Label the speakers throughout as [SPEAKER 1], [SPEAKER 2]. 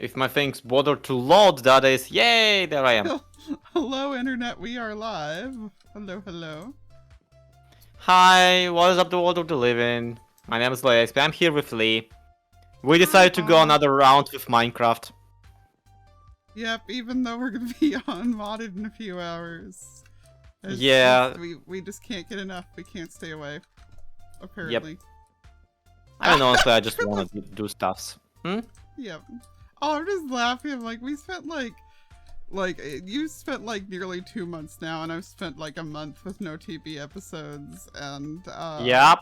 [SPEAKER 1] If my things bother to load, that is, yay, there I am.
[SPEAKER 2] Hello, internet. We are live. Hello, hello.
[SPEAKER 1] Hi, what is up the world of the living? My name is Lex, I'm here with Lee. We decided to go another round with Minecraft.
[SPEAKER 2] Yep, even though we're gonna be on modded in a few hours. We just can't get enough. We can't stay away. Apparently.
[SPEAKER 1] Yep. I mean, honestly, I just want to do stuffs.
[SPEAKER 2] Yep. Oh, I'm just laughing. I'm like, we spent like you spent like nearly 2 months now, and I've spent like a month with no TV episodes, and
[SPEAKER 1] Yep.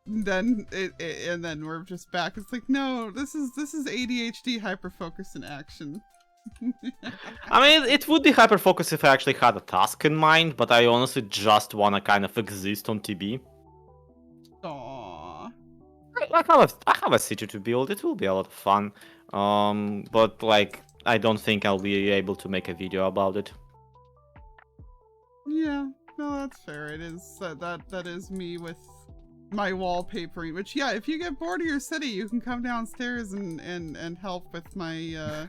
[SPEAKER 2] then and then we're just back. It's like, no, this is ADHD hyperfocus in action.
[SPEAKER 1] I mean, it would be hyper-focused if I actually had a task in mind, but I honestly just want to kind of exist on TB.
[SPEAKER 2] Aww.
[SPEAKER 1] I have a city to build, it will be a lot of fun. But like, I don't think I'll be able to make a video about it.
[SPEAKER 2] Yeah, no, that's fair. It is that is me with my wallpapering. Which, yeah, if you get bored of your city, you can come downstairs and help with my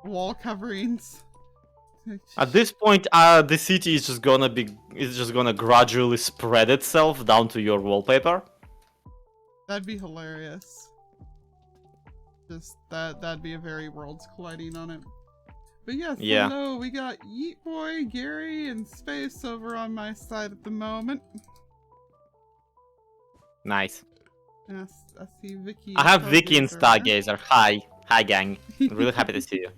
[SPEAKER 2] wall coverings.
[SPEAKER 1] At this point, the city is just gonna gradually spread itself down to your wallpaper.
[SPEAKER 2] That'd be hilarious. Just that'd be a very worlds colliding on it. But yes,
[SPEAKER 1] yeah.
[SPEAKER 2] Hello, we got Yeet Boy, Gary, and Space over on my side at the moment.
[SPEAKER 1] Nice.
[SPEAKER 2] And I see Vicky.
[SPEAKER 1] I have Vicky and Stargazer. Hi gang. Really happy to see you.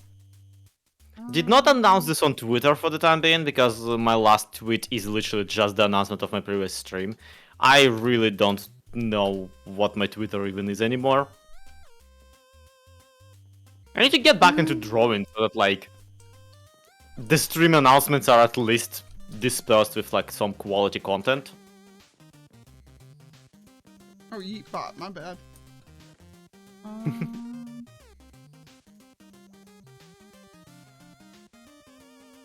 [SPEAKER 1] Did not announce this on Twitter for the time being, because my last tweet is literally just the announcement of my previous stream. I really don't know what my Twitter even is anymore. I need to get back into drawing so that, like, the stream announcements are at least dispersed with, like, some quality content.
[SPEAKER 2] Oh, Yeetbot, my bad.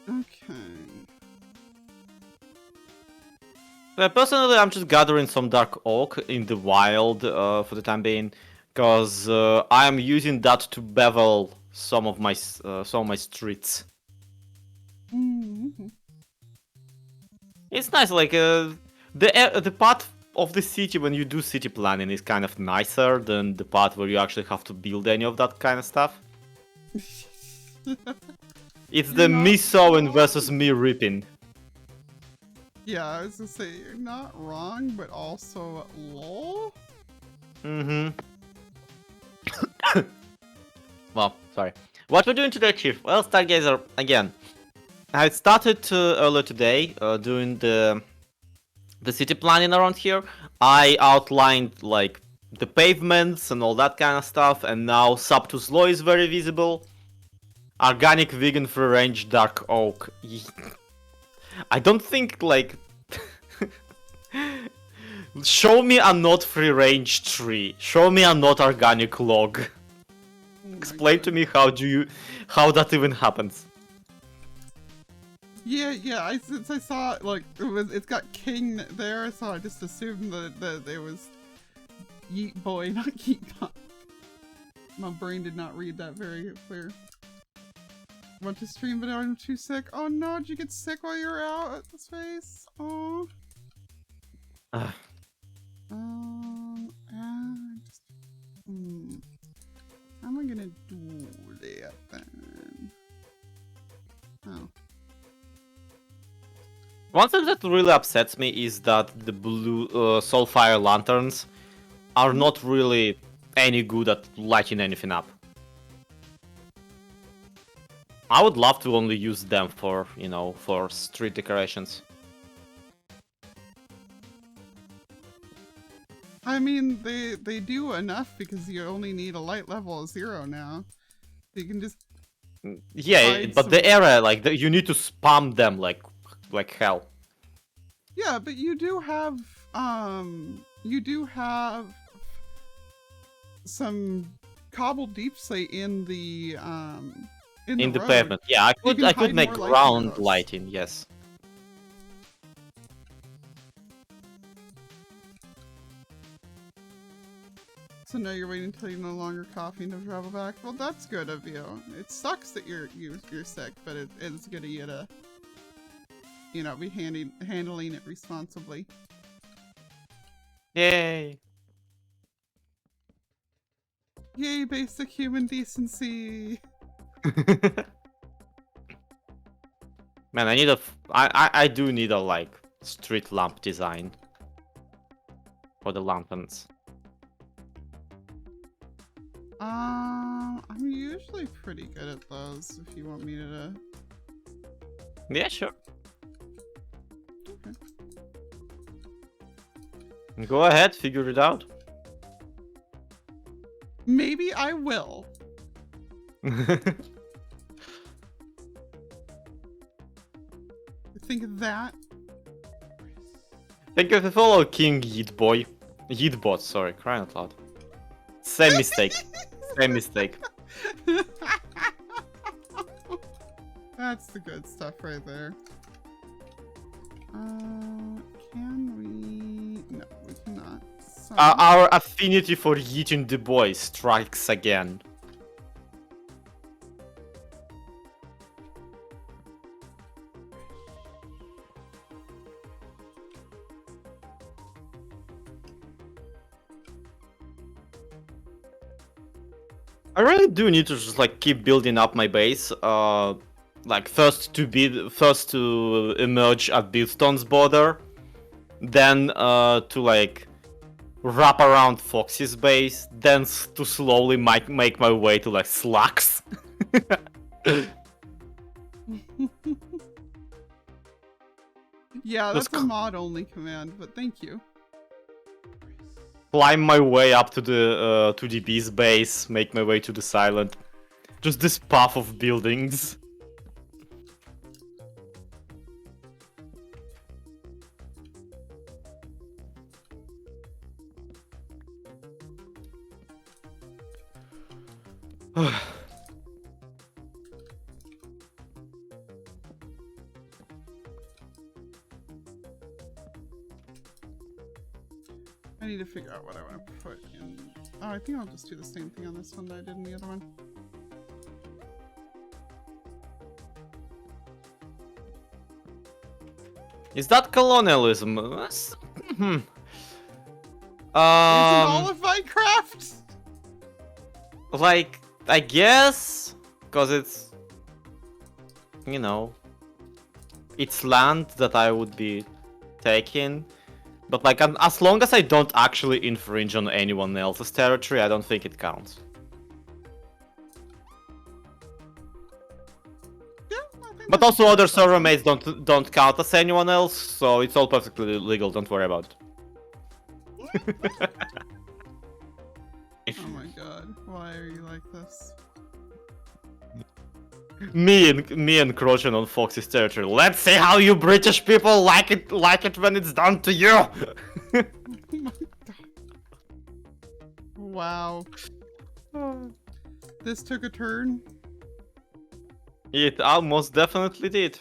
[SPEAKER 2] Okay.
[SPEAKER 1] Personally, I'm just gathering some dark oak in the wild for the time being, because I am using that to bevel some of my streets.
[SPEAKER 2] Mm-hmm.
[SPEAKER 1] It's nice, like the part of the city when you do city planning is kind of nicer than the part where you actually have to build any of that kind of stuff. It's the me sowing versus me reaping.
[SPEAKER 2] Yeah, I was gonna say, you're not wrong, but also lol.
[SPEAKER 1] Mm-hmm. Well, sorry. What we're doing today, Chief? Well, Stargazer, again. I started earlier today doing the city planning around here. I outlined, like, the pavements and all that kind of stuff, and now Subtus Law is very visible. Organic, vegan, free-range, dark oak. I don't think, like... Show me a not free-range tree. Show me a not organic log. Explain to me how that even happens.
[SPEAKER 2] Yeah. Since I saw like it's got king there, so I just assumed that it was Yeet Boy, not Yeetbot. My brain did not read that very clear. Want to stream, but I'm too sick. Oh no, did you get sick while you were out at the space? Oh. How am I gonna do that then? Oh.
[SPEAKER 1] One thing that really upsets me is that the blue Soulfire lanterns are not really any good at lighting anything up. I would love to only use them for, you know, for street decorations.
[SPEAKER 2] I mean, they do enough because you only need a light level of 0 now. So you can just...
[SPEAKER 1] Yeah, but the area, like, you need to spam them like hell.
[SPEAKER 2] Yeah, but you do have some cobbled deep slate in the
[SPEAKER 1] in the pavement. Yeah, I could make ground lighting, yes.
[SPEAKER 2] So know you're waiting until you're no longer coughing to travel back. Well, that's good of you. It sucks that you're sick, but it's good of you to, you know, be handling it responsibly.
[SPEAKER 1] Yay!
[SPEAKER 2] Yay, basic human decency.
[SPEAKER 1] Man, I do need a like street lamp design for the lanterns.
[SPEAKER 2] I'm usually pretty good at those. If you want me to.
[SPEAKER 1] Yeah, sure.
[SPEAKER 2] Okay.
[SPEAKER 1] Go ahead, figure it out.
[SPEAKER 2] Maybe I will. Think of that.
[SPEAKER 1] Thank you for follow King Yeetboy. Yeetbot, sorry, crying out loud. Same mistake. Same mistake.
[SPEAKER 2] That's the good stuff right there. Can we? No, we cannot. So...
[SPEAKER 1] Our affinity for eating the boy strikes again. I really do need to just like keep building up my base. Like first to emerge at Billstone's border, then to like wrap around Foxy's base, then to slowly make my way to like Slacks.
[SPEAKER 2] Yeah, that's a mod only command, but thank you.
[SPEAKER 1] Climb my way up to the bee's base, make my way to the silent. Just this path of buildings.
[SPEAKER 2] I need to figure out what I want to put in. Oh, I think I'll just do the same thing on this one that I did in the other one.
[SPEAKER 1] Is that colonialism?
[SPEAKER 2] Isn't all of Minecraft?
[SPEAKER 1] Like, I guess, because it's, you know, it's land that I would be taking. But like, as long as I don't actually infringe on anyone else's territory, I don't think it counts.
[SPEAKER 2] Yeah, I think
[SPEAKER 1] But also other server mates don't count as anyone else, so it's all perfectly legal, don't worry about it.
[SPEAKER 2] Oh my god, why are you like this?
[SPEAKER 1] me encroaching on Foxy's territory. Let's see how you British people like it when it's done to you.
[SPEAKER 2] Oh my god. Wow. This took a turn.
[SPEAKER 1] It almost definitely did.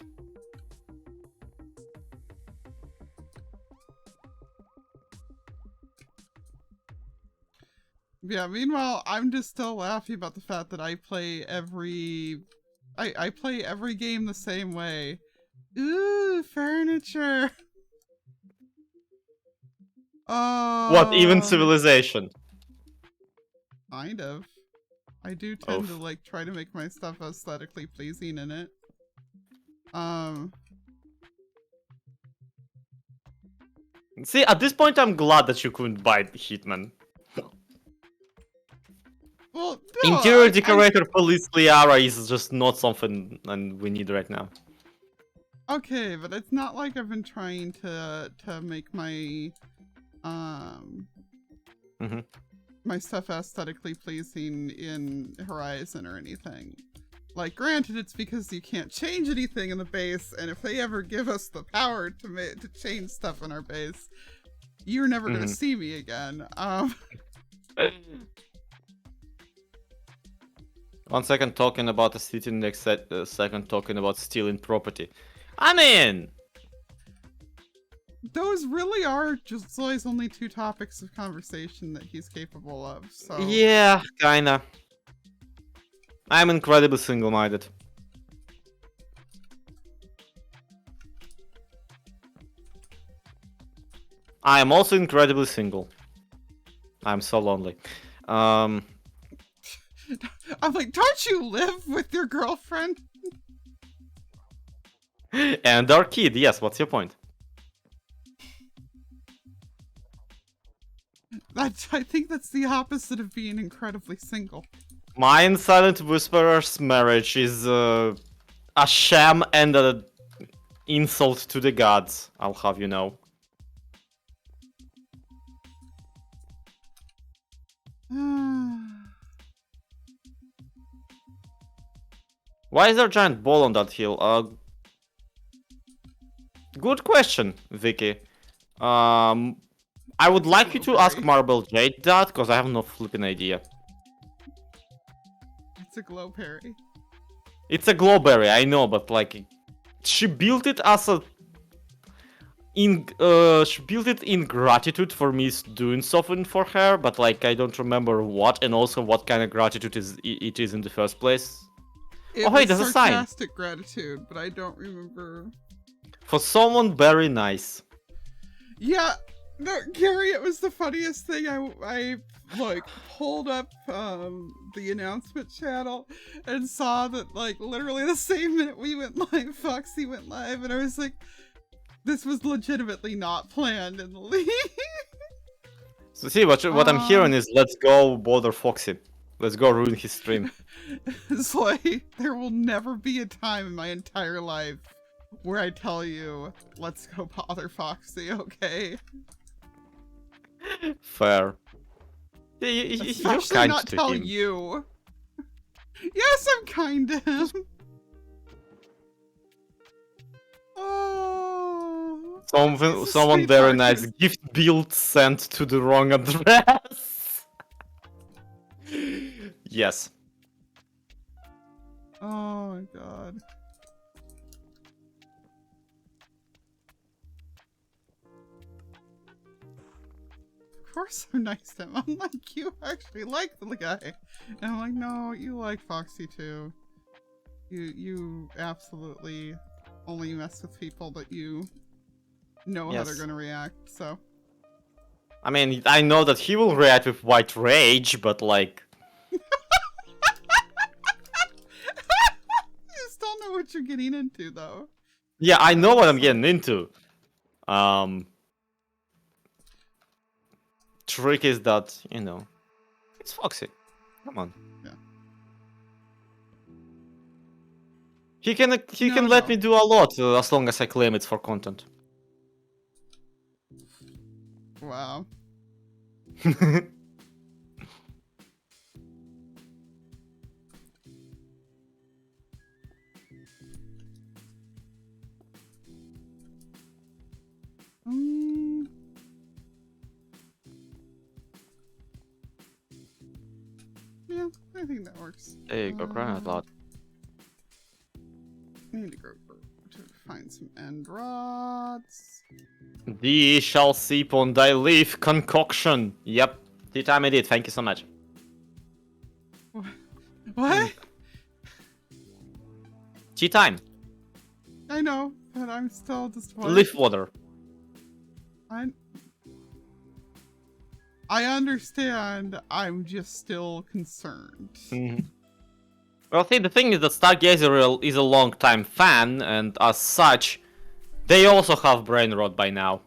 [SPEAKER 2] Yeah, meanwhile, I'm just still laughing about the fact that I play I play every game the same way. Ooh, furniture! Oh.
[SPEAKER 1] What, even Civilization?
[SPEAKER 2] Kind of. I do tend to like try to make my stuff aesthetically pleasing in it.
[SPEAKER 1] See, at this point I'm glad that you couldn't buy Hitman.
[SPEAKER 2] Well, no,
[SPEAKER 1] Interior decorator Police Liara is just not something we need right now.
[SPEAKER 2] Okay, but it's not like I've been trying to make my my stuff aesthetically pleasing in Horizon or anything. Like, granted, it's because you can't change anything in the base, and if they ever give us the power to change stuff in our base, you're never gonna see me again.
[SPEAKER 1] 1 second talking about a city, next second talking about stealing property. I mean,
[SPEAKER 2] those really are just Zoe's only 2 topics of conversation that he's capable of, so...
[SPEAKER 1] Yeah, kinda. I'm incredibly single-minded. I am also incredibly single. I'm so lonely.
[SPEAKER 2] I'm like, don't you live with your girlfriend?
[SPEAKER 1] And our kid, yes, what's your point?
[SPEAKER 2] I think that's the opposite of being incredibly single.
[SPEAKER 1] My and Silent Whisperer's marriage is a sham and an insult to the gods, I'll have you know. Why is there a giant ball on that hill? Good question, Vicky. I would like you to ask Marble Jade that, because I have no flipping idea.
[SPEAKER 2] It's a glowberry.
[SPEAKER 1] It's a glowberry, I know, but like, she built it as a... she built it in gratitude for me doing something for her, but like, I don't remember what, and also what kind of gratitude it is in the first place.
[SPEAKER 2] It
[SPEAKER 1] hey, there's a sign.
[SPEAKER 2] Sarcastic gratitude, but I don't remember.
[SPEAKER 1] For someone very nice.
[SPEAKER 2] Yeah, no, Gary, it was the funniest thing. I like pulled up the announcement channel and saw that like literally the same minute we went live, Foxy went live, and I was like, this was legitimately not planned in the league.
[SPEAKER 1] So see, what I'm hearing is, let's go bother Foxy. Let's go ruin his stream.
[SPEAKER 2] It's like, there will never be a time in my entire life where I tell you, let's go bother Foxy, okay?
[SPEAKER 1] Fair. Yeah, you're kind
[SPEAKER 2] not
[SPEAKER 1] to
[SPEAKER 2] tell
[SPEAKER 1] him.
[SPEAKER 2] you. Yes, I'm kind to him. Oh.
[SPEAKER 1] Someone very nice. Gift build sent to the wrong address. Yes.
[SPEAKER 2] Oh my god. Of course I'm nice to him. I'm like, you actually like the guy. And I'm like, no, you like Foxy too. You absolutely only mess with people that you know how they're gonna react, so.
[SPEAKER 1] I mean, I know that he will react with white rage, but like...
[SPEAKER 2] You still know what you're getting into, though.
[SPEAKER 1] Yeah, I know what I'm getting into. Trick is that, you know, it's Foxy. Come on.
[SPEAKER 2] Yeah.
[SPEAKER 1] He can let me do a lot as long as I claim it's for content.
[SPEAKER 2] Wow. Yeah, I think that works.
[SPEAKER 1] There you go, granite lot.
[SPEAKER 2] I need to go to find some end rods.
[SPEAKER 1] Thee shall seep on thy leaf concoction. Yep, tea time I did. Thank you so much.
[SPEAKER 2] What?
[SPEAKER 1] Tea time.
[SPEAKER 2] I know, but I'm still just
[SPEAKER 1] Leaf water.
[SPEAKER 2] I understand. I'm just still concerned.
[SPEAKER 1] Well, see, the thing is that Stargazer is a long-time fan, and as such, they also have brain rot by now.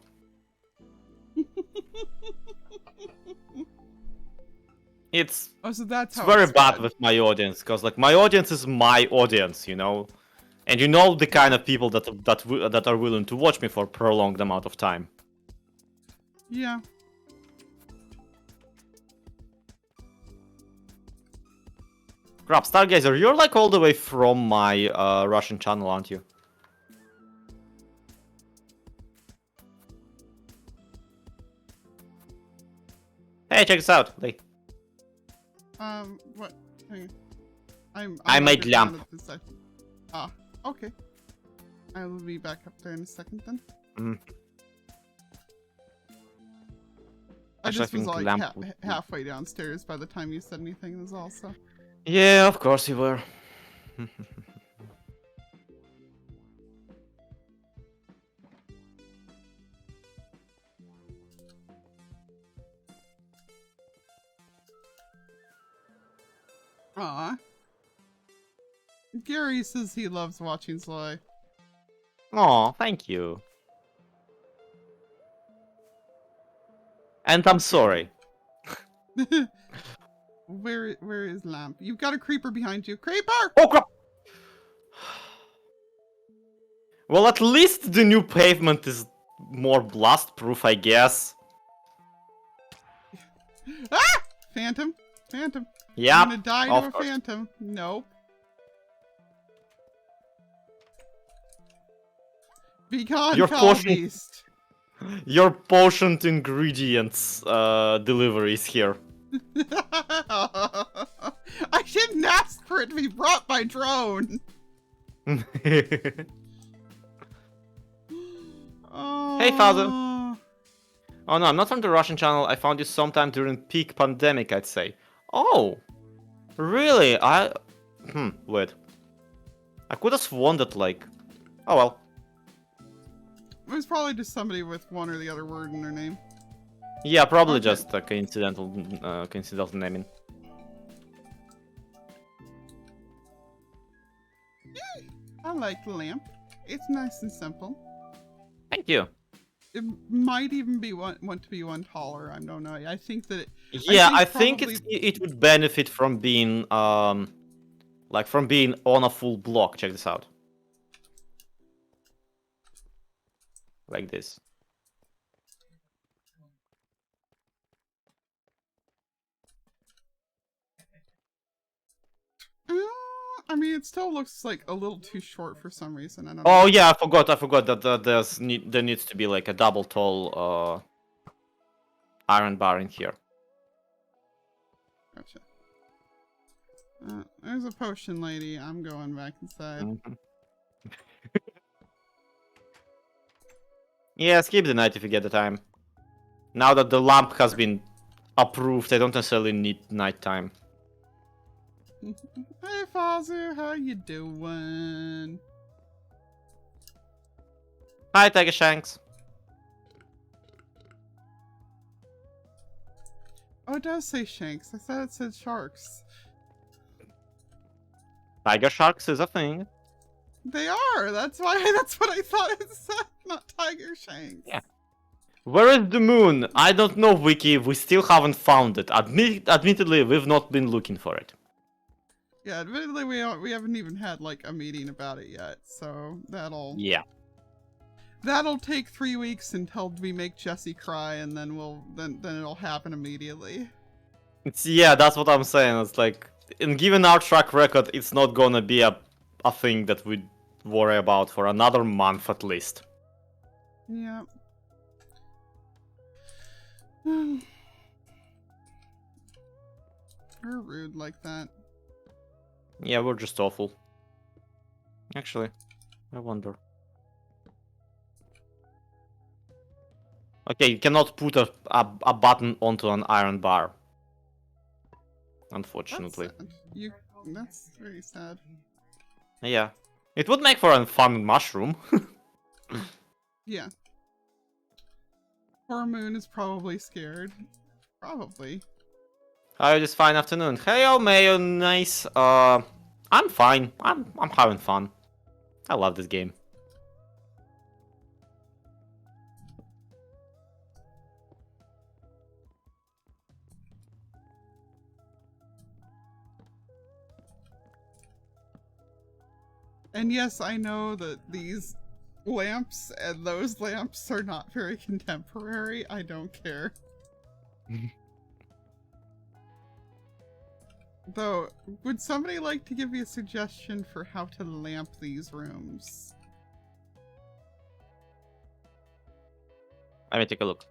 [SPEAKER 1] It's very bad with my audience, because like my audience is my audience, you know, and you know the kind of people that are willing to watch me for a prolonged amount of time.
[SPEAKER 2] Yeah.
[SPEAKER 1] Crap, Stargazer, you're like all the way from my Russian channel, aren't you? Hey, check this out. Like,
[SPEAKER 2] what?
[SPEAKER 1] I made lamp.
[SPEAKER 2] Ah, okay. I will be back up there in a second then.
[SPEAKER 1] Actually, I
[SPEAKER 2] just was
[SPEAKER 1] think
[SPEAKER 2] like
[SPEAKER 1] lamp. would be-
[SPEAKER 2] halfway downstairs by the time you said anything. Was also.
[SPEAKER 1] Yeah, of course you were.
[SPEAKER 2] Aw. Gary says he loves watching Sly.
[SPEAKER 1] Oh, thank you. And I'm sorry.
[SPEAKER 2] Where is Lamp? You've got a creeper behind you. Creeper!
[SPEAKER 1] Oh crap! Well, at least the new pavement is more blast-proof, I guess.
[SPEAKER 2] Ah! Phantom. Phantom.
[SPEAKER 1] Yeah,
[SPEAKER 2] You're gonna die to a
[SPEAKER 1] course.
[SPEAKER 2] phantom. Nope. Be gone,
[SPEAKER 1] Your
[SPEAKER 2] foul
[SPEAKER 1] potion-
[SPEAKER 2] beast.
[SPEAKER 1] Your potioned ingredients delivery is here.
[SPEAKER 2] I didn't ask for it to be brought by drone. Oh.
[SPEAKER 1] Hey, father. Oh no, I'm not from the Russian channel. I found you sometime during peak pandemic, I'd say. Oh, really? Wait. I could have sworn that, like... Oh well.
[SPEAKER 2] It was probably just somebody with one or the other word in their name.
[SPEAKER 1] Yeah, probably
[SPEAKER 2] Okay.
[SPEAKER 1] just a coincidental naming.
[SPEAKER 2] I like the lamp. It's nice and simple.
[SPEAKER 1] Thank you.
[SPEAKER 2] It might even be want to be one taller. I don't know. I think that.
[SPEAKER 1] Yeah, I think
[SPEAKER 2] probably-
[SPEAKER 1] it would benefit from being like from being on a full block. Check this out. Like this.
[SPEAKER 2] I mean, it still looks like a little too short for some reason. I don't know.
[SPEAKER 1] Oh yeah, I forgot that there needs to be like a double tall iron bar in here.
[SPEAKER 2] Gotcha. There's a potion lady. I'm going back inside.
[SPEAKER 1] Mhm. Yeah, skip the night if you get the time. Now that the lamp has been approved, I don't necessarily need nighttime.
[SPEAKER 2] Hey, Fazu, how you doing?
[SPEAKER 1] Hi, Tiger Shanks.
[SPEAKER 2] Oh, it does say Shanks. I thought it said sharks.
[SPEAKER 1] Tiger Sharks is a thing.
[SPEAKER 2] They are. That's why. That's what I thought it said. Not tiger shanks.
[SPEAKER 1] Yeah. Where is the moon? I don't know, Wiki. We still haven't found it. Admittedly, we've not been looking for it.
[SPEAKER 2] Yeah. Admittedly, we haven't even had like a meeting about it yet. So
[SPEAKER 1] Yeah.
[SPEAKER 2] that'll take 3 weeks until we make Jesse cry, and then then it'll happen immediately.
[SPEAKER 1] Yeah, that's what I'm saying. It's like, given our track record, it's not gonna be a thing that we worry about for another month at least.
[SPEAKER 2] Yeah. We're rude like that.
[SPEAKER 1] Yeah, we're just awful. Actually, I wonder. Okay, you cannot put a button onto an iron bar. Unfortunately.
[SPEAKER 2] That's very sad.
[SPEAKER 1] Yeah. It would make for a fun mushroom.
[SPEAKER 2] Yeah. Poor Moon is probably scared. Probably.
[SPEAKER 1] How this fine afternoon? Hey, Mayo, nice. I'm fine. I'm having fun. I love this game.
[SPEAKER 2] And yes, I know that these lamps and those lamps are not very contemporary. I don't care. Though, would somebody like to give me a suggestion for how to lamp these rooms?
[SPEAKER 1] Let me take a look.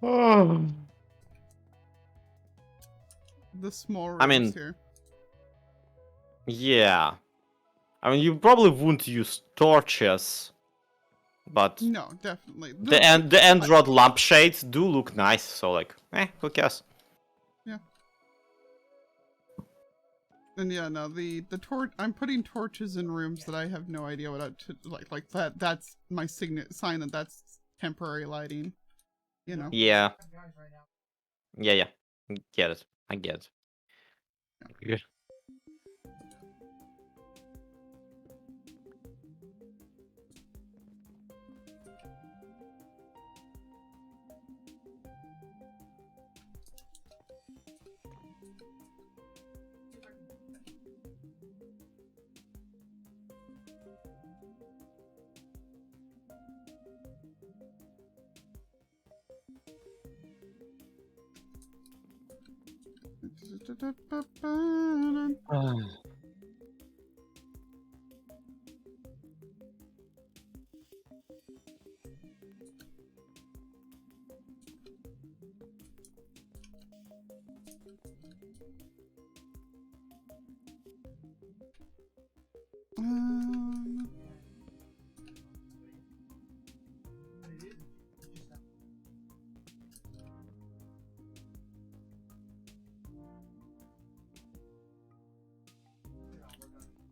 [SPEAKER 1] Oh.
[SPEAKER 2] The small rooms
[SPEAKER 1] I mean-
[SPEAKER 2] here.
[SPEAKER 1] Yeah. I mean, you probably wouldn't use torches, but
[SPEAKER 2] No, definitely.
[SPEAKER 1] the end rod lampshades do look nice. So like, who cares?
[SPEAKER 2] Yeah. And yeah, no, the torch. I'm putting torches in rooms that I have no idea what to like that. That's my sign that that's temporary lighting. You know.
[SPEAKER 1] Yeah. Yeah. Get it. I get it. Yeah.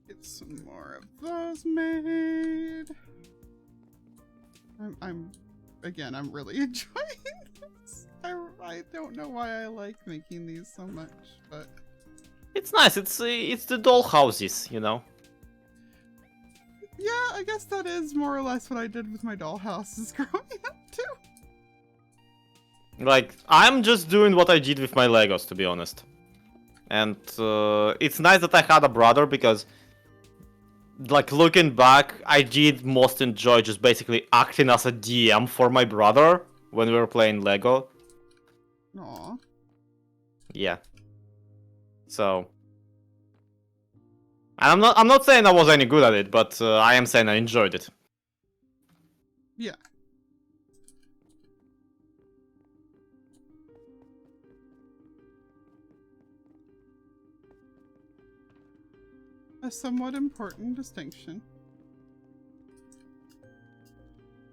[SPEAKER 2] Get some more of those made. I'm really enjoying this. I don't know why I like making these so much, but
[SPEAKER 1] It's nice. It's the dollhouses, you know.
[SPEAKER 2] yeah, I guess that is more or less what I did with my dollhouses growing up too.
[SPEAKER 1] Like, I'm just doing what I did with my Legos, to be honest. And it's nice that I had a brother because, like, looking back, I did most enjoy just basically acting as a DM for my brother when we were playing Lego.
[SPEAKER 2] Aw.
[SPEAKER 1] Yeah. So. And I'm not saying I was any good at it, but I am saying I enjoyed it.
[SPEAKER 2] Yeah. A somewhat important distinction.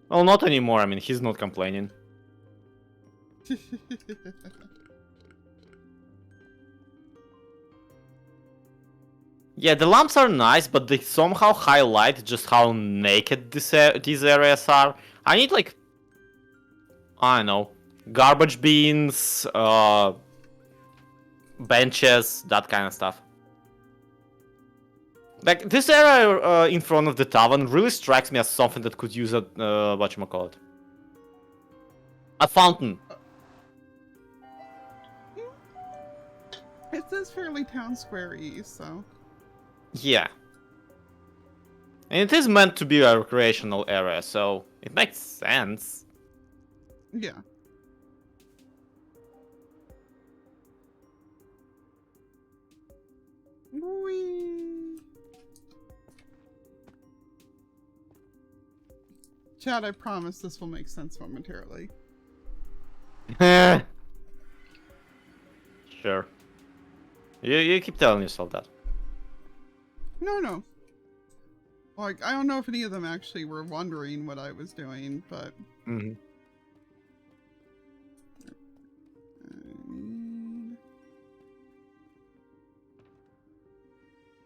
[SPEAKER 1] Well, not anymore. I mean, he's not complaining. Yeah, the lamps are nice, but they somehow highlight just how naked these areas are. I need, like, I don't know, garbage bins, benches, that kind of stuff. Like, this area in front of the tavern really strikes me as something that could use a, whatchamacallit, a fountain.
[SPEAKER 2] It says fairly town square-y, so.
[SPEAKER 1] Yeah. And it is meant to be a recreational area, so it makes sense.
[SPEAKER 2] Yeah. Whee! Chad, I promise this will make sense momentarily.
[SPEAKER 1] Sure. You keep telling yourself that.
[SPEAKER 2] No. Like, I don't know if any of them actually were wondering what I was doing, but...
[SPEAKER 1] Mm-hmm.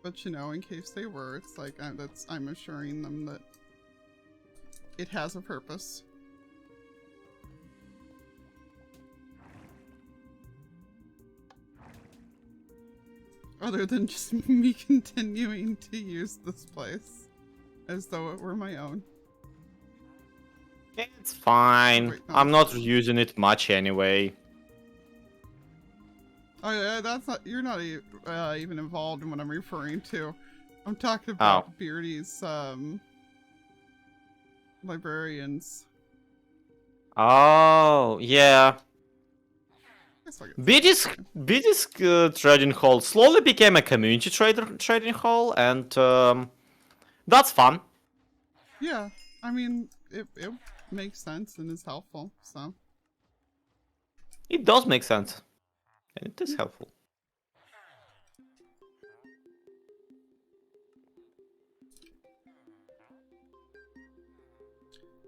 [SPEAKER 2] But you know, in case they were, it's like I'm assuring them that it has a purpose. Other than just me continuing to use this place as though it were my own.
[SPEAKER 1] It's fine.
[SPEAKER 2] Wait, no,
[SPEAKER 1] I'm not using it much anyway.
[SPEAKER 2] Oh yeah, that's not. You're not even involved in what I'm referring to. I'm talking about Beardy's librarians.
[SPEAKER 1] Oh, yeah. Biddy's trading hall slowly became a community trading hall, and that's fun.
[SPEAKER 2] Yeah, I mean, it makes sense and is helpful, so.
[SPEAKER 1] It does make sense. And it is helpful.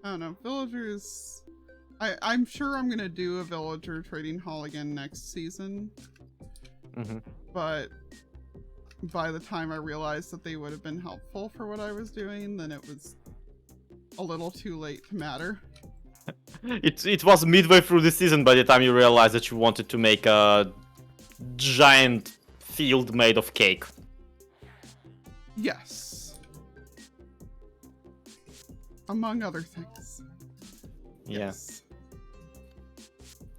[SPEAKER 2] I don't know. Villagers... I'm sure I'm gonna do a villager trading hall again next season. But by the time I realized that they would have been helpful for what I was doing, then it was a little too late to matter.
[SPEAKER 1] It was midway through the season by the time you realized that you wanted to make a giant field made of cake.
[SPEAKER 2] Yes. Among other things.
[SPEAKER 1] Yeah.
[SPEAKER 2] Yes.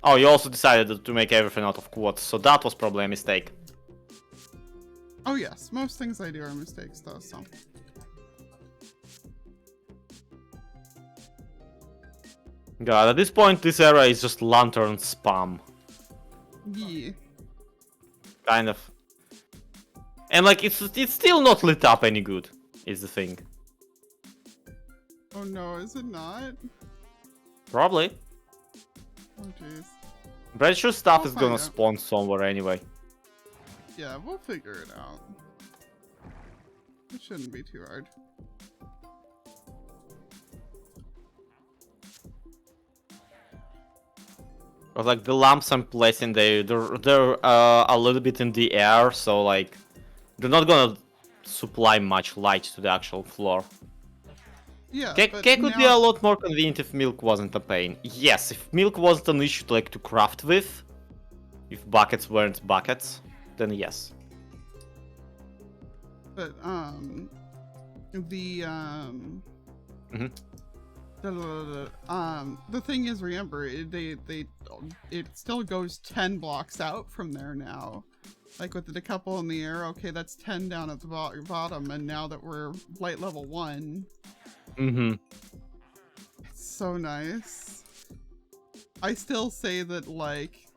[SPEAKER 1] Oh, you also decided to make everything out of quartz, so that was probably a mistake.
[SPEAKER 2] Oh yes, most things I do are mistakes though, so.
[SPEAKER 1] God, at this point, this area is just lantern spam.
[SPEAKER 2] Yeah.
[SPEAKER 1] Kind of. And like, it's still not lit up any good, is the thing.
[SPEAKER 2] Oh no, is it not?
[SPEAKER 1] Probably.
[SPEAKER 2] Oh jeez.
[SPEAKER 1] Pretty sure stuff
[SPEAKER 2] I'll
[SPEAKER 1] is gonna
[SPEAKER 2] find out.
[SPEAKER 1] spawn somewhere anyway.
[SPEAKER 2] Yeah, we'll figure it out. It shouldn't be too hard.
[SPEAKER 1] But like the lamps I'm placing, they're a little bit in the air, so like they're not gonna supply much light to the actual floor.
[SPEAKER 2] Yeah,
[SPEAKER 1] Cake
[SPEAKER 2] but
[SPEAKER 1] would be
[SPEAKER 2] now-
[SPEAKER 1] a lot more convenient if milk wasn't a pain. Yes, if milk wasn't an issue to craft with, if buckets weren't buckets, then yes.
[SPEAKER 2] But the thing is, remember, it still goes 10 blocks out from there now. Like with the decouple in the air, okay, that's 10 down at the bottom, and now that we're light level 1. It's so nice. I still say that like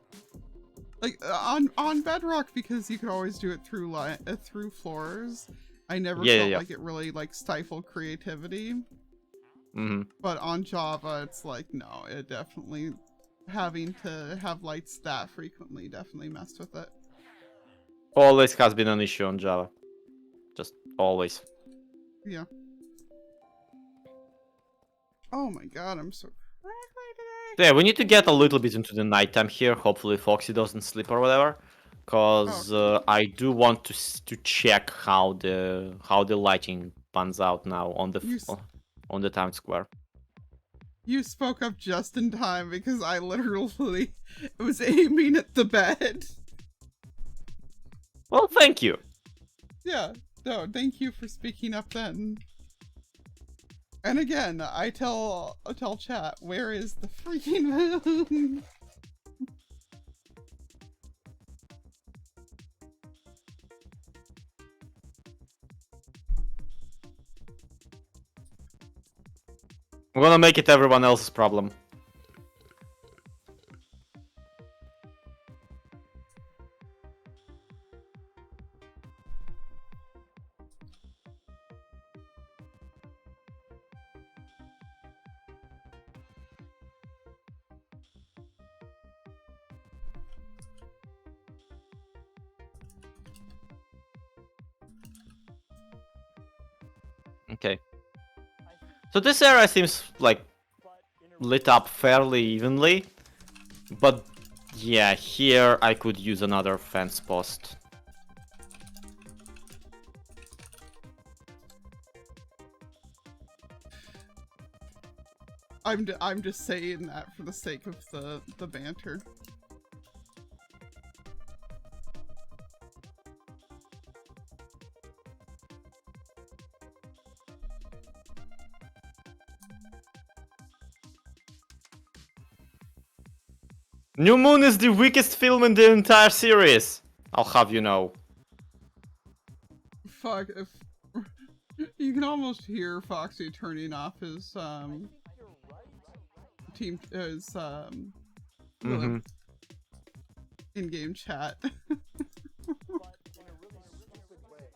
[SPEAKER 2] on Bedrock, because you could always do it through through floors. I never felt like it really like stifled creativity. But on Java, it's like no, it definitely having to have lights that frequently definitely messed with it.
[SPEAKER 1] Always has been an issue on Java. Just always.
[SPEAKER 2] Yeah. Oh my god, I'm so crackly today.
[SPEAKER 1] Yeah, we need to get a little bit into the nighttime here. Hopefully Foxy doesn't sleep or whatever. Cause I do want to check how the lighting pans out now on the town square.
[SPEAKER 2] You spoke up just in time because I literally was aiming at the bed.
[SPEAKER 1] Well, thank you.
[SPEAKER 2] Yeah, no, thank you for speaking up then. And again, I tell chat, where is the freaking moon?
[SPEAKER 1] I'm gonna make it everyone else's problem. Okay. So this area seems like lit up fairly evenly, but yeah, here I could use another fence post.
[SPEAKER 2] I'm just saying that for the sake of the banter.
[SPEAKER 1] New Moon is the weakest film in the entire series. I'll have you know.
[SPEAKER 2] Fuck, if you can almost hear Foxy turning off his in-game chat.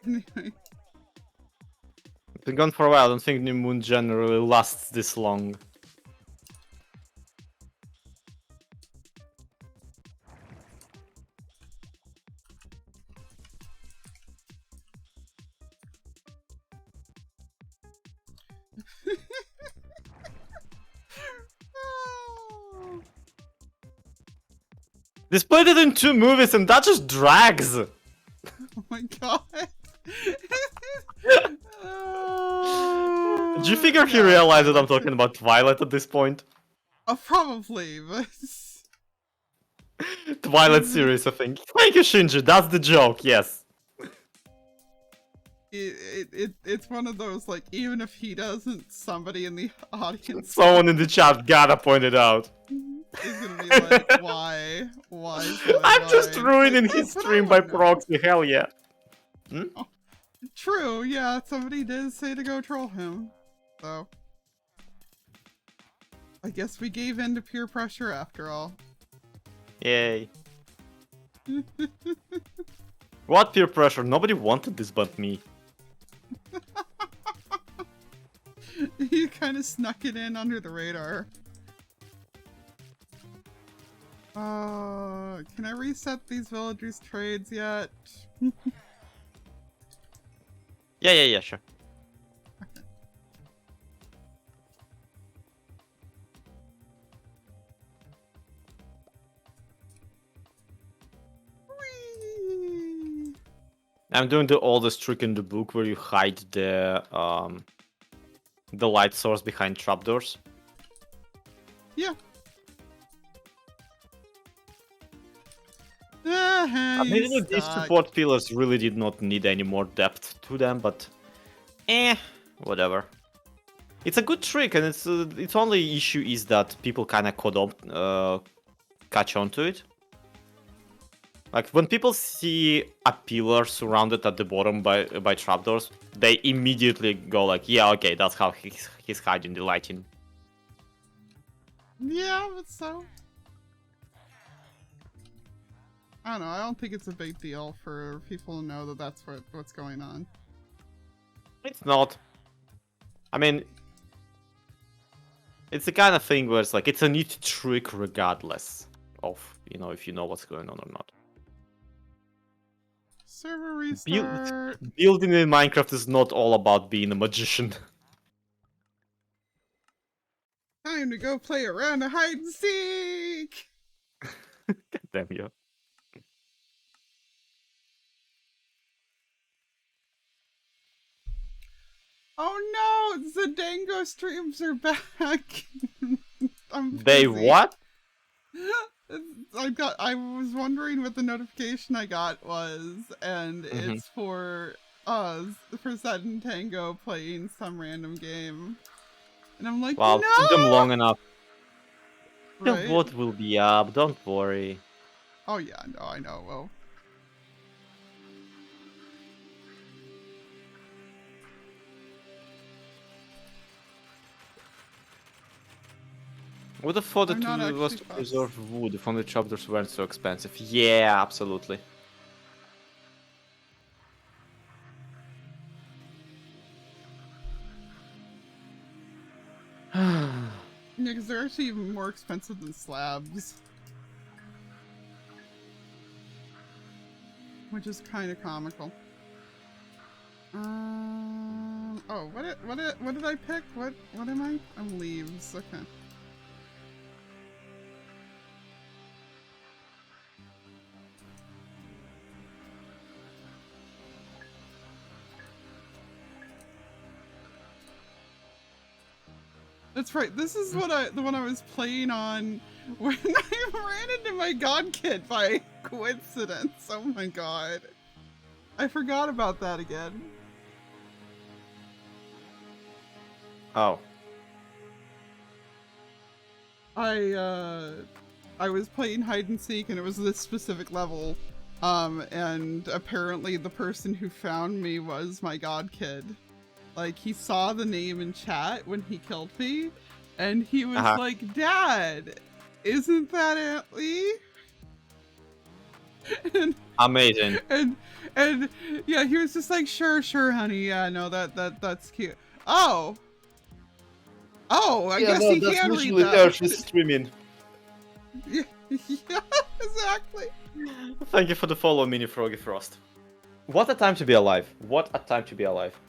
[SPEAKER 2] Anyway.
[SPEAKER 1] It's been gone for a while. I don't think New Moon generally lasts this long. They split it in 2 movies and that just drags!
[SPEAKER 2] Oh my god.
[SPEAKER 1] Do you figure he realized that I'm talking about Twilight at this point?
[SPEAKER 2] Oh, probably, but...
[SPEAKER 1] Twilight series, I think. Thank you, Shinji, that's the joke, yes.
[SPEAKER 2] It's one of those, like, even if he doesn't, somebody in the audience...
[SPEAKER 1] Someone in the chat gotta point it out.
[SPEAKER 2] is gonna be like, why?
[SPEAKER 1] I'm just ruining
[SPEAKER 2] Like,
[SPEAKER 1] his
[SPEAKER 2] but I
[SPEAKER 1] stream by
[SPEAKER 2] don't know.
[SPEAKER 1] proxy, hell yeah.
[SPEAKER 2] Oh, true, yeah, somebody did say to go troll him. So... I guess we gave in to peer pressure after all.
[SPEAKER 1] Yay. What peer pressure? Nobody wanted this but me.
[SPEAKER 2] You kind of snuck it in under the radar. Can I reset these villagers' trades yet?
[SPEAKER 1] Yeah, sure.
[SPEAKER 2] Whee!
[SPEAKER 1] I'm doing the oldest trick in the book where you hide the light source behind trapdoors.
[SPEAKER 2] Yeah.
[SPEAKER 1] Admittedly, these support pillars really did not need any more depth to them, but whatever. It's a good trick, and its only issue is that people kind of catch on to it. Like when people see a pillar surrounded at the bottom by trapdoors, they immediately go like, "Yeah, okay, that's how he's hiding the lighting."
[SPEAKER 2] Yeah, but so... I don't know, I don't think it's a big deal for people to know that that's what's going on.
[SPEAKER 1] It's not. I mean, it's the kind of thing where it's like, it's a neat trick regardless of, if you know what's going on or not.
[SPEAKER 2] Server restart.
[SPEAKER 1] Building in Minecraft is not all about being a magician.
[SPEAKER 2] Time to go play a round of hide and seek!
[SPEAKER 1] Damn you.
[SPEAKER 2] Oh no! The Dango streams are back!
[SPEAKER 1] They what?
[SPEAKER 2] I was wondering what the notification I got was, and it's for Zed and Tango playing some random game. And I'm like,
[SPEAKER 1] Wow,
[SPEAKER 2] no!
[SPEAKER 1] give them long enough.
[SPEAKER 2] Right?
[SPEAKER 1] The vote will be up, don't worry.
[SPEAKER 2] Oh yeah, no, I know, well.
[SPEAKER 1] Would have thought
[SPEAKER 2] I'm
[SPEAKER 1] it
[SPEAKER 2] not
[SPEAKER 1] was
[SPEAKER 2] actually
[SPEAKER 1] to preserve wood if only trapdoors weren't so expensive. Yeah, absolutely.
[SPEAKER 2] Yeah, because they're actually even more expensive than slabs. Which is kind of comical. Oh, what did I pick? What am I? I'm leaves. Okay. That's right. This is the one I was playing on when I ran into my god kid by coincidence. Oh my god. I forgot about that again.
[SPEAKER 1] Oh.
[SPEAKER 2] I was playing hide and seek and it was this specific level. And apparently the person who found me was my god kid. Like, he saw the name in chat when he killed me, and he was like, Dad, isn't that Aunt Lee? And,
[SPEAKER 1] amazing.
[SPEAKER 2] And yeah, he was just like, sure, honey, yeah, no, that's cute. Oh, I guess he can read that.
[SPEAKER 1] She's streaming.
[SPEAKER 2] Yeah, exactly.
[SPEAKER 1] Thank you for the follow, Mini Froggy Frost. What a time to be alive. What a time to be alive.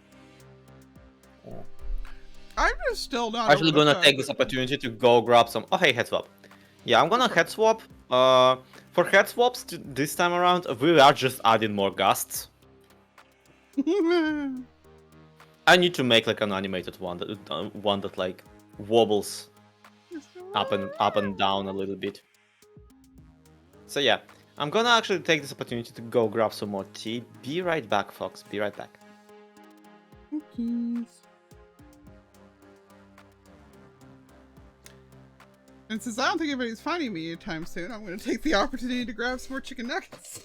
[SPEAKER 2] I'm just still not
[SPEAKER 1] Actually gonna take this opportunity to go grab some... Oh, hey, head swap. Yeah, I'm gonna head swap. For head swaps this time around, we are just adding more gusts. I need to make like an animated one that like wobbles up and down a little bit. So yeah, I'm gonna actually take this opportunity to go grab some more tea. Be right back, Fox. Be right back.
[SPEAKER 2] Okay. And since I don't think anybody's finding me anytime soon, I'm going to take the opportunity to grab some more chicken nuggets.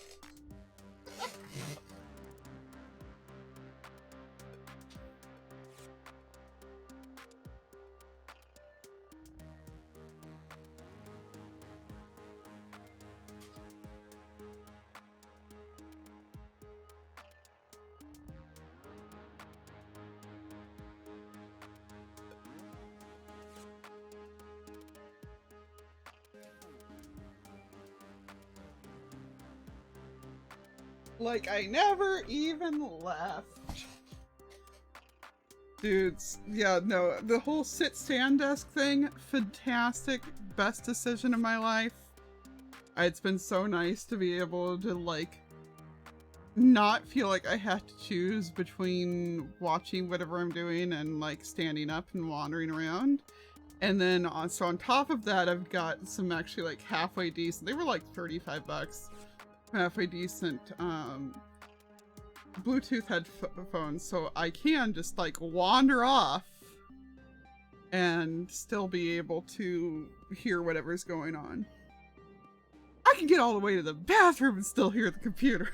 [SPEAKER 2] Like I never even left. Dudes, yeah, no, the whole sit-stand desk thing, fantastic, best decision of my life. It's been so nice to be able to, like, not feel like I have to choose between watching whatever I'm doing and, like, standing up and wandering around. And then, so on top of that, I've got some actually, like, halfway decent, they were like 35 bucks. Halfway decent Bluetooth headphones, so I can just like wander off and still be able to hear whatever's going on. I can get all the way to the bathroom and still hear the computer.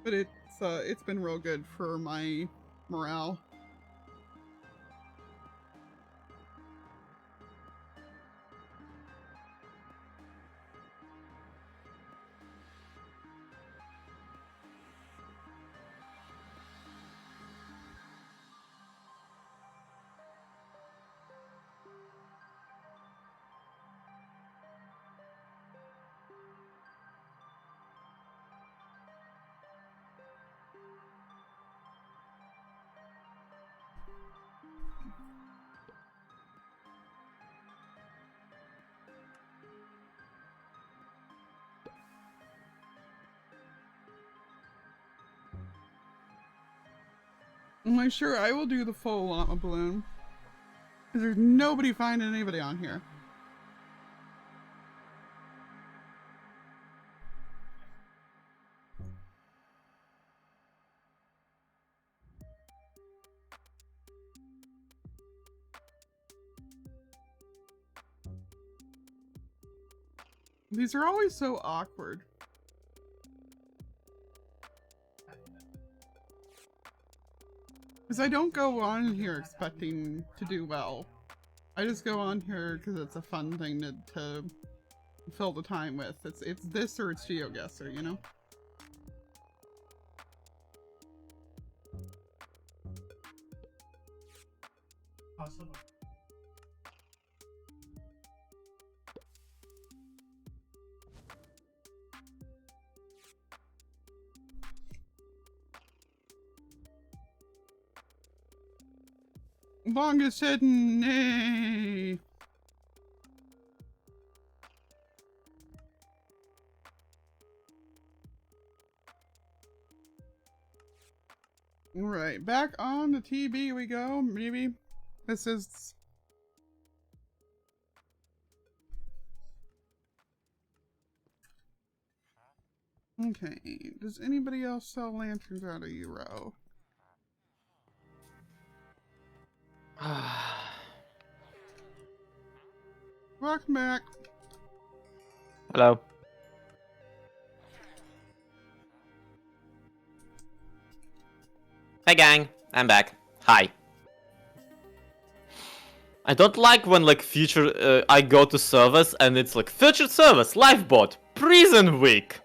[SPEAKER 2] But it's been real good for my morale. I'm sure I will do the full llama balloon. Because there's nobody finding anybody on here. These are always so awkward. Because I don't go on here expecting to do well. I just go on here because it's a fun thing to fill the time with. It's this or it's GeoGuessr, you know?
[SPEAKER 3] Awesome.
[SPEAKER 2] Longest hidden, nay. Right, back on the TB we go, maybe. This is... Okay, does anybody else sell lanterns out of Euro? Welcome back.
[SPEAKER 1] Hello. Hey gang, I'm back. Hi. I don't like when like I go to service and it's like featured service, lifebot, prison week.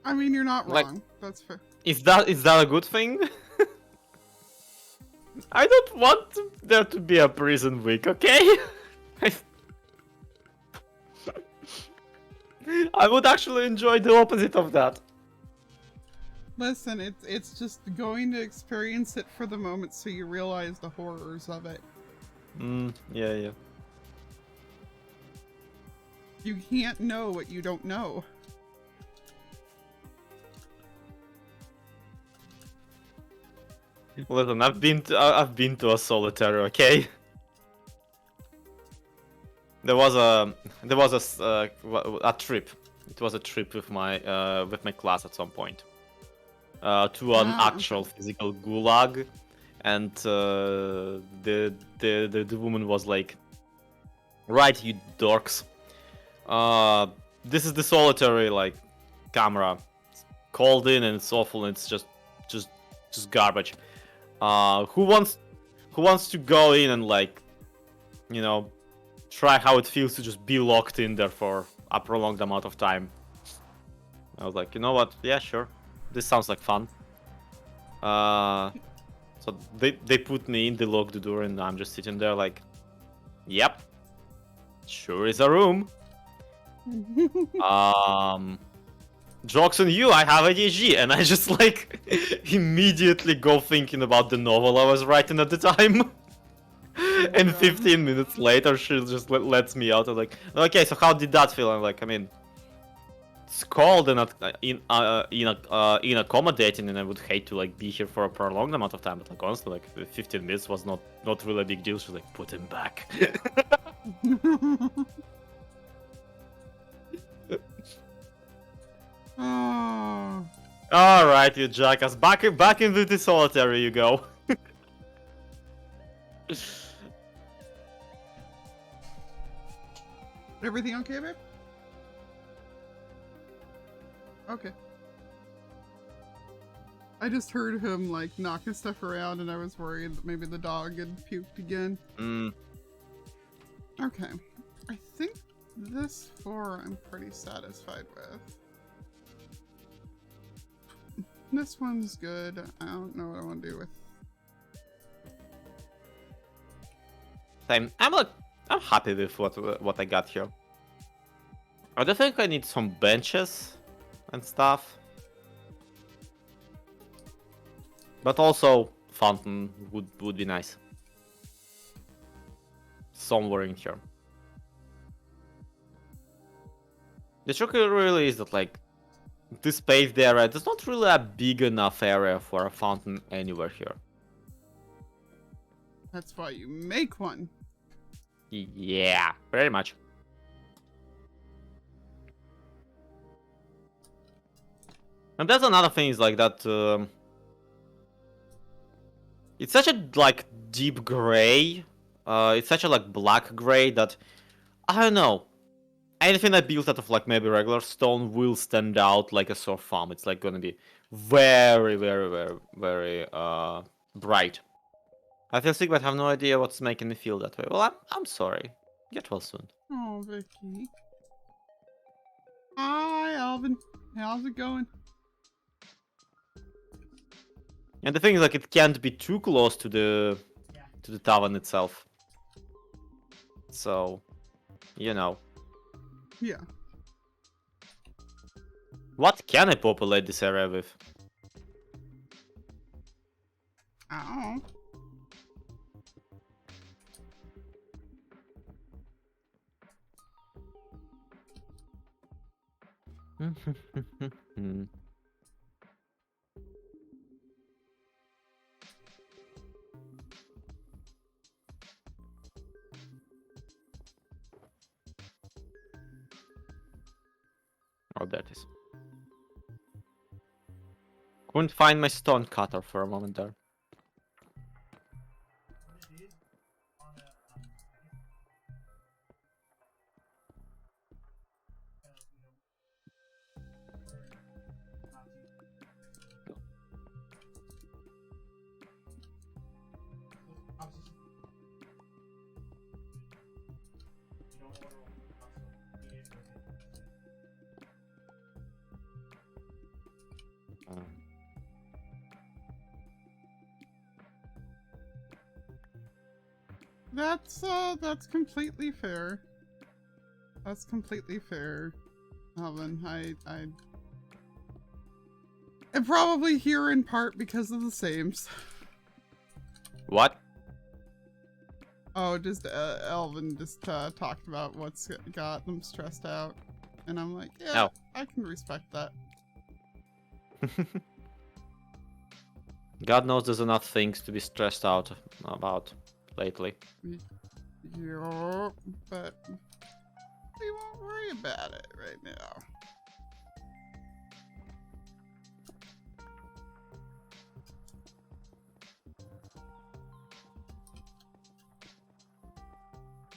[SPEAKER 2] I mean, you're not wrong.
[SPEAKER 1] Like,
[SPEAKER 2] that's fair.
[SPEAKER 1] Is that a good thing? I don't want there to be a prison week, okay? I would actually enjoy the opposite of that.
[SPEAKER 2] Listen, it's just going to experience it for the moment so you realize the horrors of it.
[SPEAKER 1] Yeah, yeah.
[SPEAKER 2] You can't know what you don't know.
[SPEAKER 1] Listen, I've been to a solitary, okay? There was a trip. It was a trip with my class at some point. To an actual
[SPEAKER 2] Okay.
[SPEAKER 1] physical gulag, and the woman was like, "Right, you dorks. This is the solitary like camera. It's called in and it's awful and it's just garbage. Who wants to go in and like, you know, try how it feels to just be locked in there for a prolonged amount of time?" I was like, you know what? Yeah, sure. This sounds like fun. So they put me in, they locked the door, and I'm just sitting there like, yep, sure is a room. Jokes on you, I have ADHD, and I just like immediately go thinking about the novel I was writing at the time. And 15 minutes later, she just lets me out. I'm like, okay, so how did that feel? I'm like, I mean, it's cold and inaccommodating, and I would hate to like be here for a prolonged amount of time. But like honestly, like 15 minutes was not really a big deal. She's like, put him back.
[SPEAKER 2] Oh.
[SPEAKER 1] All right, you jackass, back into the solitary you go.
[SPEAKER 2] Everything okay, babe? Okay. I just heard him like knocking stuff around and I was worried that maybe the dog had puked again. Okay. I think this 4 I'm pretty satisfied with. This one's good. I don't know what I want to do with.
[SPEAKER 1] Same. I'm happy with what I got here. I do think I need some benches and stuff. But also fountain would be nice. Somewhere in here. The trick really is that like this space area, there's not really a big enough area for a fountain anywhere here.
[SPEAKER 2] That's why you make one.
[SPEAKER 1] Yeah, very much. And that's another thing is like that. It's such a like deep gray. It's such a like black gray that I don't know. Anything I built out of like maybe regular stone will stand out like a sore thumb. It's like gonna be very, very, very, very bright. I feel sick, but have no idea what's making me feel that way. Well, I'm sorry. Get well soon.
[SPEAKER 2] Oh, Vicky. Hi, Alvin. How's it going?
[SPEAKER 1] And the thing is, like, it can't be too close to the tavern itself. So, you know.
[SPEAKER 2] Yeah.
[SPEAKER 1] What can I populate this area with?
[SPEAKER 2] Ow.
[SPEAKER 1] Oh, there it is. Couldn't find my stone cutter for a moment there.
[SPEAKER 2] That's completely fair. That's completely fair, Alvin. And probably here in part because of the sames.
[SPEAKER 1] What?
[SPEAKER 2] Oh, just Elvin just talked about what's got them stressed out. And I'm like, yeah,
[SPEAKER 1] Oh.
[SPEAKER 2] I can respect that.
[SPEAKER 1] God knows there's enough things to be stressed out about lately.
[SPEAKER 2] Yeah, but we won't worry about it right now.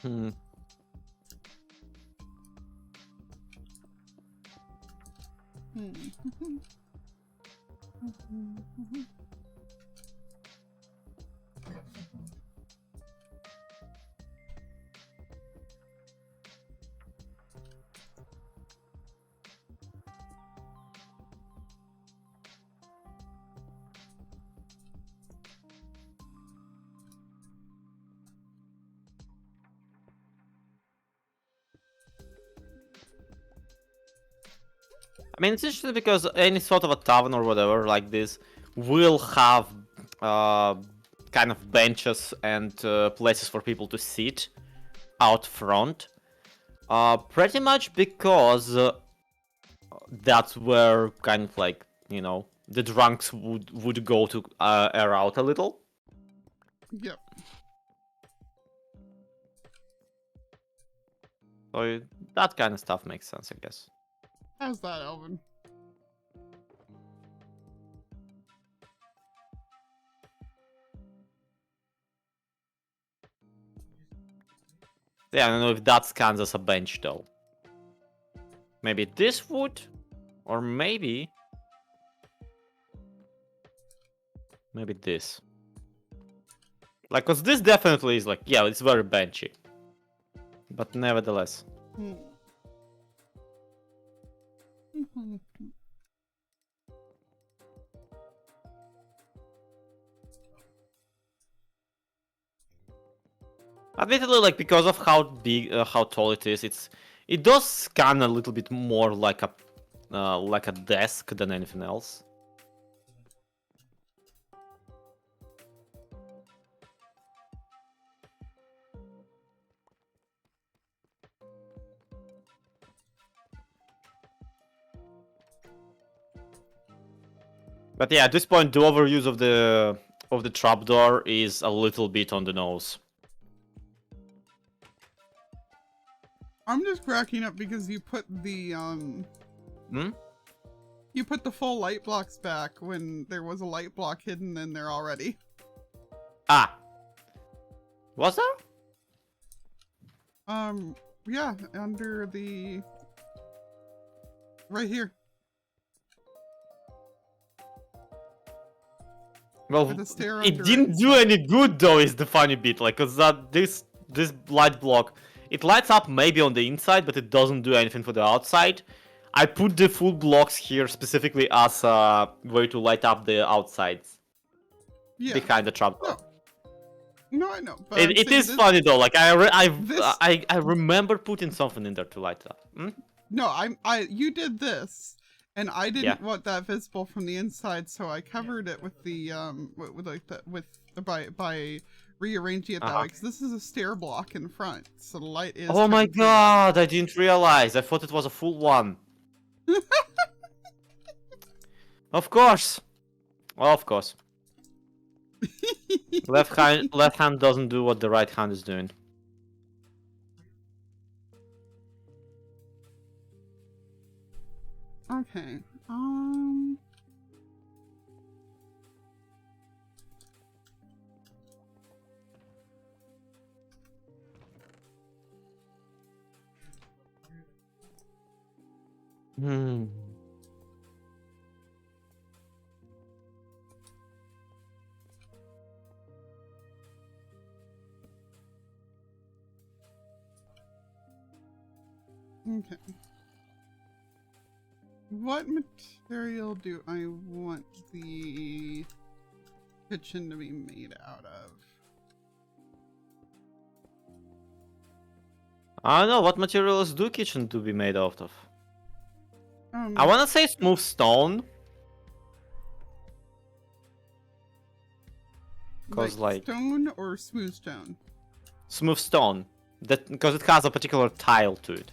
[SPEAKER 1] Hmm. I mean, it's interesting because any sort of a tavern or whatever like this will have kind of benches and places for people to sit out front. Pretty much because that's where kind of like, you know, the drunks would go to air out a little.
[SPEAKER 2] Yep.
[SPEAKER 1] So that kind of stuff makes sense, I guess.
[SPEAKER 2] How's that, Elvin?
[SPEAKER 1] Yeah, I don't know if that scans as a bench though. Maybe this would, or maybe this. Like, cause this definitely is like, yeah, it's very benchy. But nevertheless. Admittedly, like, because of how big, how tall it is, it does scan a little bit more like a desk than anything else. But yeah, at this point, the overuse of the trapdoor is a little bit on the nose.
[SPEAKER 2] I'm just cracking up because you put the you put the full light blocks back when there was a light block hidden in there already.
[SPEAKER 1] Ah. Was there?
[SPEAKER 2] Yeah, under the right here.
[SPEAKER 1] Well,
[SPEAKER 2] With the stair
[SPEAKER 1] it
[SPEAKER 2] under
[SPEAKER 1] didn't
[SPEAKER 2] it.
[SPEAKER 1] do any good though, is the funny bit. Like, cause this light block, it lights up maybe on the inside, but it doesn't do anything for the outside. I put the full blocks here specifically as a way to light up the outsides.
[SPEAKER 2] Yeah.
[SPEAKER 1] Behind the trapdoor.
[SPEAKER 2] No, I know. But
[SPEAKER 1] It is
[SPEAKER 2] this,
[SPEAKER 1] funny though. Like I
[SPEAKER 2] this-
[SPEAKER 1] remember putting something in there to light it up. Hmm?
[SPEAKER 2] No, you did this, and I didn't
[SPEAKER 1] Yeah.
[SPEAKER 2] want that visible from the inside, so I covered it with the by rearranging it that way. Because this is a stair block in front, so the light is.
[SPEAKER 1] Oh my
[SPEAKER 2] coming through that.
[SPEAKER 1] god! I didn't realize. I thought it was a full one. Of course. Of course. Left hand doesn't do what the right hand is doing.
[SPEAKER 2] Okay.
[SPEAKER 1] Hmm.
[SPEAKER 2] Okay. What material do I want the kitchen to be made out of?
[SPEAKER 1] I don't know what materials do kitchen to be made out of. I
[SPEAKER 2] Um,
[SPEAKER 1] wanna say smooth stone. Cause like
[SPEAKER 2] stone or smooth stone?
[SPEAKER 1] smooth stone. That because it has a particular tile to it.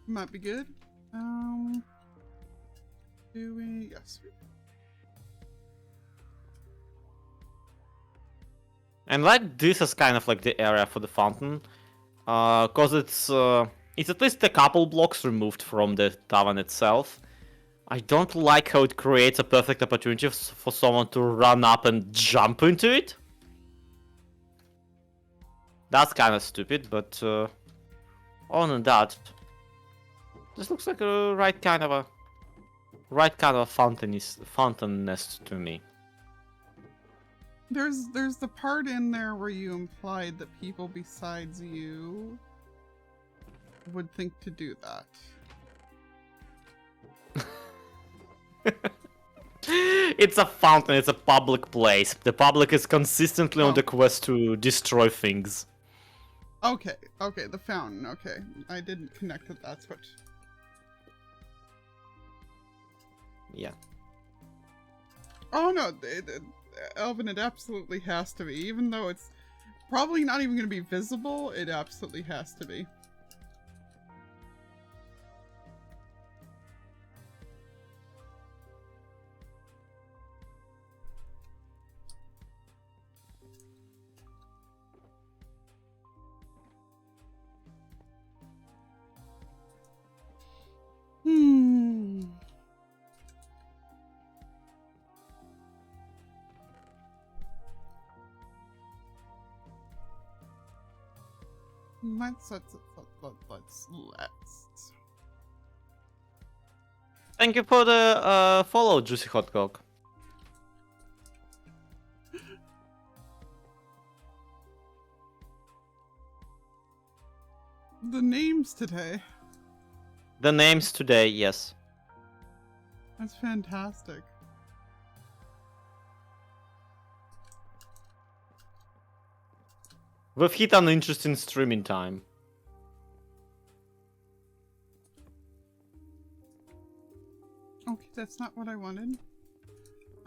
[SPEAKER 2] Might be good. Do we? Yes.
[SPEAKER 1] And like this is kind of like the area for the fountain, cause it's at least a couple blocks removed from the tavern itself. I don't like how it creates a perfect opportunity for someone to run up and jump into it. That's kind of stupid, but other than that, this looks like a right kind of a fountain nest to me.
[SPEAKER 2] There's the part in there where you implied that people besides you would think to do that.
[SPEAKER 1] It's a fountain, it's a public place. The public is consistently on the quest to destroy things.
[SPEAKER 2] Okay, the fountain, okay. I didn't connect that, that's what...
[SPEAKER 1] Yeah.
[SPEAKER 2] Oh no, Elvin, it absolutely has to be. Even though it's probably not even going to be visible, it absolutely has to be. Let's.
[SPEAKER 1] Thank you for the follow, Juicy Hot Dog.
[SPEAKER 2] The names today.
[SPEAKER 1] The names today, yes.
[SPEAKER 2] That's fantastic.
[SPEAKER 1] We've hit an interesting streaming time.
[SPEAKER 2] Okay, that's not what I wanted.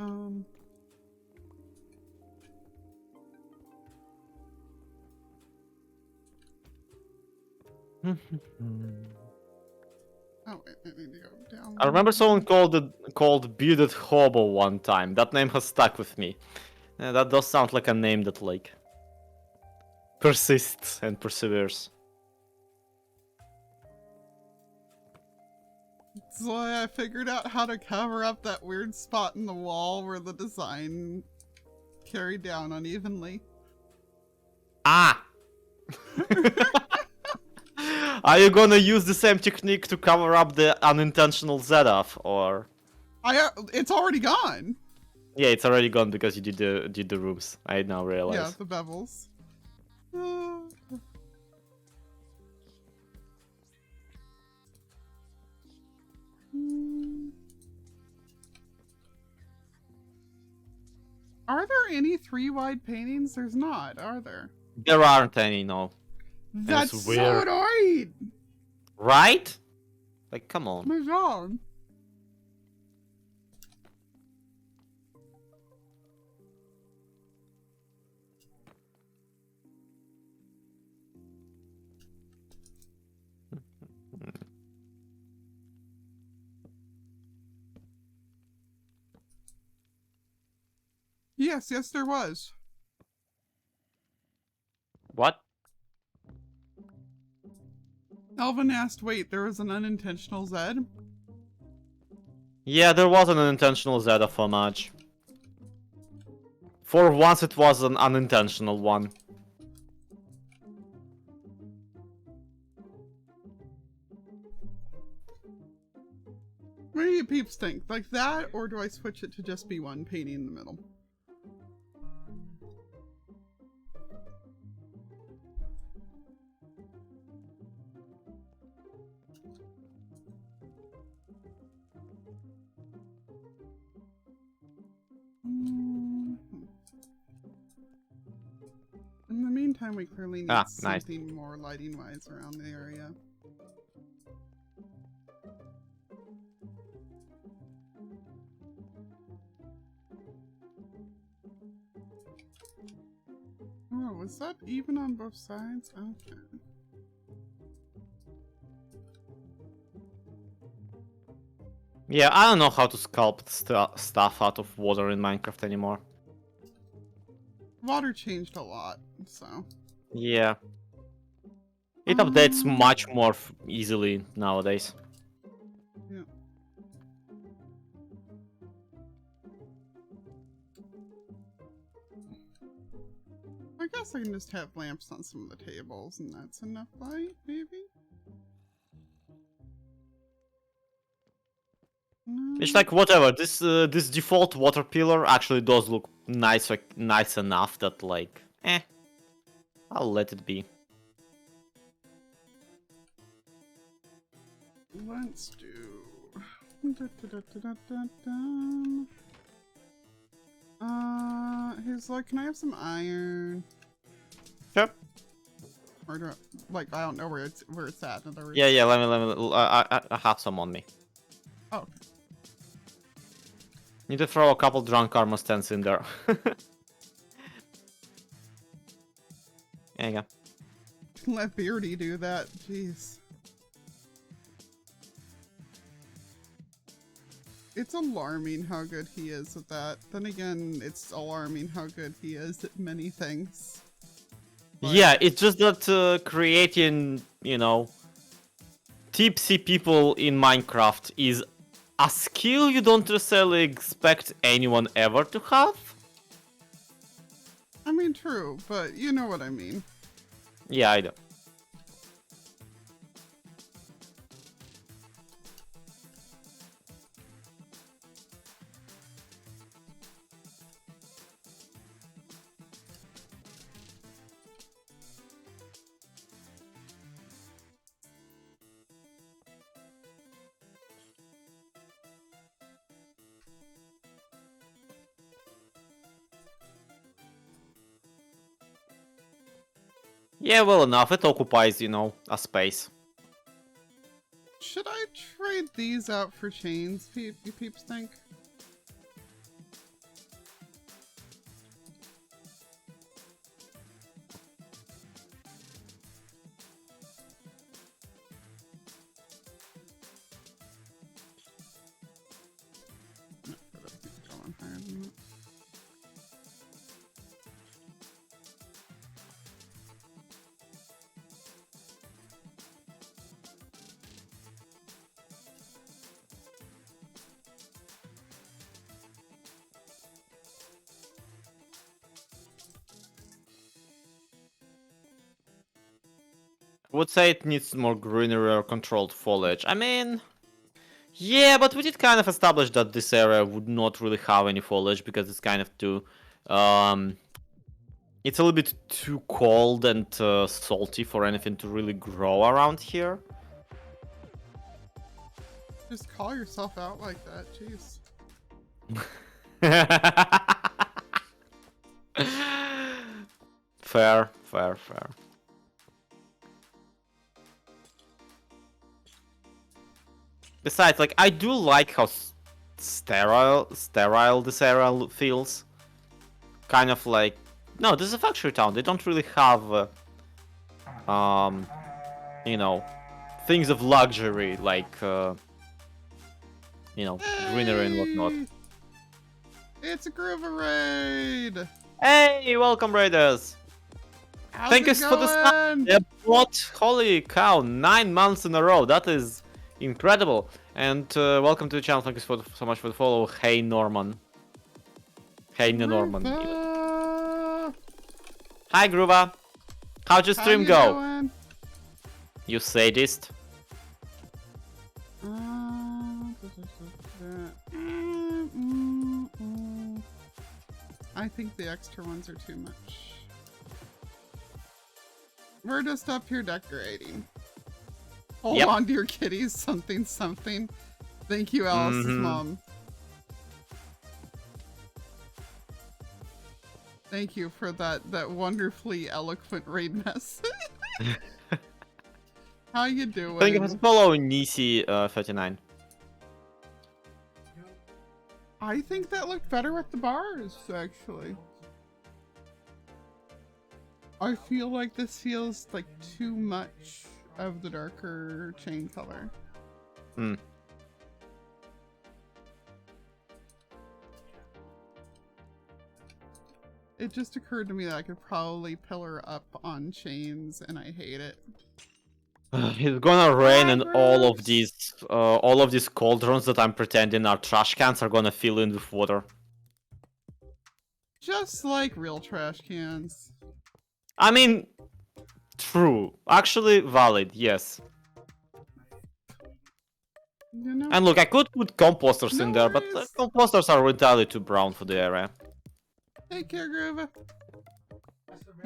[SPEAKER 2] Oh, wait, I need to go down.
[SPEAKER 1] I remember someone called Bearded Hobo one time. That name has stuck with me. That does sound like a name that like persists and perseveres.
[SPEAKER 2] That's why I figured out how to cover up that weird spot in the wall where the design carried down unevenly.
[SPEAKER 1] Ah! Are you gonna use the same technique to cover up the unintentional Z-off, or?
[SPEAKER 2] It's already gone.
[SPEAKER 1] Yeah, it's already gone because you did the rooms. I now realize.
[SPEAKER 2] Yeah, the bevels. Are there any 3 wide paintings? There's not, are there?
[SPEAKER 1] There aren't any, no.
[SPEAKER 2] That's
[SPEAKER 1] That's
[SPEAKER 2] so
[SPEAKER 1] weird.
[SPEAKER 2] annoying!
[SPEAKER 1] Right? Like, come on.
[SPEAKER 2] My God. Yes, there was.
[SPEAKER 1] What?
[SPEAKER 2] Elvin asked, wait, there was an unintentional Z?
[SPEAKER 1] Yeah, there was an unintentional Z-off homage. For once it was an unintentional one.
[SPEAKER 2] What do you peeps think? Like that, or do I switch it to just be one painting in the middle? In the meantime, we clearly need
[SPEAKER 1] Nice.
[SPEAKER 2] something more lighting-wise around the area. Oh, was that even on both sides? Okay.
[SPEAKER 1] Yeah, I don't know how to sculpt stuff out of water in Minecraft anymore.
[SPEAKER 2] Water changed a lot, so.
[SPEAKER 1] Yeah. It updates much more easily nowadays.
[SPEAKER 2] Yeah. I guess I can just have lamps on some of the tables and that's enough light, maybe? No.
[SPEAKER 1] It's like whatever. This default water pillar actually does look nice, like nice enough that like, I'll let it be.
[SPEAKER 2] Let's do. He's like, can I have some iron?
[SPEAKER 1] Sure.
[SPEAKER 2] Or do I, like, I don't know where it's at. In other words.
[SPEAKER 1] Yeah. Let me. I have some on me.
[SPEAKER 2] Oh. Okay.
[SPEAKER 1] Need to throw a couple drunk armor stands in there. There you go.
[SPEAKER 2] Let Beardy do that. Jeez. It's alarming how good he is at that. Then again, it's alarming how good he is at many things. Like,
[SPEAKER 1] yeah, it's just that creating, you know, tipsy people in Minecraft is a skill you don't necessarily expect anyone ever to have.
[SPEAKER 2] I mean, true, but you know what I mean.
[SPEAKER 1] Yeah, I do. Yeah, well enough. It occupies, you know, a space.
[SPEAKER 2] Should I trade these out for chains, you peeps think? No, but I think going higher than that.
[SPEAKER 1] I would say it needs more greenery or controlled foliage. I mean, yeah, but we did kind of establish that this area would not really have any foliage because it's kind of too, it's a little bit too cold and salty for anything to really grow around here.
[SPEAKER 2] Just call yourself out like that, jeez.
[SPEAKER 1] Fair. Besides, like, I do like how sterile this area feels. Kind of like, no, this is a factory town. They don't really have, you know, things of luxury like, you know, greenery and whatnot.
[SPEAKER 2] It's a Groover raid!
[SPEAKER 1] Hey, welcome raiders! Thank you for the start. What? Holy cow! 9 months in a row. That is incredible. And welcome to the channel. Thank you so much for the follow. Hey Norman. Hey Norman. Hi Groova. How'd your stream go?
[SPEAKER 2] Doing?
[SPEAKER 1] You sadist.
[SPEAKER 2] I think the extra ones are too much. We're just up here decorating. Hold on to your kitties, something. Thank you, Alice's mom. Thank you for that wonderfully eloquent raid message. How you doing?
[SPEAKER 1] Thank you for following Nisi 39.
[SPEAKER 2] I think that looked better with the bars, actually. I feel like this feels like too much of the darker chain color.
[SPEAKER 1] Hmm.
[SPEAKER 2] It just occurred to me that I could probably pillar up on chains, and I hate it.
[SPEAKER 1] It's gonna rain, and
[SPEAKER 2] Proverbs!
[SPEAKER 1] all of these cauldrons that I'm pretending are trash cans are gonna fill in with water.
[SPEAKER 2] Just like real trash cans.
[SPEAKER 1] I mean, true. Actually, valid. Yes.
[SPEAKER 2] You know?
[SPEAKER 1] And look, I could put composters
[SPEAKER 2] No
[SPEAKER 1] in there, but
[SPEAKER 2] worries.
[SPEAKER 1] composters are entirely too brown for the area.
[SPEAKER 2] Take care, Groova.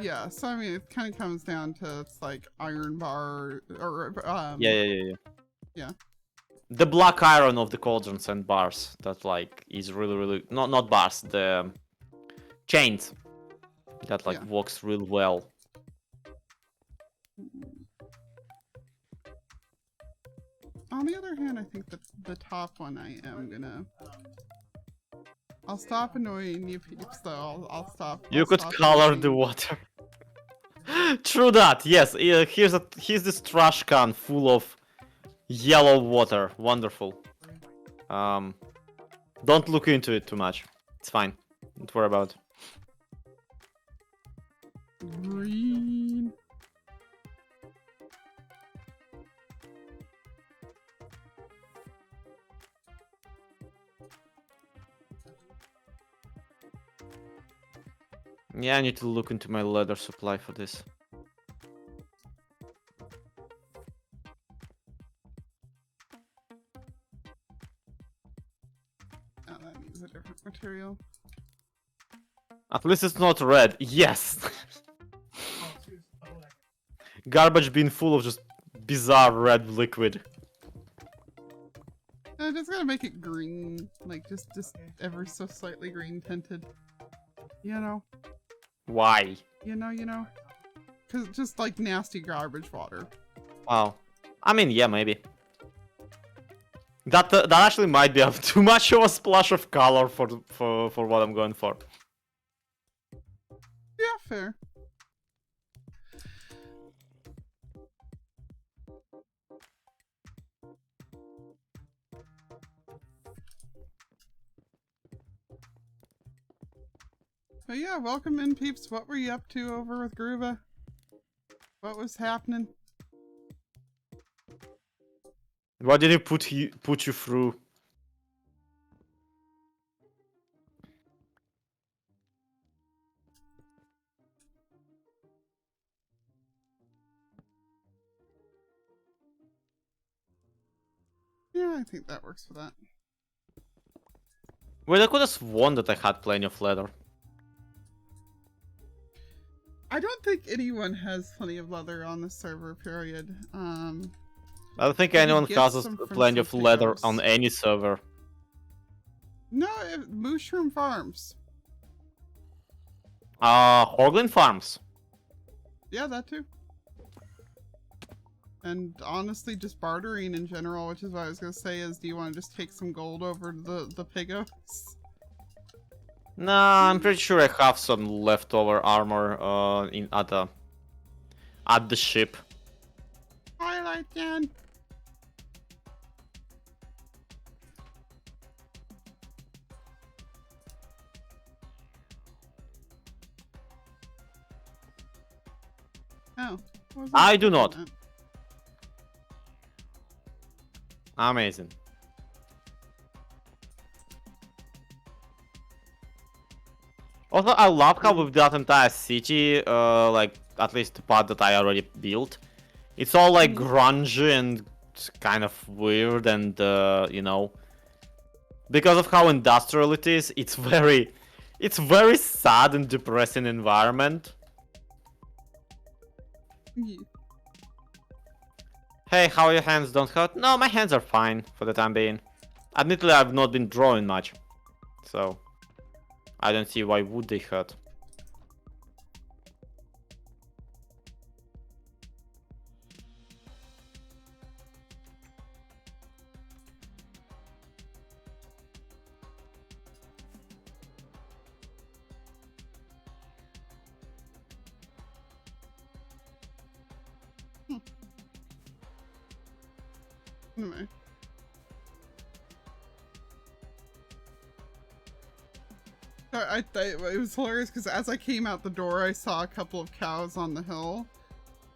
[SPEAKER 2] Yeah, so I mean, it kind of comes down to it's like iron bar or
[SPEAKER 1] Yeah.
[SPEAKER 2] Yeah.
[SPEAKER 1] The black iron of the cauldrons and bars that like is really not bars, the chains that like
[SPEAKER 2] Yeah.
[SPEAKER 1] works real well.
[SPEAKER 2] On the other hand, I think that the top one I am gonna. I'll stop annoying you peeps though. I'll stop.
[SPEAKER 1] You
[SPEAKER 2] I'll
[SPEAKER 1] could
[SPEAKER 2] stop
[SPEAKER 1] color
[SPEAKER 2] using-
[SPEAKER 1] the water. True that. Yes. Here's this trash can full of yellow water. Wonderful. Don't look into it too much. It's fine. Don't worry about it.
[SPEAKER 2] Green.
[SPEAKER 1] Yeah, I need to look into my leather supply for this.
[SPEAKER 2] Oh, that needs a different material.
[SPEAKER 1] At least it's not red. Yes! Garbage bin full of just bizarre red liquid.
[SPEAKER 2] I'm just gonna make it green, like just ever so slightly green tinted. You know,
[SPEAKER 1] Why?
[SPEAKER 2] you know, cause just like nasty garbage water.
[SPEAKER 1] Wow. I mean, yeah, maybe. That actually might be too much of a splash of color for what I'm going for.
[SPEAKER 2] Yeah, fair. But yeah, welcome in, peeps. What were you up to over with Groova? What was happening?
[SPEAKER 1] What did he put you through?
[SPEAKER 2] Yeah, I think that works for that.
[SPEAKER 1] Wait, I could have sworn that I had plenty of leather.
[SPEAKER 2] I don't think anyone has plenty of leather on the server, period.
[SPEAKER 1] I don't think
[SPEAKER 2] Maybe
[SPEAKER 1] anyone
[SPEAKER 2] get
[SPEAKER 1] has
[SPEAKER 2] some from
[SPEAKER 1] plenty of
[SPEAKER 2] some
[SPEAKER 1] leather
[SPEAKER 2] pickups.
[SPEAKER 1] on any server.
[SPEAKER 2] No, Mushroom Farms.
[SPEAKER 1] Hoglin Farms.
[SPEAKER 2] Yeah, that too. And honestly, just bartering in general, which is what I was gonna say is, do you want to just take some gold over to the pigos?
[SPEAKER 1] Nah, I'm pretty sure I have some leftover armor at the ship.
[SPEAKER 2] Highlight again. Oh.
[SPEAKER 1] I do not. Amazing. Also, I love how with that entire city, like at least the part that I already built, it's all like grungy and kind of weird, and you know, because of how industrial it is, it's very sad and depressing environment.
[SPEAKER 2] Yeah.
[SPEAKER 1] Hey, how are your hands? Don't hurt? No, my hands are fine for the time being. Admittedly, I've not been drawing much, so I don't see why would they hurt.
[SPEAKER 2] Anyway. It was hilarious because as I came out the door, I saw a couple of cows on the hill,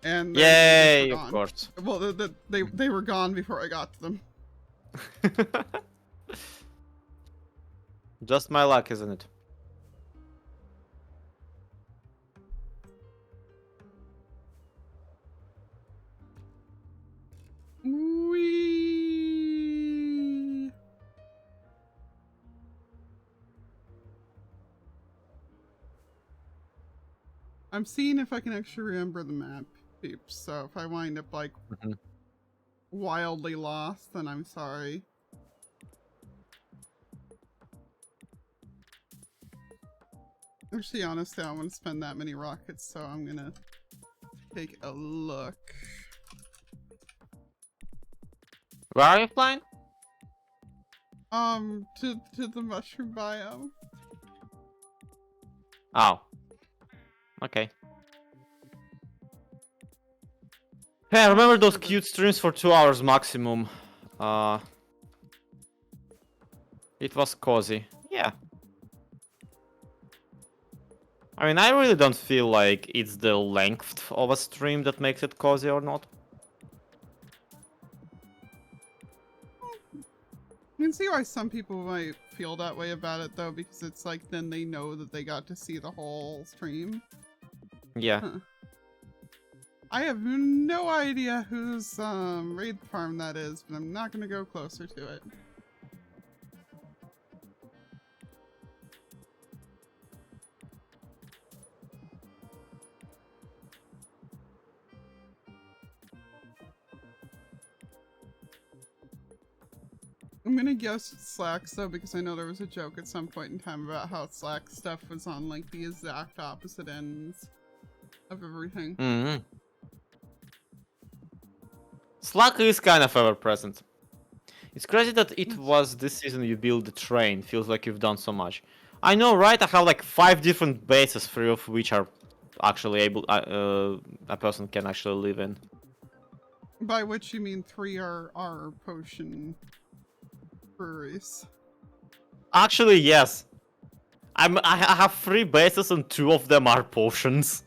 [SPEAKER 2] and
[SPEAKER 1] Yay! Of course.
[SPEAKER 2] Well, they were gone before I got to them.
[SPEAKER 1] Just my luck, isn't it?
[SPEAKER 2] Whee! I'm seeing if I can actually remember the map, peeps. So if I wind up like wildly lost, then I'm sorry. Actually, honestly, I don't want to spend that many rockets, so I'm gonna take a look.
[SPEAKER 1] Where are you flying?
[SPEAKER 2] To the Mushroom Biome.
[SPEAKER 1] Oh. Okay. Hey, I remember those cute streams for 2 hours maximum. It was cozy. Yeah. I mean, I really don't feel like it's the length of a stream that makes it cozy or not.
[SPEAKER 2] I can see why some people might feel that way about it, though, because it's like then they know that they got to see the whole stream.
[SPEAKER 1] Yeah.
[SPEAKER 2] Huh. I have no idea whose raid farm that is, but I'm not gonna go closer to it. I'm gonna guess Slacks though, because I know there was a joke at some point in time about how Slack stuff was on like the exact opposite ends of everything.
[SPEAKER 1] Mm-hmm. Slack is kind of ever present. It's crazy that it was this season you build the train. Feels like you've done so much. I know, right? I have like 5 different bases, 3 of which are actually able a person can actually live in.
[SPEAKER 2] By which you mean 3 are potion breweries.
[SPEAKER 1] Actually, yes. I have 3 bases and 2 of them are potions.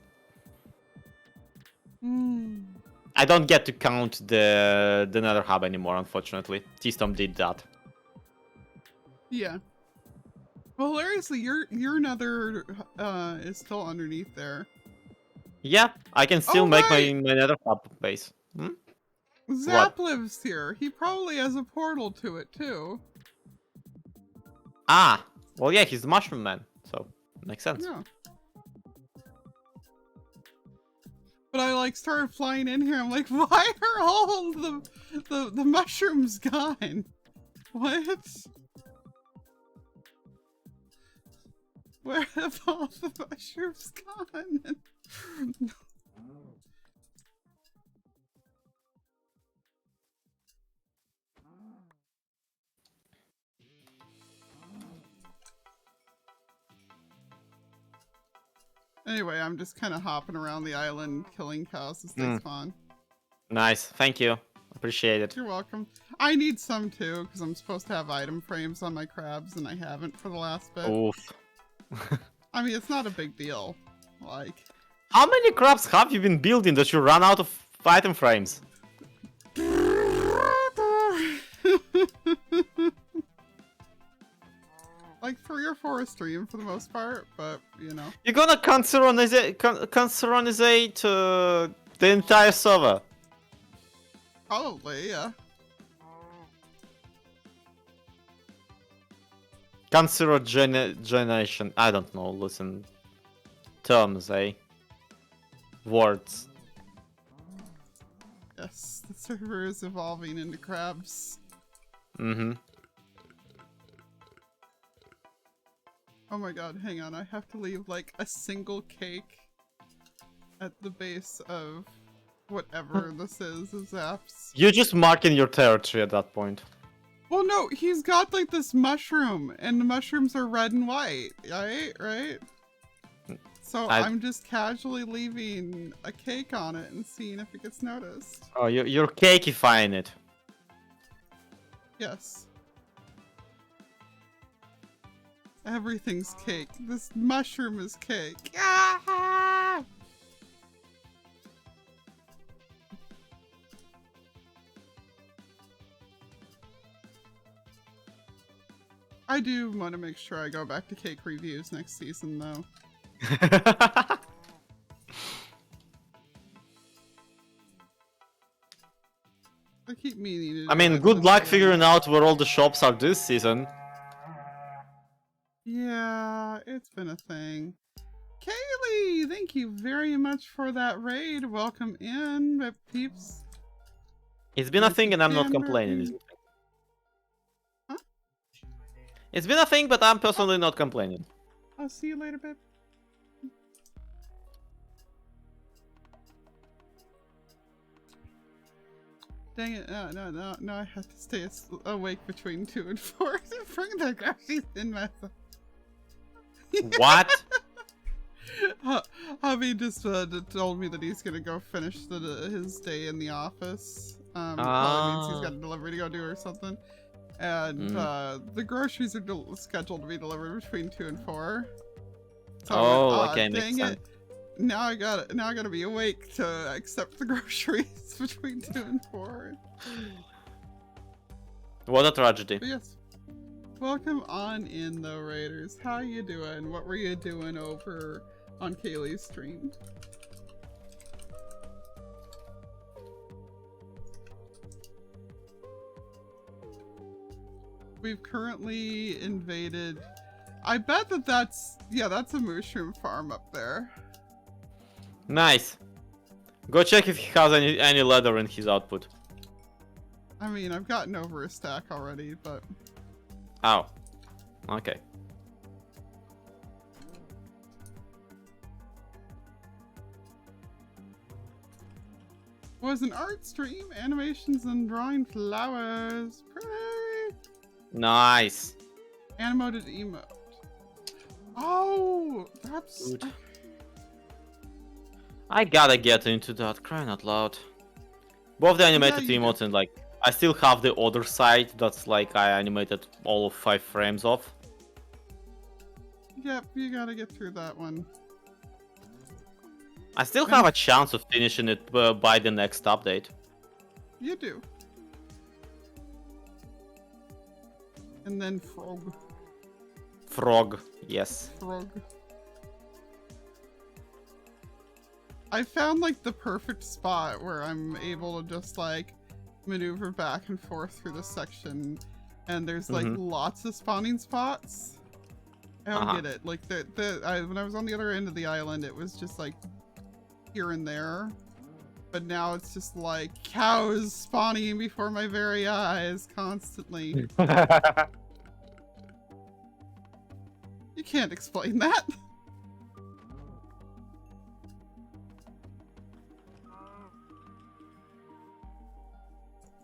[SPEAKER 1] I don't get to count the Nether Hub anymore, unfortunately. T-Stomp did that.
[SPEAKER 2] Yeah. Well, hilariously, your Nether is still underneath there.
[SPEAKER 1] Yeah, I can still make my Nether Hub base. Hmm?
[SPEAKER 2] Zap lives here. He probably has a portal to it too.
[SPEAKER 1] Ah, well, yeah, he's the Mushroom Man, so makes sense.
[SPEAKER 2] Yeah. But I like started flying in here. I'm like, why are all the mushrooms gone? What? Where have all the mushrooms gone? Anyway, I'm just kind of hopping around the island, killing cows as they spawn.
[SPEAKER 1] Nice, thank you. Appreciate it.
[SPEAKER 2] You're welcome. I need some too, because I'm supposed to have item frames on my crabs, and I haven't for the last bit.
[SPEAKER 1] Oof.
[SPEAKER 2] I mean, it's not a big deal. Like,
[SPEAKER 1] how many crabs have you been building that you run out of item frames?
[SPEAKER 2] like 3 or 4 a stream for the most part, but you know.
[SPEAKER 1] You're gonna canceronize the entire server.
[SPEAKER 2] Probably, yeah.
[SPEAKER 1] Cancerogenation. I don't know, listen. Terms, eh? Words.
[SPEAKER 2] Yes, the server is evolving into crabs.
[SPEAKER 1] Mm-hmm.
[SPEAKER 2] Oh my god, hang on, I have to leave like a single cake at the base of whatever this is Zaps.
[SPEAKER 1] You're just marking your territory at that point.
[SPEAKER 2] Well, no, he's got like this mushroom, and the mushrooms are red and white, right? So I'm just casually leaving a cake on it and seeing if it gets noticed.
[SPEAKER 1] Oh, you're cakeifying it.
[SPEAKER 2] Yes. Everything's cake. This mushroom is cake. Ah! I do want to make sure I go back to cake reviews next season, though. I keep meaning to.
[SPEAKER 1] I mean, good luck figuring out where all the shops are this season.
[SPEAKER 2] Yeah, it's been a thing. Kaylee, thank you very much for that raid. Welcome in, peeps.
[SPEAKER 1] It's been a thing and I'm not complaining.
[SPEAKER 2] Huh?
[SPEAKER 1] It's been a thing, but I'm personally not complaining.
[SPEAKER 2] I'll see you later, babe. Dang it, no, I have to stay awake between 2 and 4 to bring the groceries in myself.
[SPEAKER 1] What?
[SPEAKER 2] Hubby just told me that he's gonna go finish his day in the office. Probably means he's got a delivery to go do or something. And the groceries are scheduled to be delivered between 2 and 4. So
[SPEAKER 1] okay,
[SPEAKER 2] dang
[SPEAKER 1] makes sense.
[SPEAKER 2] it. Now I gotta be awake to accept the groceries between 2 and 4.
[SPEAKER 1] What a tragedy.
[SPEAKER 2] But yes. Welcome on in though, Raiders. How you doing? What were you doing over on Kaylee's stream? We've currently invaded. I bet that's a mushroom farm up there.
[SPEAKER 1] Nice. Go check if he has any leather in his output.
[SPEAKER 2] I mean, I've gotten over a stack already, but...
[SPEAKER 1] Oh. Okay.
[SPEAKER 2] Was an art stream, animations and drawing flowers. Pretty.
[SPEAKER 1] Nice.
[SPEAKER 2] Animated emote. Oh, that's...
[SPEAKER 1] Good. I gotta get into that, crying out loud. Both the animated emotes and like, I still have the other side that's like I animated all of 5 frames of.
[SPEAKER 2] Yep, you gotta get through that one.
[SPEAKER 1] I still have a chance of finishing it by the next update.
[SPEAKER 2] You do. And then frog.
[SPEAKER 1] Frog, yes.
[SPEAKER 2] Frog. I found like the perfect spot where I'm able to just like maneuver back and forth through the section, and there's like lots of spawning spots. I don't get it. Like when I was on the other end of the island, it was just like here and there, but now it's just like cows spawning before my very eyes constantly. You can't explain that.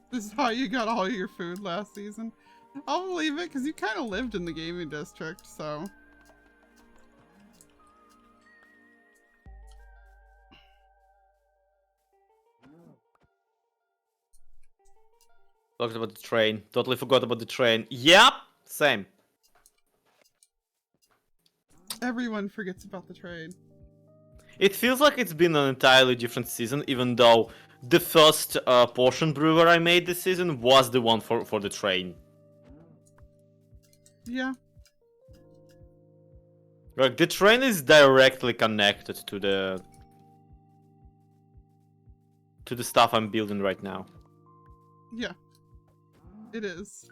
[SPEAKER 2] This is how you got all your food last season. I'll believe it, because you kind of lived in the gaming district, so.
[SPEAKER 1] Talked about the train. Totally forgot about the train. Yep, same.
[SPEAKER 2] Everyone forgets about the train.
[SPEAKER 1] It feels like it's been an entirely different season, even though the first potion brewer I made this season was the one for the train.
[SPEAKER 2] Yeah.
[SPEAKER 1] Like, the train is directly connected to the stuff I'm building right now.
[SPEAKER 2] Yeah. It is.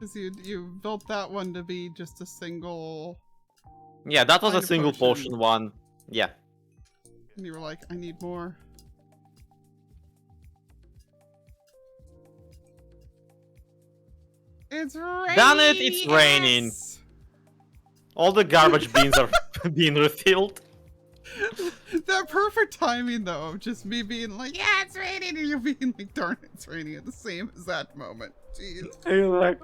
[SPEAKER 2] Because you built that one to be just a single...
[SPEAKER 1] Yeah, that was a single potion one. Yeah.
[SPEAKER 2] And you were like, I need more. It's raining!
[SPEAKER 1] Damn it, it's raining. All the garbage bins are being refilled.
[SPEAKER 2] That perfect timing, though, of just me being like, yeah, it's raining, and you being like, darn it, it's raining at the same exact moment. Jeez.
[SPEAKER 1] You're like...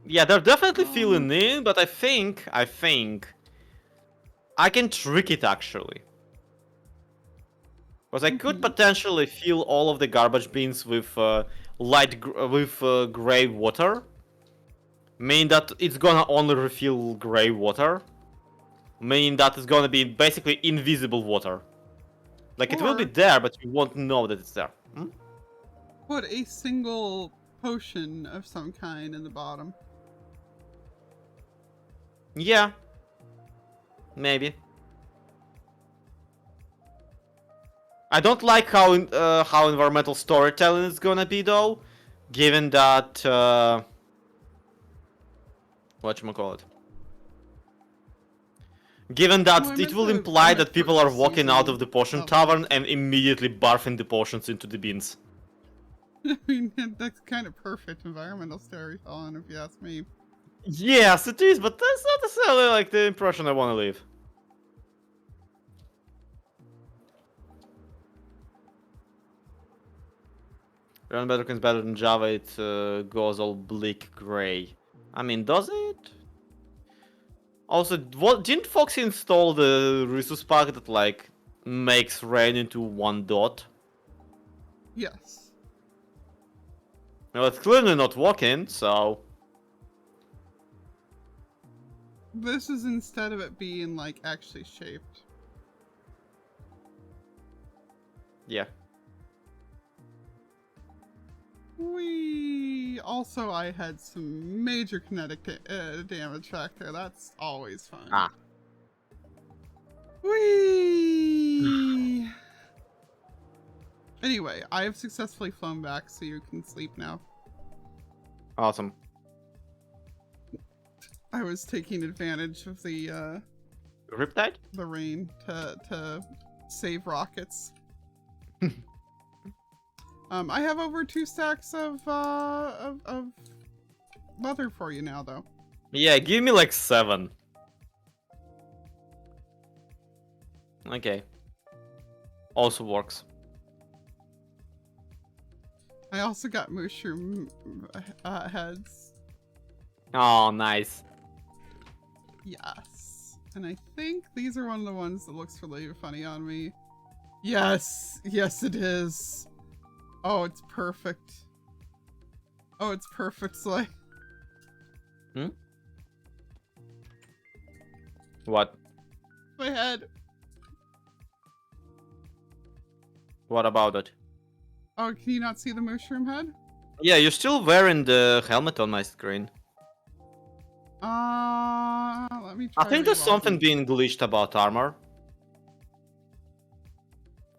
[SPEAKER 1] Yeah, they're definitely filling in, but I think I can trick it actually. Because I could
[SPEAKER 2] Mhm.
[SPEAKER 1] potentially fill all of the garbage bins with gray water, meaning that it's gonna only refill gray water, meaning that it's gonna be basically invisible water. Like it will be
[SPEAKER 2] Or
[SPEAKER 1] there, but you won't know that it's there. Hmm?
[SPEAKER 2] put a single potion of some kind in the bottom.
[SPEAKER 1] Yeah, maybe. I don't like how environmental storytelling is gonna be though, given that whatchamacallit. Given
[SPEAKER 2] Well,
[SPEAKER 1] that it will
[SPEAKER 2] I
[SPEAKER 1] imply
[SPEAKER 2] meant
[SPEAKER 1] that
[SPEAKER 2] for
[SPEAKER 1] people are walking out of
[SPEAKER 2] seasoning
[SPEAKER 1] the potion
[SPEAKER 2] of it.
[SPEAKER 1] tavern and immediately barfing the potions into the bins.
[SPEAKER 2] I mean, that's kind of perfect environmental storytelling, if you ask me.
[SPEAKER 1] Yes, it is, but that's not necessarily like the impression I want to leave. Run Bedrock is better than Java, it goes all bleak gray. I mean, does it? Also, what didn't Foxy install the resource pack that like makes rain into one dot?
[SPEAKER 2] Yes.
[SPEAKER 1] Well, it's clearly not working, so
[SPEAKER 2] This is instead of it being, like, actually shaped.
[SPEAKER 1] yeah.
[SPEAKER 2] Also, I had some major kinetic damage back there. That's always fun.
[SPEAKER 1] Ah.
[SPEAKER 2] Whee! Anyway, I have successfully flown back, so you can sleep now.
[SPEAKER 1] Awesome.
[SPEAKER 2] I was taking advantage of the
[SPEAKER 1] Riptide?
[SPEAKER 2] rain to save rockets. I have over 2 stacks of leather for you now, though.
[SPEAKER 1] Yeah, give me like 7. Okay. Also works.
[SPEAKER 2] I also got mushroom heads.
[SPEAKER 1] Oh, nice.
[SPEAKER 2] Yes. And I think these are one of the ones that looks really funny on me. Yes! Yes, it is! Oh, it's perfect. Oh, it's perfect, Slay.
[SPEAKER 1] Hmm? What?
[SPEAKER 2] My head.
[SPEAKER 1] What about it?
[SPEAKER 2] Oh, can you not see the mushroom head?
[SPEAKER 1] Yeah, you're still wearing the helmet on my screen.
[SPEAKER 2] Let me
[SPEAKER 1] I
[SPEAKER 2] try
[SPEAKER 1] think there's something
[SPEAKER 2] relogging.
[SPEAKER 1] being glitched about armor.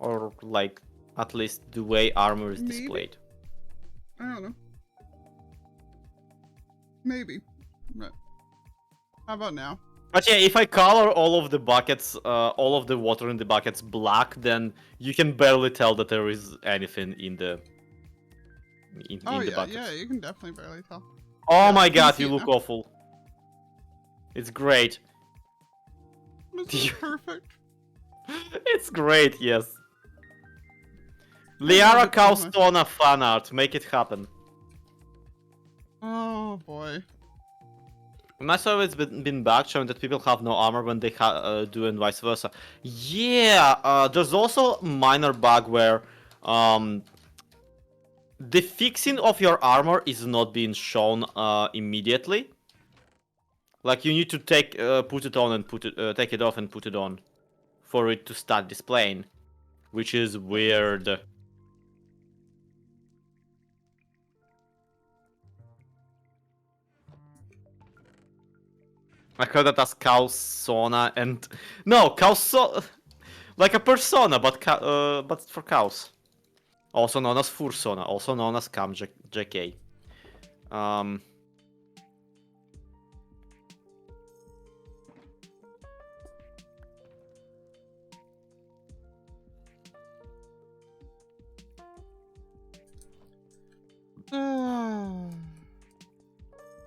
[SPEAKER 1] Or, like, at least the way armor is
[SPEAKER 2] Maybe?
[SPEAKER 1] displayed.
[SPEAKER 2] I don't know. Maybe. But how about now?
[SPEAKER 1] But yeah, if I color all of the buckets, all of the water in the buckets black, then you can barely tell that there is anything in the in
[SPEAKER 2] Oh,
[SPEAKER 1] the
[SPEAKER 2] yeah,
[SPEAKER 1] buckets.
[SPEAKER 2] yeah, you can definitely barely tell.
[SPEAKER 1] Oh
[SPEAKER 2] Yeah,
[SPEAKER 1] my
[SPEAKER 2] you can
[SPEAKER 1] god,
[SPEAKER 2] see
[SPEAKER 1] you
[SPEAKER 2] it
[SPEAKER 1] look
[SPEAKER 2] now.
[SPEAKER 1] awful. It's great.
[SPEAKER 2] This is perfect.
[SPEAKER 1] It's great, yes.
[SPEAKER 2] I love
[SPEAKER 1] Liara
[SPEAKER 2] it so much.
[SPEAKER 1] Kaustona fan art, make it happen.
[SPEAKER 2] Oh, boy.
[SPEAKER 1] My survey's been back showing that people have no armor when they do and vice versa. Yeah, there's also a minor bug where the fixing of your armor is not being shown immediately. Like you need to put it on and take it off and put it on for it to start displaying, which is weird. I heard that as Kausona and no like a persona, but for cows. Also known as Fursona, also known as Cam JK. Um,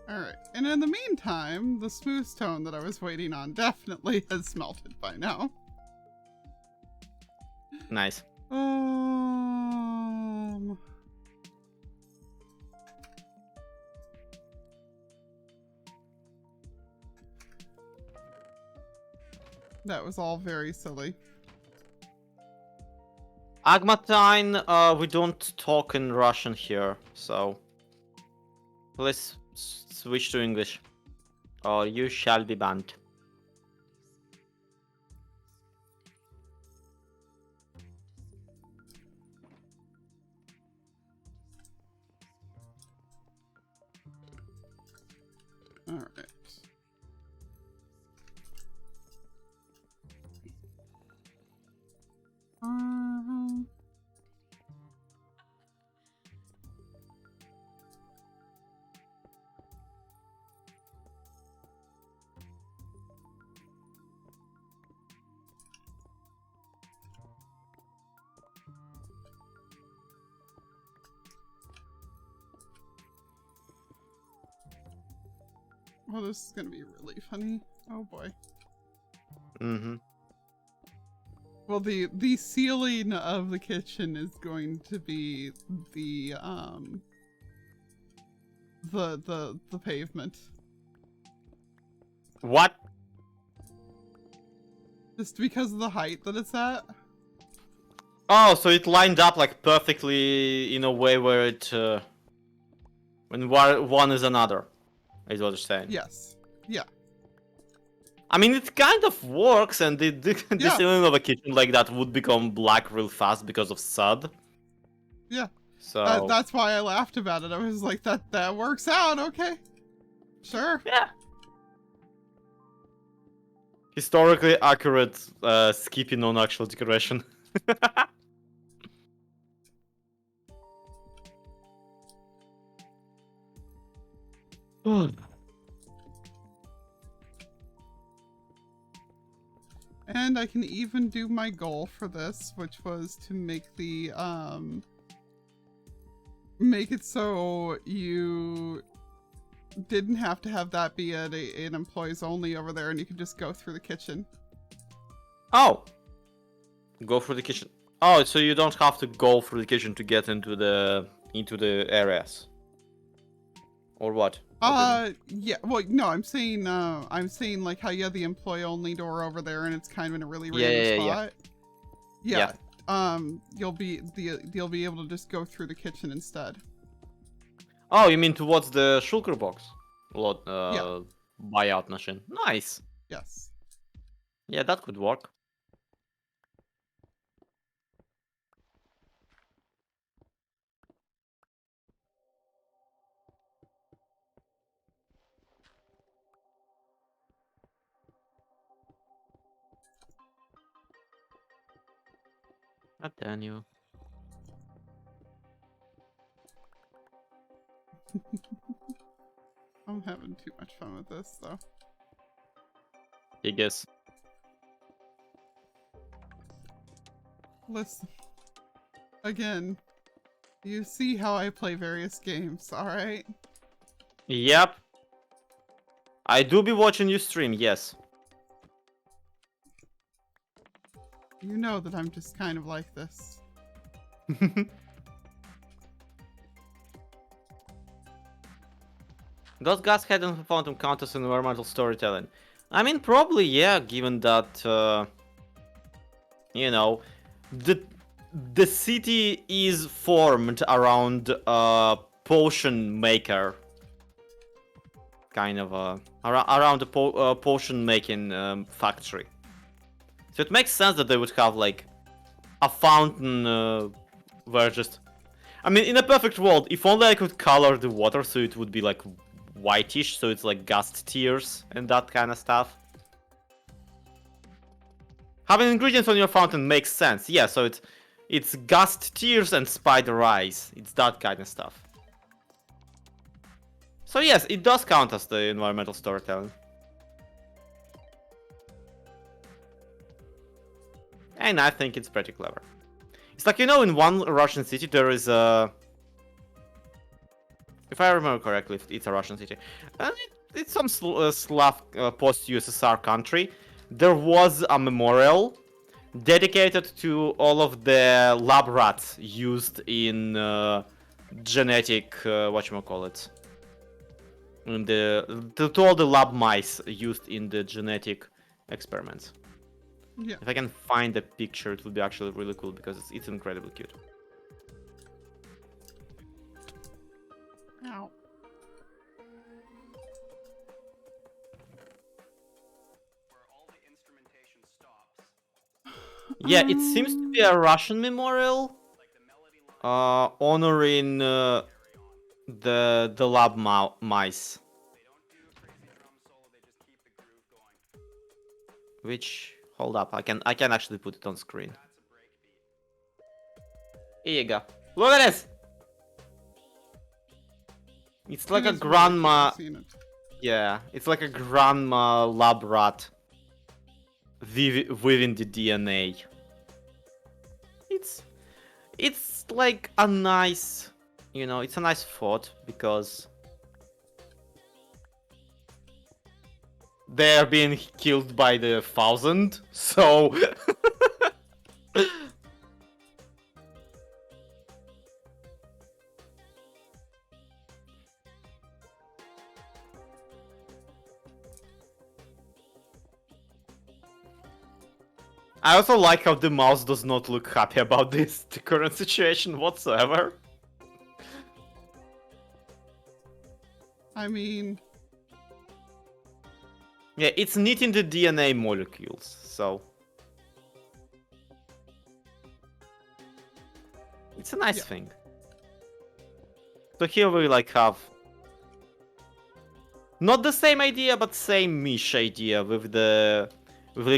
[SPEAKER 2] Alright, and in the meantime, the smooth stone that I was waiting on definitely has melted by now.
[SPEAKER 1] nice.
[SPEAKER 2] That was all very silly.
[SPEAKER 1] Agmatine, we don't talk in Russian here, so let's switch to English. Or you shall be banned.
[SPEAKER 2] All right. Um, well, this is gonna be really funny. Oh boy.
[SPEAKER 1] Mm-hmm.
[SPEAKER 2] Well, the ceiling of the kitchen is going to be the the pavement.
[SPEAKER 1] What?
[SPEAKER 2] Just because of the height that it's at.
[SPEAKER 1] Oh, so it lined up like perfectly in a way where it when one is another, is what you're saying.
[SPEAKER 2] Yes. Yeah.
[SPEAKER 1] I mean, it kind of works, and the
[SPEAKER 2] Yeah.
[SPEAKER 1] ceiling of a kitchen like that would become black real fast because of sud.
[SPEAKER 2] Yeah.
[SPEAKER 1] So
[SPEAKER 2] That's why I laughed about it. I was like, that works out. Okay. Sure.
[SPEAKER 1] yeah. Historically accurate skipping on actual decoration.
[SPEAKER 2] And I can even do my goal for this, which was to make the make it so you didn't have to have that be an employees only over there, and you could just go through the kitchen.
[SPEAKER 1] Oh, go through the kitchen. Oh, so you don't have to go through the kitchen to get into the areas, or what?
[SPEAKER 2] Yeah. Well, no, I'm saying like how you have the employee only door over there, and it's kind of in a really random spot. Yeah. You'll be able to just go through the kitchen instead.
[SPEAKER 1] Oh, you mean towards the shulker box? Lot
[SPEAKER 2] Yeah.
[SPEAKER 1] buyout machine. Nice.
[SPEAKER 2] Yes.
[SPEAKER 1] Yeah, that could work. God damn you.
[SPEAKER 2] I'm having too much fun with this, though.
[SPEAKER 1] I guess.
[SPEAKER 2] Listen. Again, you see how I play various games, alright?
[SPEAKER 1] Yep. I do be watching you stream, yes.
[SPEAKER 2] You know that I'm just kind of like this.
[SPEAKER 1] Does gas head and phantom count as environmental storytelling? I mean, probably, yeah, given that, you know, the city is formed around a potion maker. Kind of around a potion making factory. So it makes sense that they would have like a fountain where just... I mean, in a perfect world, if only I could color the water so it would be like whitish, so it's like gust tears and that kind of stuff. Having ingredients on your fountain makes sense, yeah, so it's gust tears and spider eyes. It's that kind of stuff. So yes, it does count as the environmental storytelling. And I think it's pretty clever. It's like, you know, in one Russian city there is a... If I remember correctly, it's a Russian city. And it's some Slav post-USSR country. There was a memorial dedicated to all of the lab rats used in genetic... whatchamacallit? To all the lab mice used in the genetic experiments.
[SPEAKER 2] Yeah.
[SPEAKER 1] If I can find the picture, it would be actually really cool because it's incredibly cute.
[SPEAKER 2] Ow.
[SPEAKER 1] Yeah, it seems to be a Russian memorial, honoring the lab mice. Which, hold up, I can actually put it on screen. Here you go. Look at this. It's like
[SPEAKER 2] It
[SPEAKER 1] a
[SPEAKER 2] is really cute,
[SPEAKER 1] grandma.
[SPEAKER 2] I've seen it.
[SPEAKER 1] Yeah, it's like a grandma lab rat within the DNA. It's like a nice, it's a nice thought because they're being killed by the 1,000, so I also like how the mouse does not look happy about the current situation whatsoever.
[SPEAKER 2] I mean,
[SPEAKER 1] Yeah, it's knitting the DNA molecules, so it's a nice thing. So here we like have not the same idea, but same Mish idea with the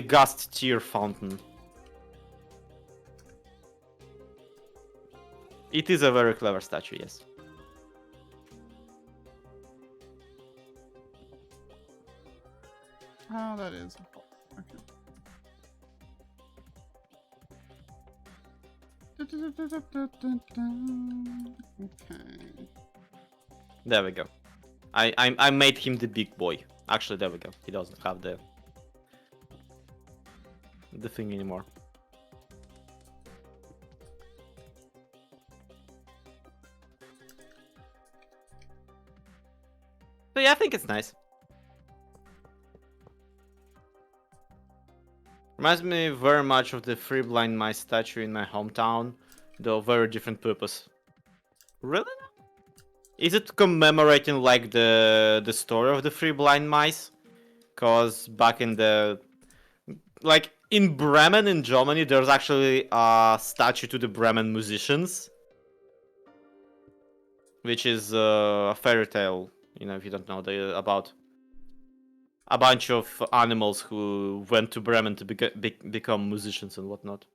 [SPEAKER 1] gust tear fountain. It is a very clever statue, yes.
[SPEAKER 2] oh, that is. Okay. Okay.
[SPEAKER 1] There we go. I made him the big boy. Actually, there we go. He doesn't have the thing anymore. So yeah, I think it's nice. Reminds me very much of the Three Blind Mice statue in my hometown, though very different purpose. Really? Is it commemorating like the story of the Three Blind Mice? Cause back in the in Bremen in Germany, there's actually a statue to the Bremen musicians, which is a fairy tale. If you don't know, about a bunch of animals who went to Bremen to become musicians and whatnot.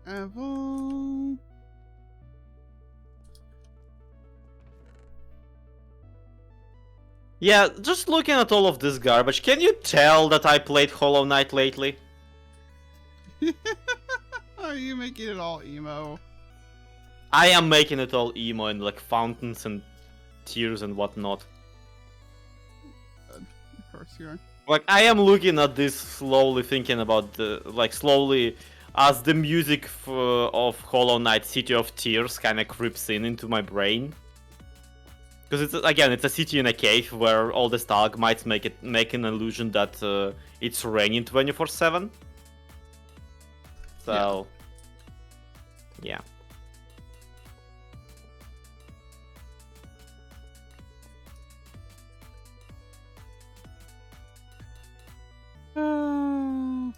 [SPEAKER 2] Evel.
[SPEAKER 1] Yeah, just looking at all of this garbage, can you tell that I played Hollow Knight lately?
[SPEAKER 2] Are you making it all emo?
[SPEAKER 1] I am making it all emo and like fountains and tears and whatnot.
[SPEAKER 2] Of course you are.
[SPEAKER 1] Like, I am looking at this slowly, thinking about slowly as the music of Hollow Knight City of Tears kind of creeps into my brain. Because it's a city in a cave where all the stalagmites make an illusion that it's raining 24/7. So, yeah.
[SPEAKER 2] Oh.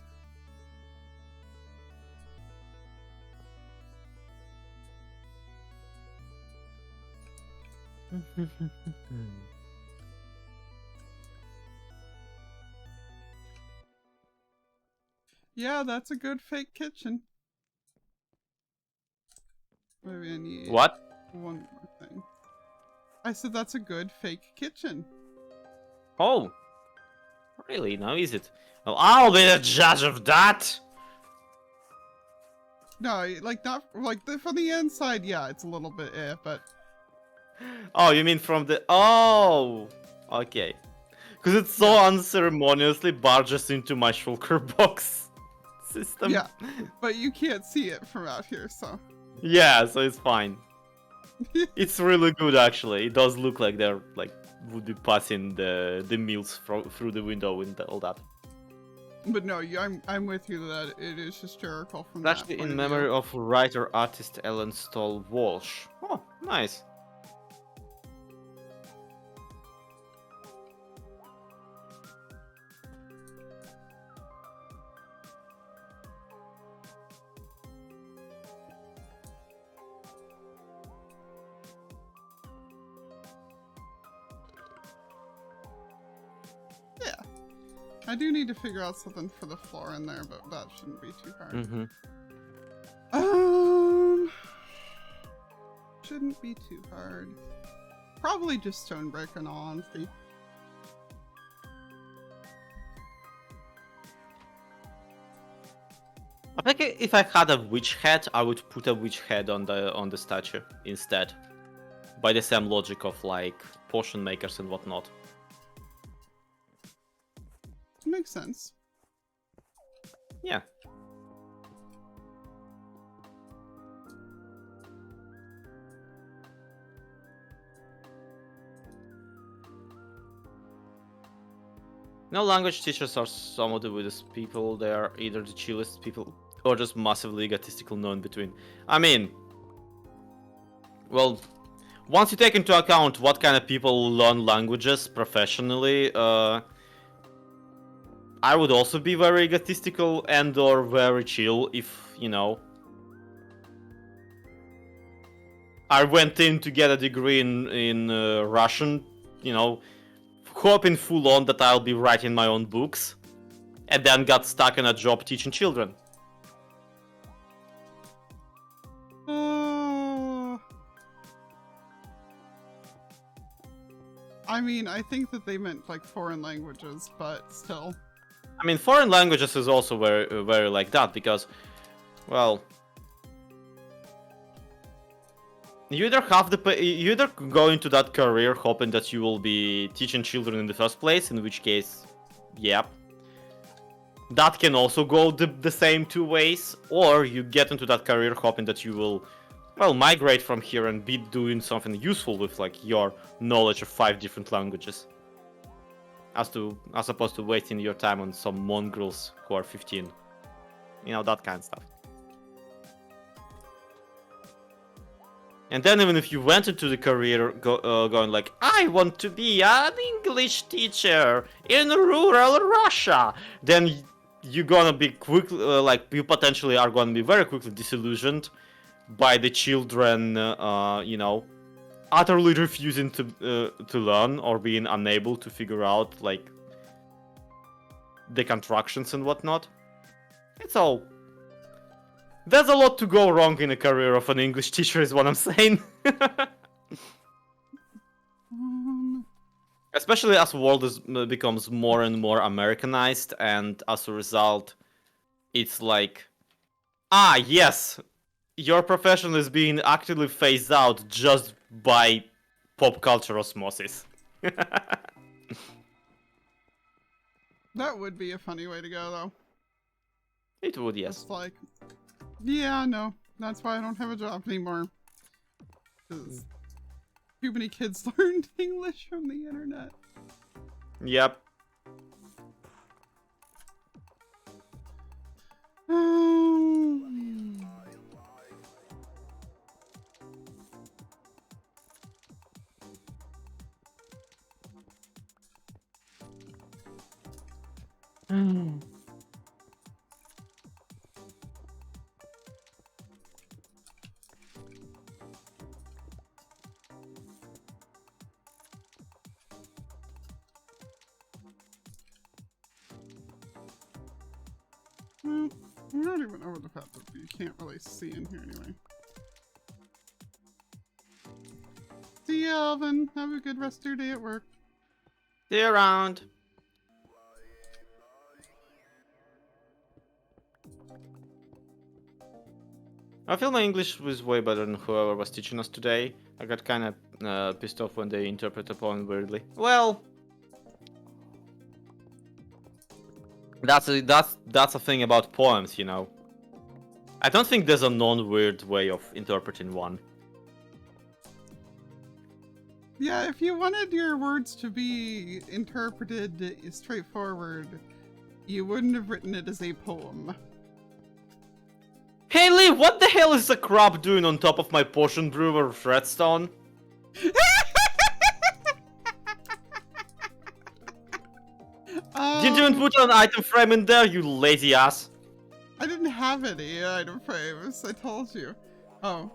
[SPEAKER 2] Yeah, that's a good fake kitchen. Maybe I need
[SPEAKER 1] What?
[SPEAKER 2] one more thing. I said that's a good fake kitchen.
[SPEAKER 1] Oh, really? Now is it? Well, I'll be the judge of that.
[SPEAKER 2] No, like not like from the inside. Yeah, it's a little bit but.
[SPEAKER 1] Oh, you mean from the... Oh, okay. Because it so unceremoniously barges into my shulker box. system.
[SPEAKER 2] Yeah, but you can't see it from out here, so.
[SPEAKER 1] Yeah, so it's fine. It's really good actually. It does look like they're like would be passing the meals through the window and all that.
[SPEAKER 2] But no, I'm with you that it is hysterical from
[SPEAKER 1] It's
[SPEAKER 2] that
[SPEAKER 1] actually
[SPEAKER 2] point
[SPEAKER 1] in
[SPEAKER 2] of
[SPEAKER 1] memory
[SPEAKER 2] view.
[SPEAKER 1] of writer artist Ellen Stoll Walsh. Oh, nice.
[SPEAKER 2] Yeah. I do need to figure out something for the floor in there, but that shouldn't be too hard.
[SPEAKER 1] Mm-hmm.
[SPEAKER 2] Shouldn't be too hard. Probably just stone brick in all honesty.
[SPEAKER 1] I think if I had a witch head, I would put a witch head on the statue instead. By the same logic of like potion makers and whatnot.
[SPEAKER 2] Makes sense.
[SPEAKER 1] Yeah. No, language teachers are some of the weirdest people. They are either the chillest people or just massively egotistical no in between. I mean, well, once you take into account what kind of people learn languages professionally, I would also be very egotistical and or very chill if, you know, I went in to get a degree in Russian, you know, hoping full on that I'll be writing my own books, and then got stuck in a job teaching children.
[SPEAKER 2] I mean, I think that they meant like foreign languages, but still.
[SPEAKER 1] I mean, foreign languages is also very like that because, well, you either go into that career hoping that you will be teaching children in the first place, in which case, yep, that can also go the same two ways, or you get into that career hoping that you will, well, migrate from here and be doing something useful with like your knowledge of 5 different languages, as opposed to wasting your time on some mongrels who are 15, you know, that kind of stuff. And then even if you went into the career going like, I want to be an English teacher in rural Russia, then you're gonna be quickly, like, you potentially are gonna be very quickly disillusioned by the children, you know, utterly refusing to learn or being unable to figure out, like, the contractions and whatnot. It's all... There's a lot to go wrong in a career of an English teacher, is what I'm saying. Especially as the world becomes more and more Americanized, and as a result, it's like, ah, yes, your profession is being actively phased out just by pop culture osmosis.
[SPEAKER 2] That would be a funny way to go, though.
[SPEAKER 1] It would, yes.
[SPEAKER 2] It's like, yeah, no, that's why I don't have a job anymore. Because too many kids learned English from the internet.
[SPEAKER 1] Yep.
[SPEAKER 2] Well, we're not even over the fact that you can't really see in here anyway. See you, Alvin. Have a good rest of your day at work.
[SPEAKER 1] See you around. I feel my English was way better than whoever was teaching us today. I got kind of pissed off when they interpret a poem weirdly. Well, That's a thing about poems, you know. I don't think there's a non-weird way of interpreting one.
[SPEAKER 2] Yeah, if you wanted your words to be interpreted straightforward, you wouldn't have written it as a poem.
[SPEAKER 1] Hey Lee, what the hell is the crab doing on top of my potion brewer redstone? Didn't even put an item frame in there, you lazy ass.
[SPEAKER 2] I didn't have any item frames, I told you. Oh.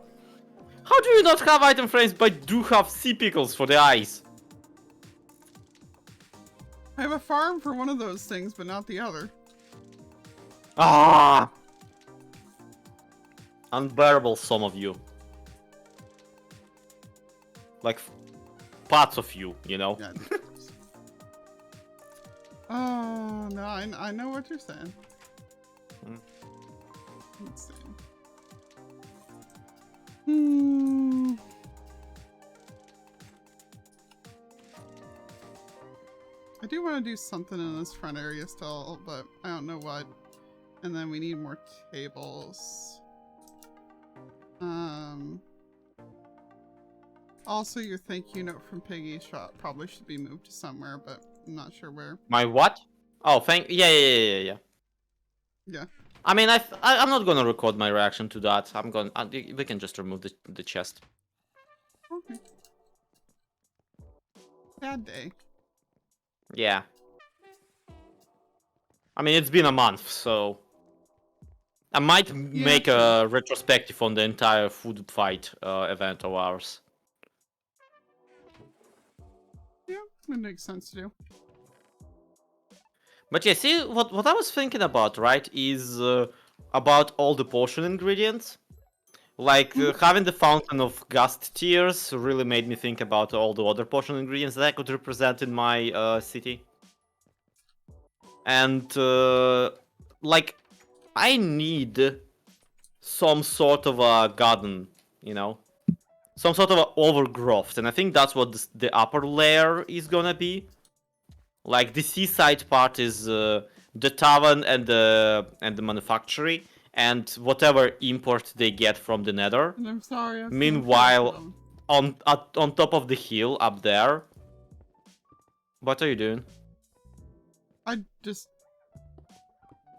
[SPEAKER 1] How do you not have item frames but do have sea pickles for the eyes?
[SPEAKER 2] I have a farm for one of those things, but not the other.
[SPEAKER 1] Ah! Unbearable, some of you. Like, parts of you, you know?
[SPEAKER 2] Yeah. Oh, no, I know what you're saying. Let's see. I do want to do something in this front area still, but I don't know what. And then we need more tables. Also, your thank you note from Piggy's shop probably should be moved to somewhere, but I'm not sure where.
[SPEAKER 1] My what? Oh, yeah.
[SPEAKER 2] Yeah.
[SPEAKER 1] I mean, I'm not gonna record my reaction to that. We can just remove the chest.
[SPEAKER 2] Okay. Bad day.
[SPEAKER 1] Yeah. I mean, it's been a month, so I might make a retrospective on the entire food fight event of ours.
[SPEAKER 2] Yeah, it makes sense to do.
[SPEAKER 1] But yeah, see, what I was thinking about, right, is about all the potion ingredients. Like, having the Fountain of Gust Tears really made me think about all the other potion ingredients that I could represent in my city. And, like, I need some sort of a garden, you know? Some sort of a overgrowth, and I think that's what the upper layer is gonna be. Like, the seaside part is the tavern and the manufactory, and whatever import they get from the nether.
[SPEAKER 2] And I'm sorry.
[SPEAKER 1] Meanwhile, on top of the hill up there. What are you doing?
[SPEAKER 2] I just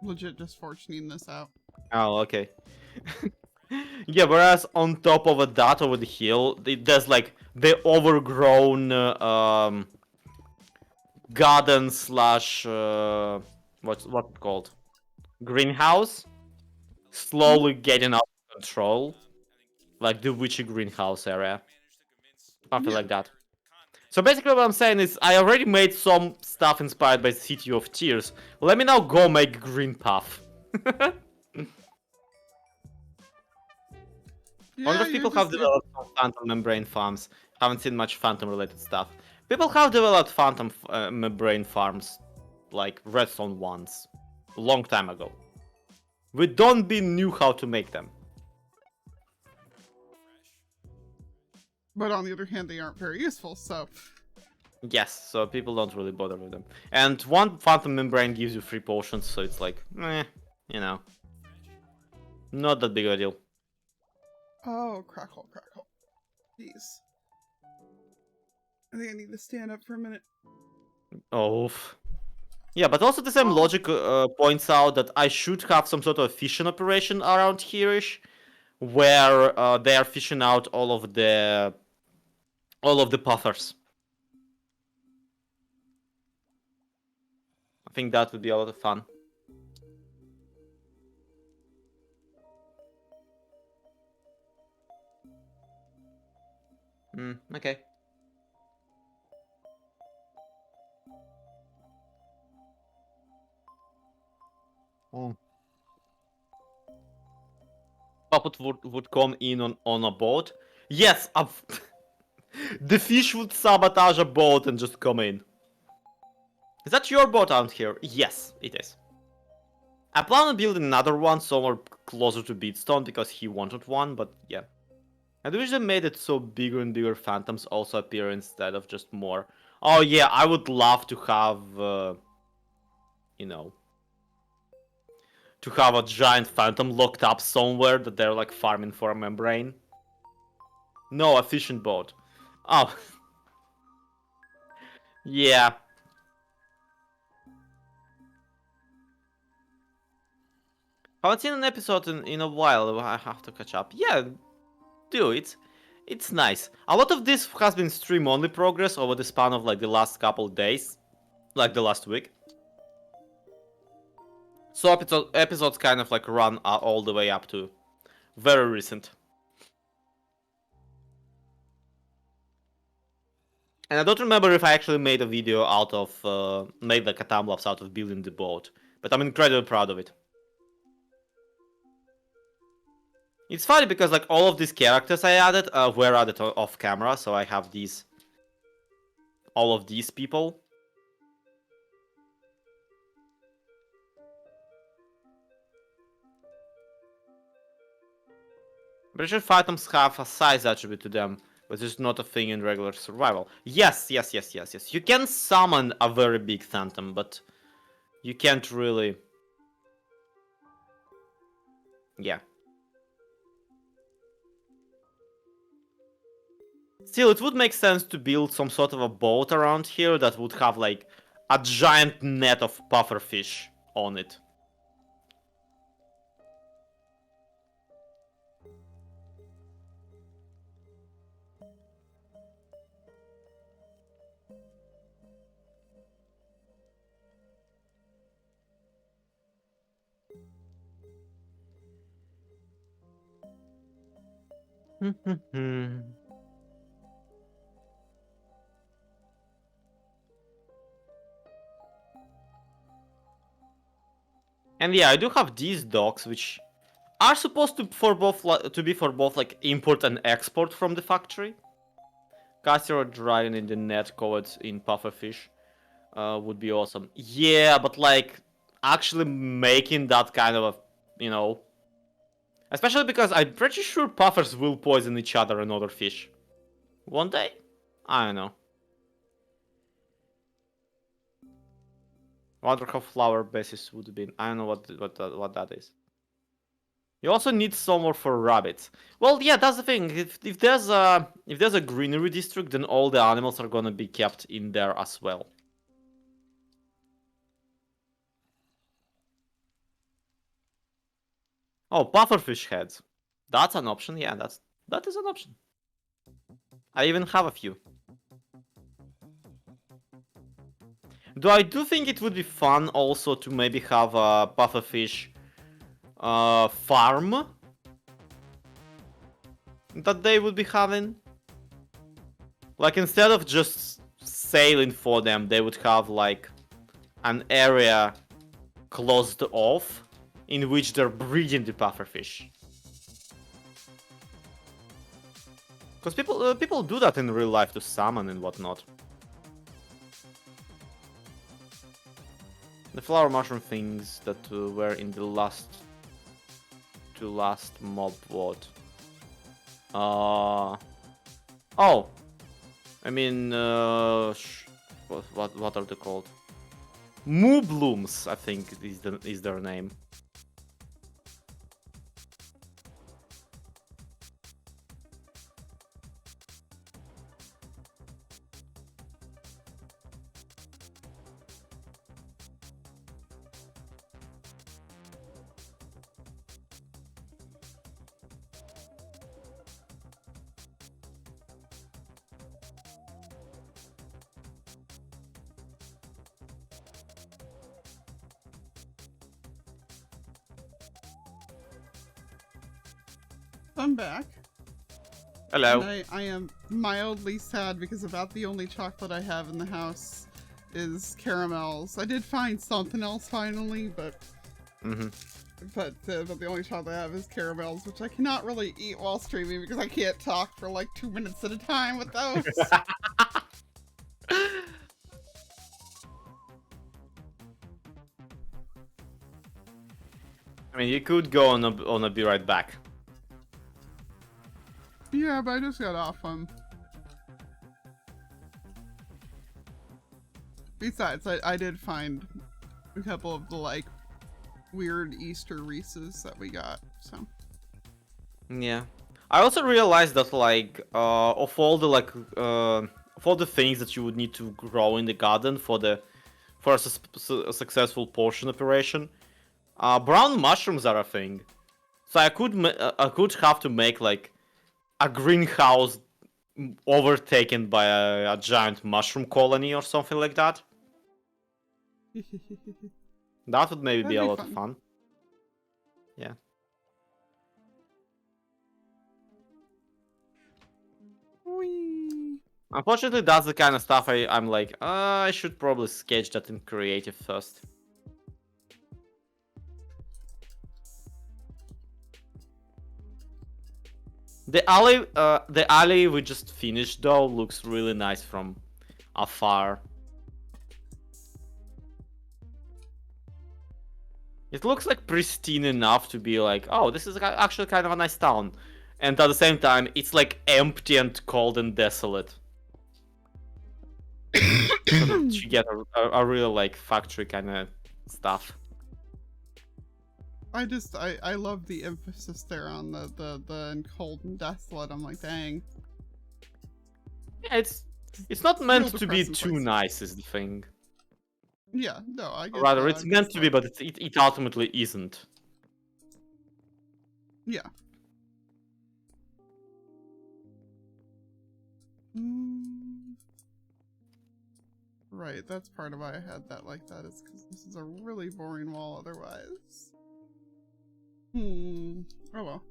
[SPEAKER 2] legit just fortuning this out.
[SPEAKER 1] Oh, okay. Yeah, whereas on top of that over the hill, there's like the overgrown garden slash what's it called? Greenhouse, slowly getting out of control, like the witchy greenhouse area, something like that. So basically, what I'm saying is, I already made some stuff inspired by City of Tears. Let me now go make green path. Wonder if people have developed some phantom membrane farms. Haven't seen much phantom related stuff. People have developed phantom membrane farms, like redstone ones, a long time ago. We don't be knew how to make them.
[SPEAKER 2] But on the other hand, they aren't very useful, so...
[SPEAKER 1] Yes, so people don't really bother with them. And one phantom membrane gives you 3 potions, so it's like, you know. Not that big of a deal.
[SPEAKER 2] Oh, crackle. Jeez. I think I need to stand up for a minute.
[SPEAKER 1] Oh. Yeah, but also the same logic points out that I should have some sort of fishing operation around here-ish, where they are fishing out all of the puffers. I think that would be a lot of fun. Okay. Puppet would come in on a boat. Yes, the fish would sabotage a boat and just come in. Is that your boat out here? Yes, it is. I plan on building another one somewhere closer to Beatstone because he wanted one, but yeah. I wish they made it so bigger and bigger phantoms also appear instead of just more. Oh yeah, I would love to have, you know, to have a giant phantom locked up somewhere that they're like farming for a membrane. No, a fishing boat. Oh. Yeah. Haven't seen an episode in a while. I have to catch up. Yeah, do it. It's nice. A lot of this has been stream only progress over the span of like the last couple days, like the last week. So episodes kind of like run all the way up to very recent. And I don't remember if I actually made a video out of made like a time lapse out of building the boat, but I'm incredibly proud of it. It's funny because like all of these characters I added were added off camera, so I have all of these people. British items have a size attribute to them, but it's not a thing in regular survival. Yes. You can summon a very big phantom, but you can't really... Yeah. Still, it would make sense to build some sort of a boat around here that would have like a giant net of pufferfish on it. And yeah, I do have these docks, which are supposed to be for both like import and export from the factory. Casting or drying in the net covered in pufferfish would be awesome. Yeah, but like actually making that kind of a, especially because I'm pretty sure puffers will poison each other and other fish. One day? I don't know. Wonder how flower basis would be. I don't know what that is. You also need somewhere for rabbits. Well, yeah, that's the thing. If there's a greenery district, then all the animals are gonna be kept in there as well. Oh, pufferfish heads. That's an option. Yeah, that is an option. I even have a few. I do think it would be fun also to maybe have a pufferfish farm that they would be having. Like instead of just sailing for them, they would have like an area closed off in which they're breeding the pufferfish. Because people do that in real life to salmon and whatnot. The flower mushroom things that were in the last mob what? Oh, I mean, what are they called? Moo blooms, I think is their name.
[SPEAKER 2] I'm back.
[SPEAKER 1] Hello.
[SPEAKER 2] And I am mildly sad because about the only chocolate I have in the house is caramels. I did find something else finally, but but the only chocolate I have is caramels, which I cannot really eat while streaming because I can't talk for like 2 minutes at a time with those.
[SPEAKER 1] I mean, you could go on a be right back.
[SPEAKER 2] Yeah, but I just got off them. Besides, I did find a couple of the like weird Easter Reese's that we got. So
[SPEAKER 1] Yeah. I also realized that like of all the things that you would need to grow in the garden for a successful potion operation, brown mushrooms are a thing. So I could have to make like a greenhouse overtaken by a giant mushroom colony or something like that. That would maybe be
[SPEAKER 2] that'd
[SPEAKER 1] a
[SPEAKER 2] be
[SPEAKER 1] lot of
[SPEAKER 2] fun.
[SPEAKER 1] fun. Yeah.
[SPEAKER 2] Whee.
[SPEAKER 1] Unfortunately, that's the kind of stuff I'm like, I should probably sketch that in creative first. The alley we just finished though looks really nice from afar. It looks like pristine enough to be like, oh, this is actually kind of a nice town. And at the same time, it's like empty and cold and desolate. So that you get a real like factory kind of stuff.
[SPEAKER 2] I love the emphasis there on the cold and desolate. I'm like, dang.
[SPEAKER 1] Yeah, it's not meant
[SPEAKER 2] Real
[SPEAKER 1] to be
[SPEAKER 2] depressing
[SPEAKER 1] too
[SPEAKER 2] place.
[SPEAKER 1] nice, is the thing.
[SPEAKER 2] Yeah, no, I get
[SPEAKER 1] Rather,
[SPEAKER 2] that.
[SPEAKER 1] it's
[SPEAKER 2] I'm
[SPEAKER 1] meant
[SPEAKER 2] just
[SPEAKER 1] to be,
[SPEAKER 2] like,
[SPEAKER 1] but it ultimately isn't.
[SPEAKER 2] yeah. Right, that's part of why I had that like that, is because this is a really boring wall otherwise. Oh well.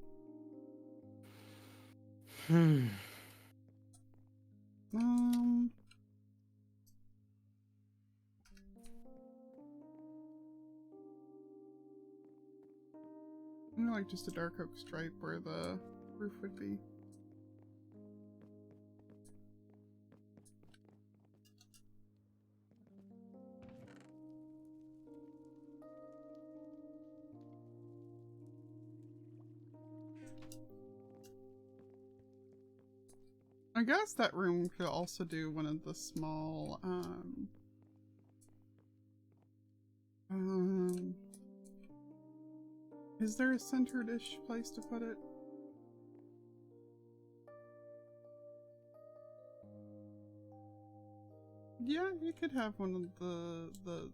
[SPEAKER 2] I like just a dark oak stripe where the roof would be. I guess that room could also do one of the small, is there a centered-ish place to put it? Yeah, you could have one of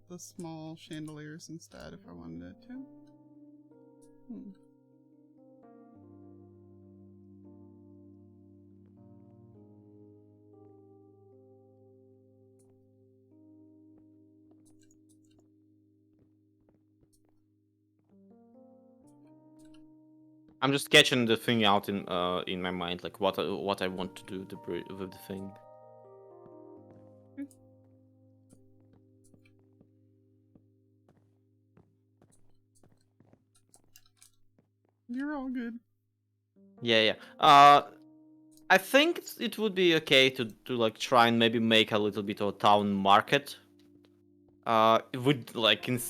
[SPEAKER 2] the small chandeliers instead if I wanted it to.
[SPEAKER 1] I'm just sketching the thing out in my mind, like what I want to do with the thing.
[SPEAKER 2] You're all good.
[SPEAKER 1] Yeah. I think it would be okay to like try and maybe make a little bit of a town market. With like in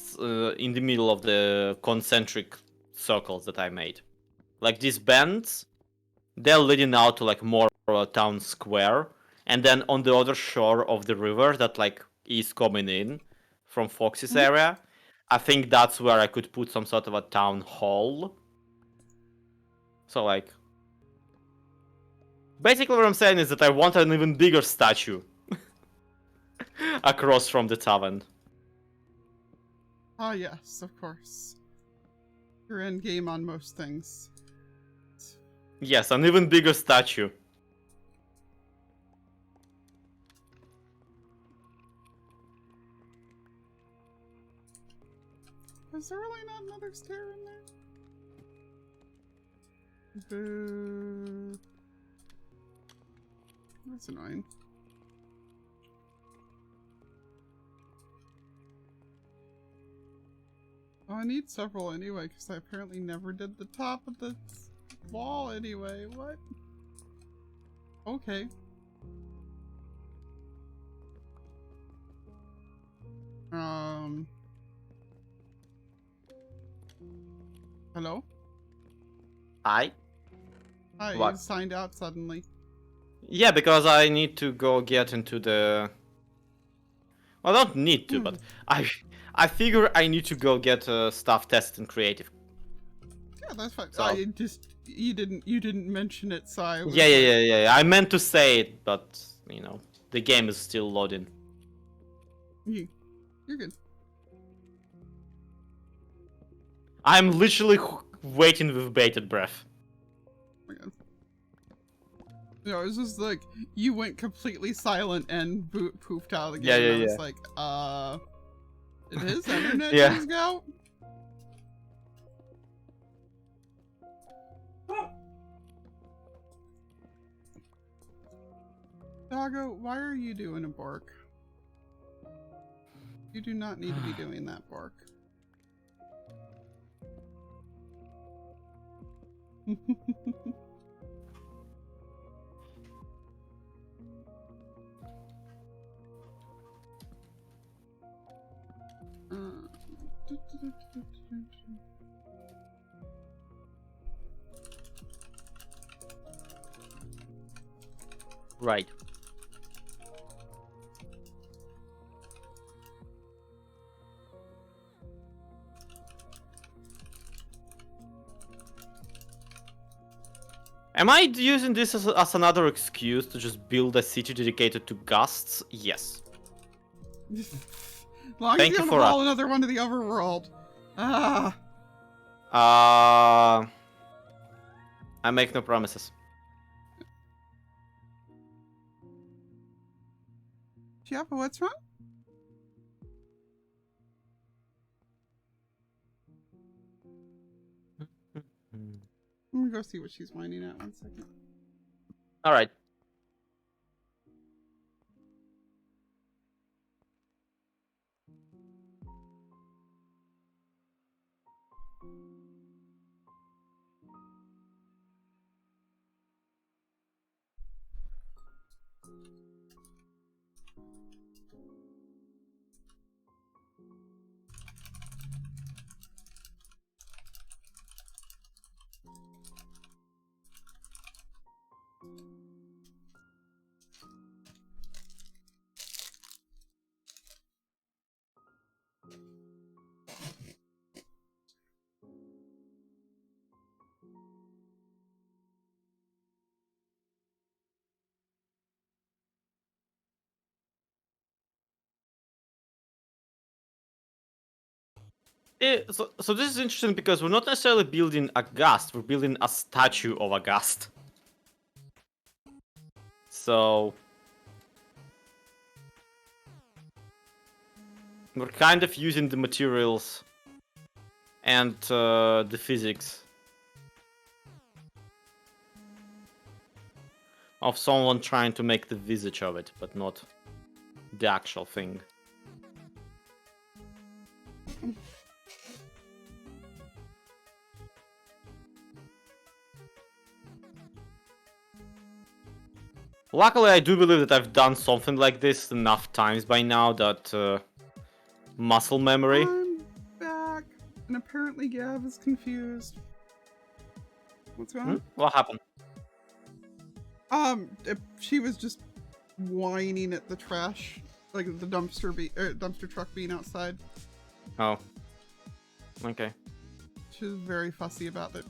[SPEAKER 1] the middle of the concentric circles that I made, like these bends, they're leading out to like more of a town square, and then on the other shore of the river that like is coming in from Fox's area, I think that's where I could put some sort of a town hall. So like, basically what I'm saying is that I want an even bigger statue across from the tavern.
[SPEAKER 2] Ah, yes, of course. Your end game on most things.
[SPEAKER 1] Yes, an even bigger statue.
[SPEAKER 2] Is there really not another stair in there? Boo. That's annoying. Oh, I need several anyway, because I apparently never did the top of the wall anyway. What? Okay. Hello?
[SPEAKER 1] Hi.
[SPEAKER 2] Hi,
[SPEAKER 1] What?
[SPEAKER 2] you signed out suddenly.
[SPEAKER 1] Yeah, because I need to go get into the. Well, I don't need to, but I figure I need to go get stuff tested in creative.
[SPEAKER 2] Yeah, that's fine.
[SPEAKER 1] So-
[SPEAKER 2] I just you didn't mention it, so I was
[SPEAKER 1] Yeah. I meant to say it, but you know, the game is still loading.
[SPEAKER 2] You're good.
[SPEAKER 1] I'm literally waiting with bated breath.
[SPEAKER 2] Oh my God. No, it was just like you went completely silent and poofed out of the game.
[SPEAKER 1] Yeah,
[SPEAKER 2] and I was
[SPEAKER 1] yeah.
[SPEAKER 2] like, did his internet
[SPEAKER 1] Yeah.
[SPEAKER 2] just go? Doggo, why are you doing a bark? You do not need to be doing that bark.
[SPEAKER 1] Right. Am I using this as another excuse to just build a city dedicated to ghasts? Yes.
[SPEAKER 2] As long as
[SPEAKER 1] Thank
[SPEAKER 2] you
[SPEAKER 1] you
[SPEAKER 2] don't
[SPEAKER 1] for
[SPEAKER 2] haul another one to the overworld. Ah.
[SPEAKER 1] I make no promises.
[SPEAKER 2] Chiappa, what's wrong? I'm gonna go see what she's whining at. 1 second.
[SPEAKER 1] All right. So this is interesting because we're not necessarily building a ghast, we're building a statue of a ghast. So we're kind of using the materials and the physics of someone trying to make the visage of it, but not the actual thing. Luckily, I do believe that I've done something like this enough times by now that muscle memory.
[SPEAKER 2] I'm back, and apparently Gav is confused. What's going on?
[SPEAKER 1] What happened?
[SPEAKER 2] She was just whining at the trash, like the dumpster truck being outside.
[SPEAKER 1] Oh. Okay.
[SPEAKER 2] She was very fussy about it.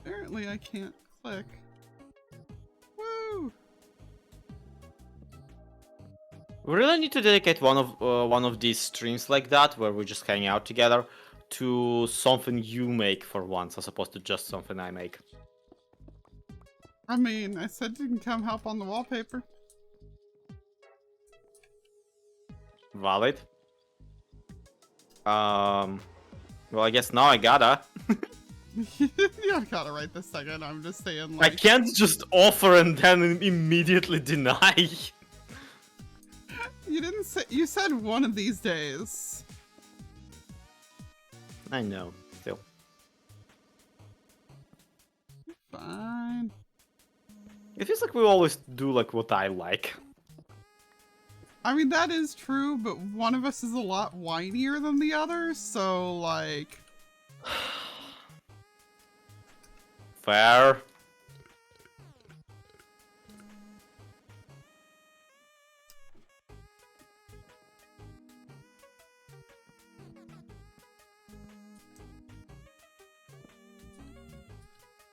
[SPEAKER 2] Apparently I can't click. Woo!
[SPEAKER 1] We really need to dedicate one of these streams like that, where we just hang out together, to something you make for once, as opposed to just something I make.
[SPEAKER 2] I mean, I said you can come help on the wallpaper.
[SPEAKER 1] Valid. Well, I guess now I gotta.
[SPEAKER 2] You don't gotta right this second. I'm just saying,
[SPEAKER 1] I
[SPEAKER 2] like,
[SPEAKER 1] can't just offer and then immediately deny.
[SPEAKER 2] you didn't say. You said one of these days.
[SPEAKER 1] I know, still.
[SPEAKER 2] Fine.
[SPEAKER 1] It feels like we always do like what I like.
[SPEAKER 2] I mean, that is true, but one of us is a lot whinier than the other, so, like...
[SPEAKER 1] Fair.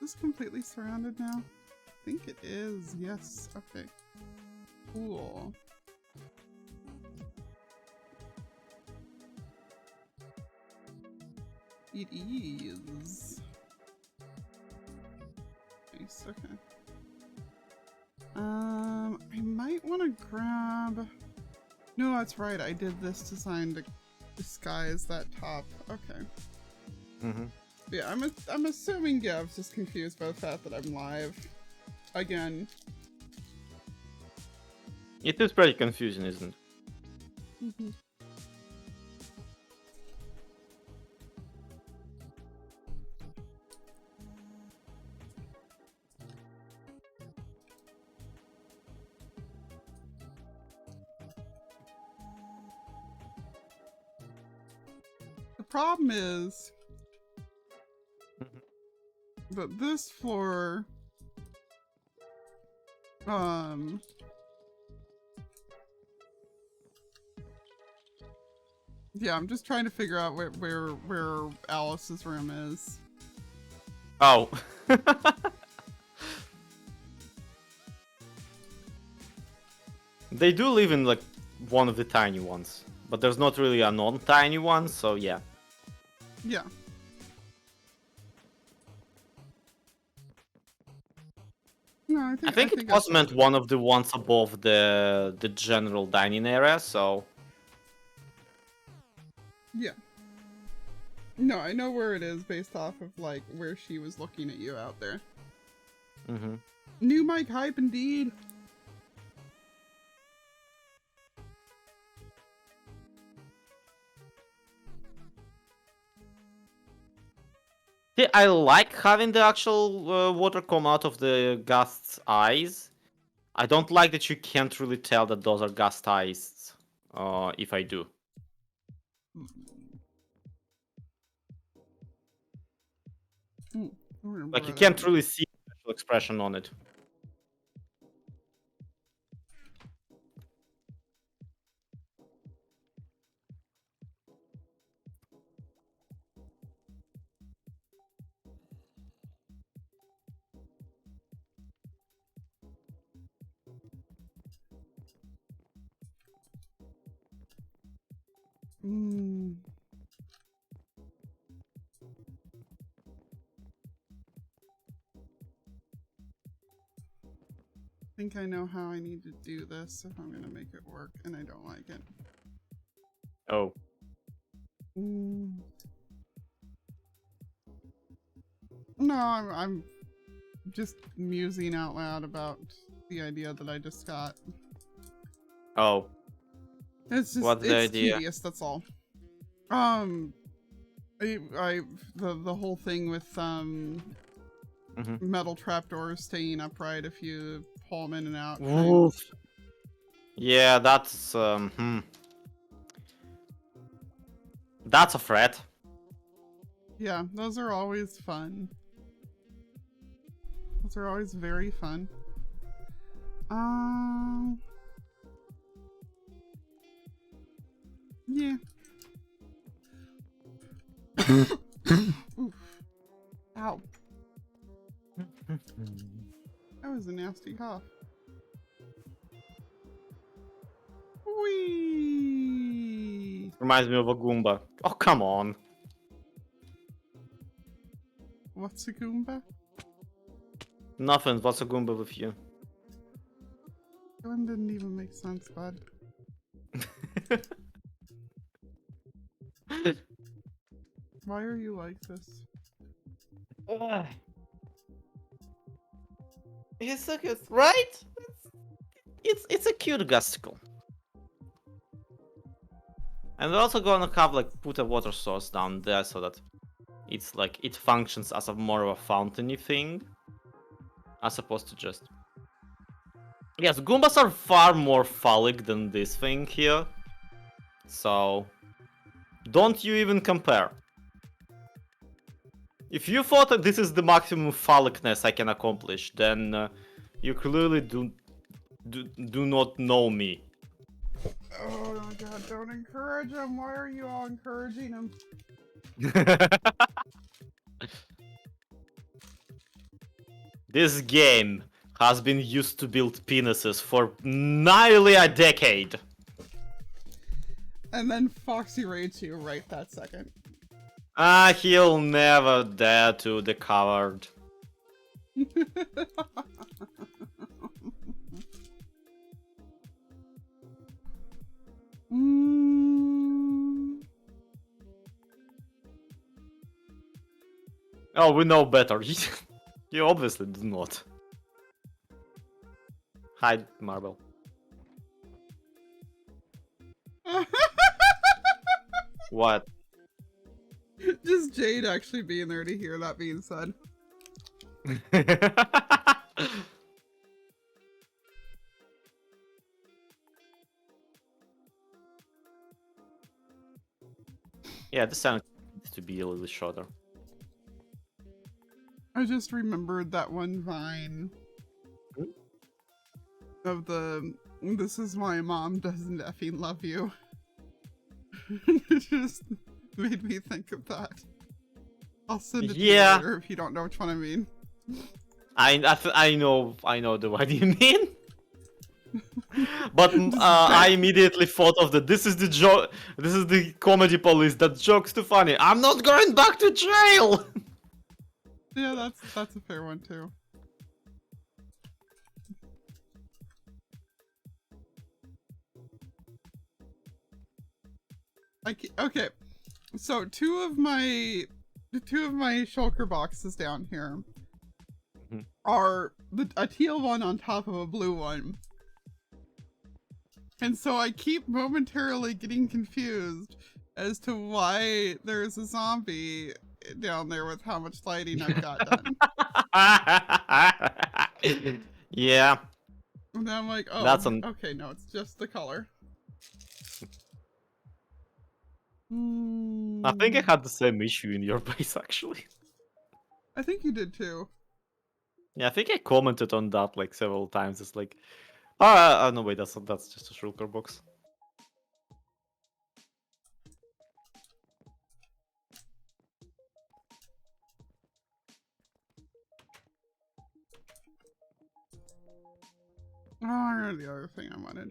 [SPEAKER 2] Is this completely surrounded now? I think it is. Yes. Okay. Cool. It is. Nice. Okay. I might want to grab... No, that's right. I did this design to disguise that top. Okay.
[SPEAKER 1] Mm-hmm.
[SPEAKER 2] Yeah, I'm assuming Gav's just confused by the fact that I'm live. Again.
[SPEAKER 1] It is pretty confusing, isn't it?
[SPEAKER 2] Mm-hmm. The problem is that this floor, yeah, I'm just trying to figure out where Alice's room is.
[SPEAKER 1] Oh. They do live in like one of the tiny ones, but there's not really a non-tiny one, so yeah.
[SPEAKER 2] Yeah. No,
[SPEAKER 1] I think it was meant one of the ones above the general dining area, so...
[SPEAKER 2] Yeah. No, I know where it is based off of, like, where she was looking at you out there.
[SPEAKER 1] Mm-hmm.
[SPEAKER 2] New mic hype indeed.
[SPEAKER 1] Yeah, I like having the actual water come out of the Gast's eyes. I don't like that you can't really tell that those are Gast eyes, if I do. Like, you can't really see the facial expression on it.
[SPEAKER 2] I think I know how I need to do this if I'm gonna make it work, and I don't like it.
[SPEAKER 1] Oh.
[SPEAKER 2] No, I'm just musing out loud about the idea that I just got.
[SPEAKER 1] Oh.
[SPEAKER 2] It's just
[SPEAKER 1] What's the idea?
[SPEAKER 2] tedious, that's all. The whole thing with metal trapdoors staying upright if you pull them in and out.
[SPEAKER 1] Yeah, that's that's a threat.
[SPEAKER 2] Yeah, those are always fun. Those are always very fun. Yeah. Oof. Ow. That was a nasty cough. Whee!
[SPEAKER 1] Reminds me of a Goomba. Oh, come on.
[SPEAKER 2] What's a Goomba?
[SPEAKER 1] Nothing. What's a Goomba with you?
[SPEAKER 2] That one didn't even make sense, bud. Why are you like this?
[SPEAKER 1] He's so cute, right? It's a cute Gusticle. And we're also gonna have like put a water source down there so that it's like it functions as a more of a fountainy thing, as opposed to just Yes, Goombas are far more phallic than this thing here. So, don't you even compare. If you thought that this is the maximum phallicness I can accomplish, then you clearly do not know me.
[SPEAKER 2] Oh my god, don't encourage him. Why are you all encouraging him?
[SPEAKER 1] This game has been used to build penises for nearly a decade.
[SPEAKER 2] And then Foxy rates you right that second.
[SPEAKER 1] He'll never dare to the coward. Oh, we know better. You obviously do not. Hide marble. What?
[SPEAKER 2] Just Jade actually being there to hear that being said.
[SPEAKER 1] Yeah, this sound needs to be a little shorter.
[SPEAKER 2] I just remembered that one vine of the "This is why mom doesn't effing love you." It just made me think of that. I'll send it to you later if you don't know which one I mean.
[SPEAKER 1] I know the one you mean. But I immediately thought of the this is the joke. This is the comedy police. That joke's too funny. I'm not going back to jail.
[SPEAKER 2] Yeah, that's a fair one too. Okay, so two of my shulker boxes down here are a teal one on top of a blue one. And so I keep momentarily getting confused as to why there's a zombie down there with how much lighting I've got done.
[SPEAKER 1] Yeah.
[SPEAKER 2] And then I'm like, oh, okay, no, it's just the color.
[SPEAKER 1] I think I had the same issue in your base, actually.
[SPEAKER 2] I think you did too.
[SPEAKER 1] Yeah, I think I commented on that like several times. It's like, oh no, wait, that's just a shulker box.
[SPEAKER 2] Oh, I remember the other thing I wanted.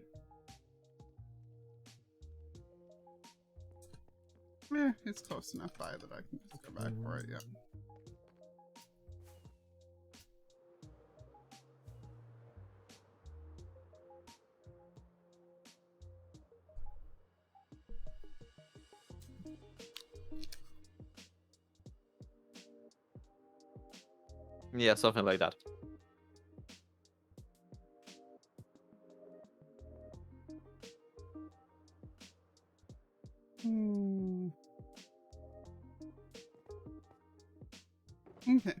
[SPEAKER 2] Yeah, it's close enough by that I can just go back for it, yeah.
[SPEAKER 1] Yeah, something like that.
[SPEAKER 2] Okay.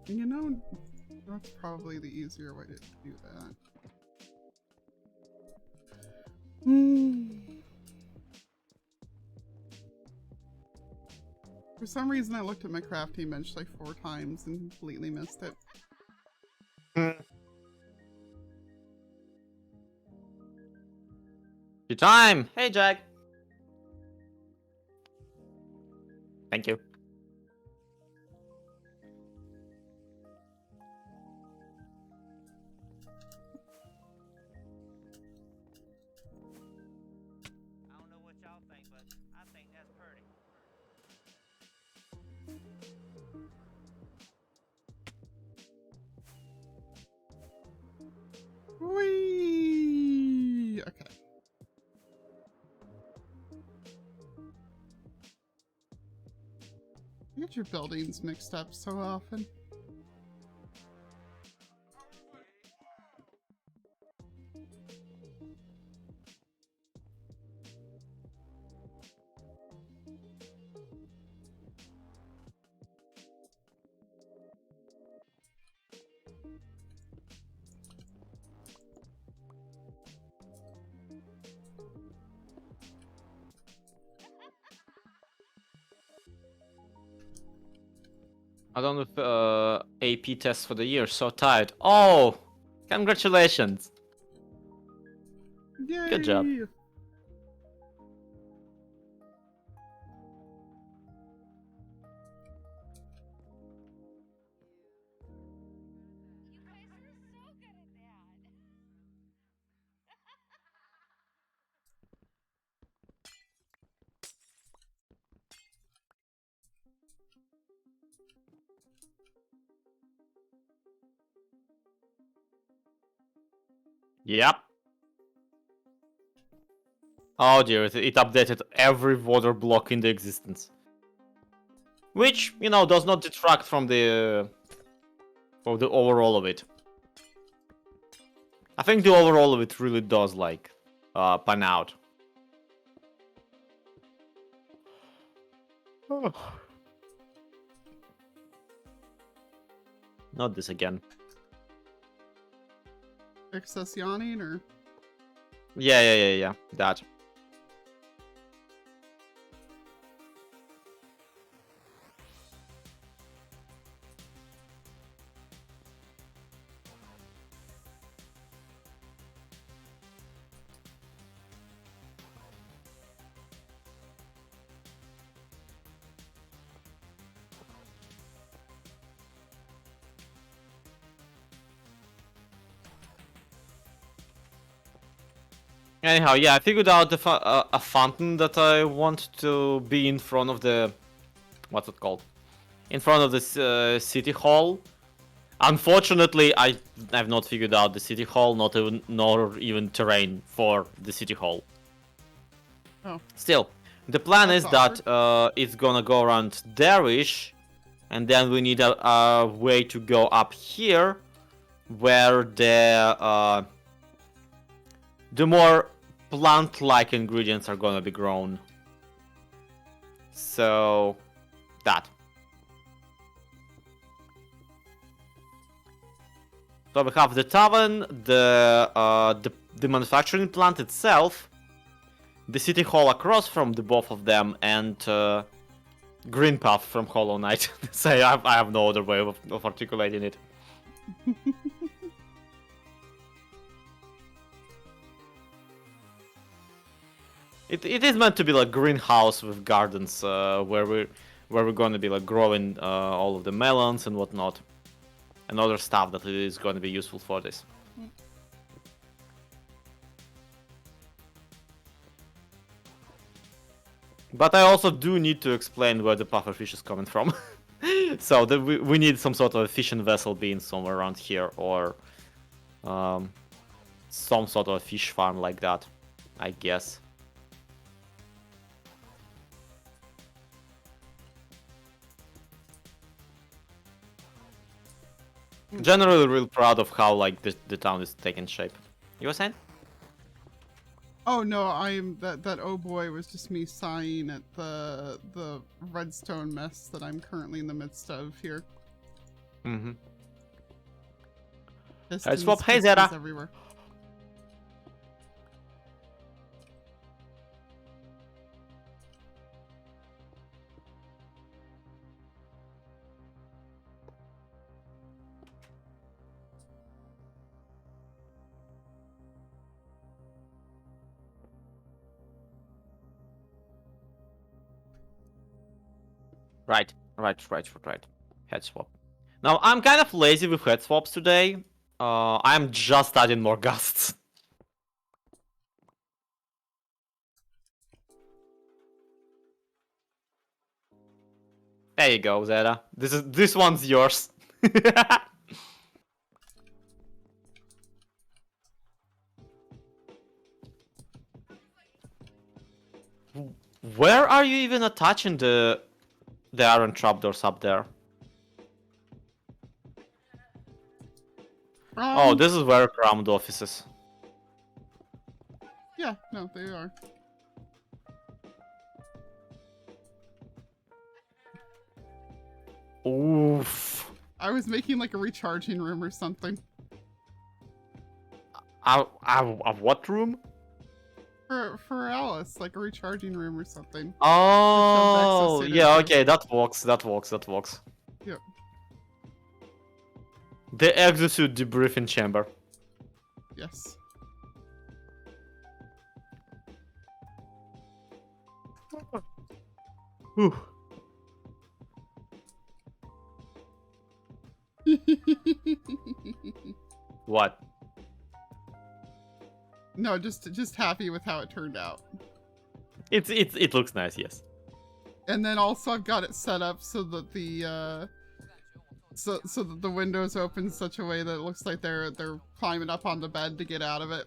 [SPEAKER 2] You know, that's probably the easier way to do that. For some reason, I looked at my crafting bench like 4 times and completely missed it.
[SPEAKER 1] Your time! Hey, Jack! Thank you.
[SPEAKER 3] I don't know what y'all think, but I think that's pretty.
[SPEAKER 2] Whee! Okay. You get your buildings mixed up so often.
[SPEAKER 1] I don't know if AP test for the year. So tired. Oh, congratulations.
[SPEAKER 2] Yay!
[SPEAKER 1] Good job.
[SPEAKER 4] You guys are so good at that.
[SPEAKER 1] Yep. Oh dear, it updated every water block in the existence. Which, you know, does not detract from the overall of it. I think the overall of it really does, like, pan out. Not this again.
[SPEAKER 2] Excess yawning or?
[SPEAKER 1] Yeah, that. Anyhow, yeah, I figured out a fountain that I want to be in front of the... What's it called? In front of this city hall. Unfortunately, I've not figured out the city hall, nor even terrain for the city hall.
[SPEAKER 2] Oh.
[SPEAKER 1] Still, the plan
[SPEAKER 2] That's
[SPEAKER 1] is that it's gonna go around there-ish, and then we need a way to go up here, where the more plant-like ingredients are gonna be grown. So, that. So we have the tavern, the manufacturing plant itself, the city hall across from the both of them, and Green Path from Hollow Knight. Say, I have no other way of articulating it. It is meant to be like greenhouse with gardens, where we're gonna be like growing all of the melons and whatnot, and other stuff that is gonna be useful for this. But I also do need to explain where the pufferfish is coming from. So we need some sort of fishing vessel being somewhere around here, or some sort of fish farm like that, I guess. Generally, real proud of how like the town is taking shape. You were saying?
[SPEAKER 2] Oh no, that oh boy was just me sighing at the redstone mess that I'm currently in the midst of here.
[SPEAKER 1] Mm-hmm.
[SPEAKER 2] Pistons,
[SPEAKER 1] Swap. Hey,
[SPEAKER 2] pistons
[SPEAKER 1] Zera.
[SPEAKER 2] everywhere.
[SPEAKER 1] Right. Head swap. Now I'm kind of lazy with head swaps today. I'm just adding more gusts. There you go, Zeta. This one's yours. Where are you even attaching the iron trapdoors up there? Oh, this is where crammed offices.
[SPEAKER 2] Yeah, no, they are.
[SPEAKER 1] Oof.
[SPEAKER 2] I was making like a recharging room or something.
[SPEAKER 1] A what room?
[SPEAKER 2] For Alice, like a recharging room or something.
[SPEAKER 1] Oh,
[SPEAKER 2] Exosuit
[SPEAKER 1] yeah,
[SPEAKER 2] into.
[SPEAKER 1] okay, that works.
[SPEAKER 2] Yep.
[SPEAKER 1] The exosuit debriefing chamber.
[SPEAKER 2] Yes.
[SPEAKER 1] Whew. What?
[SPEAKER 2] No, just happy with how it turned out.
[SPEAKER 1] It looks nice, yes.
[SPEAKER 2] And then also I've got it set up so that the so that the windows open such a way that it looks like they're climbing up on the bed to get out of it.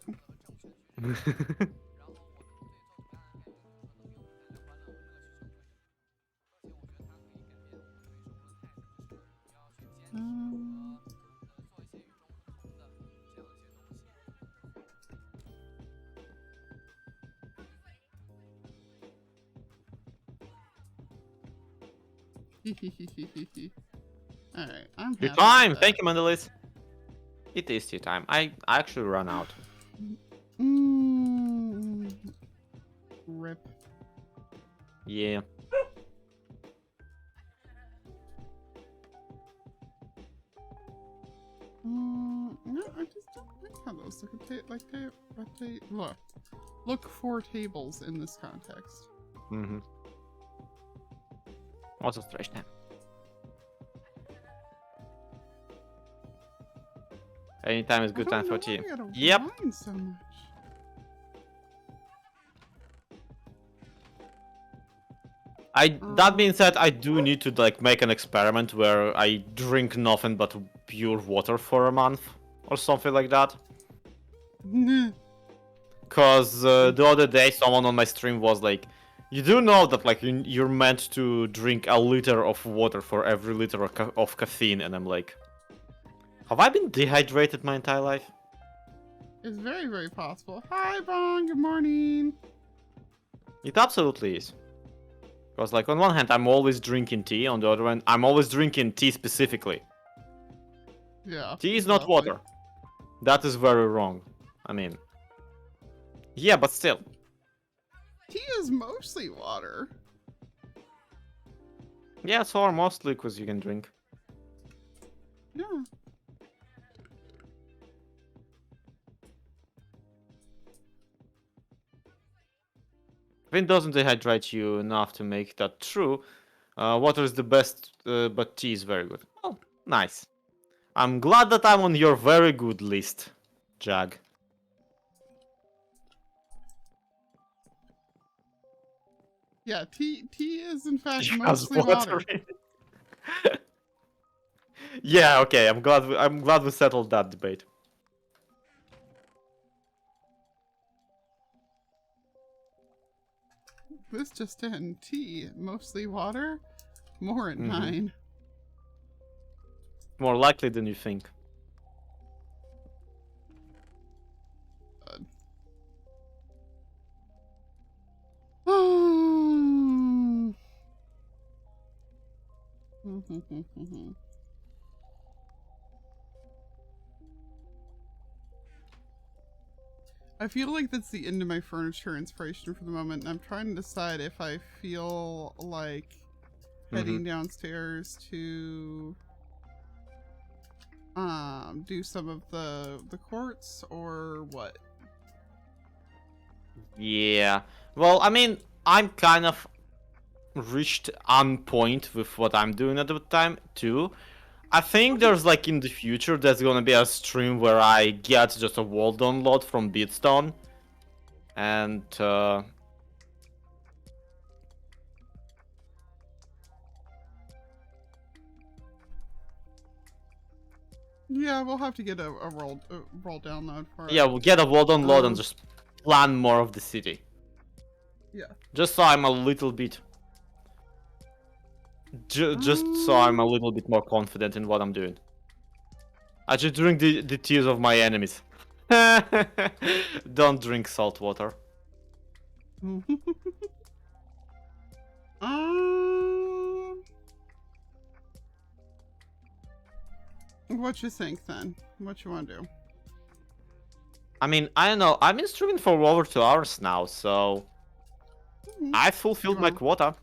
[SPEAKER 2] Alright, I'm happy
[SPEAKER 1] Tea
[SPEAKER 2] with
[SPEAKER 1] time!
[SPEAKER 2] that.
[SPEAKER 1] Thank you, Mandalis. It is tea time. I actually ran out.
[SPEAKER 2] Rip.
[SPEAKER 1] Yeah.
[SPEAKER 2] No, I just don't like how those look for tables in this context.
[SPEAKER 1] Mm-hmm. Also trash time. Anytime is good time for tea. Yep.
[SPEAKER 2] So much.
[SPEAKER 1] That being said, I do need to like make an experiment where I drink nothing but pure water for a month or something like that. Cause the other day someone on my stream was like, "You do know that like you're meant to drink a liter of water for every liter of caffeine," and I'm like, have I been dehydrated my entire life?
[SPEAKER 2] It's very, very possible. Hi, Bong. Good morning.
[SPEAKER 1] It absolutely is. Because like on one hand I'm always drinking tea, on the other hand I'm always drinking tea specifically.
[SPEAKER 2] Yeah.
[SPEAKER 1] Tea is not
[SPEAKER 2] exactly.
[SPEAKER 1] water. That is very wrong. I mean, yeah, but still.
[SPEAKER 2] Tea is mostly water.
[SPEAKER 1] Yeah, so are most liquids you can drink.
[SPEAKER 2] Yeah.
[SPEAKER 1] If it doesn't dehydrate you enough to make that true, water is the best, but tea is very good. Oh, nice. I'm glad that I'm on your very good list, Jag.
[SPEAKER 2] Yeah, tea is in fact
[SPEAKER 1] Has
[SPEAKER 2] mostly water.
[SPEAKER 1] in it. Yeah, okay. I'm glad we settled that debate.
[SPEAKER 2] This just in, tea, mostly water, more at
[SPEAKER 1] Mhm.
[SPEAKER 2] 9.
[SPEAKER 1] More likely than you think.
[SPEAKER 2] I feel like that's the end of my furniture inspiration for the moment. And I'm trying to decide if I feel like heading downstairs to do some of the quartz or what.
[SPEAKER 1] Yeah. Well, I mean, I'm kind of reached on point with what I'm doing at the time too. I think there's like in the future there's gonna be a stream where I get just a wall download from Beatstone. And
[SPEAKER 2] Yeah, we'll have to get a roll download for
[SPEAKER 1] yeah,
[SPEAKER 2] it.
[SPEAKER 1] we'll get a wall download and
[SPEAKER 2] Um,
[SPEAKER 1] just plan more of the city.
[SPEAKER 2] Yeah.
[SPEAKER 1] Just so I'm a little bit just so I'm a little bit more confident in what I'm doing. I just drink the tears of my enemies. Don't drink salt water.
[SPEAKER 2] What you think then? What you want to do?
[SPEAKER 1] I mean, I don't know. I've been streaming for over 2 hours now, so I fulfilled my
[SPEAKER 2] Wow.
[SPEAKER 1] quota.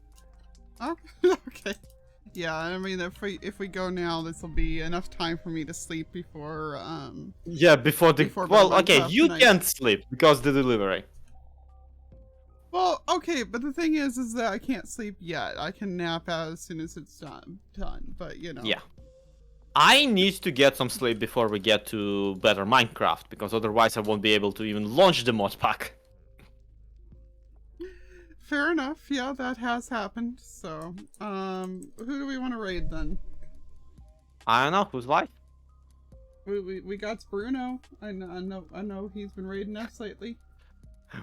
[SPEAKER 2] Oh, okay. Yeah, I mean, if we go now, this will be enough time for me to sleep before
[SPEAKER 1] Yeah, before the
[SPEAKER 2] Before
[SPEAKER 1] well,
[SPEAKER 2] Bedrock
[SPEAKER 1] okay, you
[SPEAKER 2] tonight.
[SPEAKER 1] can't sleep because the delivery.
[SPEAKER 2] Well, okay, but the thing is that I can't sleep yet. I can nap as soon as it's done. But you know.
[SPEAKER 1] Yeah. I need to get some sleep before we get to better Minecraft, because otherwise I won't be able to even launch the mod pack.
[SPEAKER 2] Fair enough. Yeah, that has happened. So, who do we want to raid then?
[SPEAKER 1] I don't know who's live.
[SPEAKER 2] We got Bruno. I know he's been raiding us lately.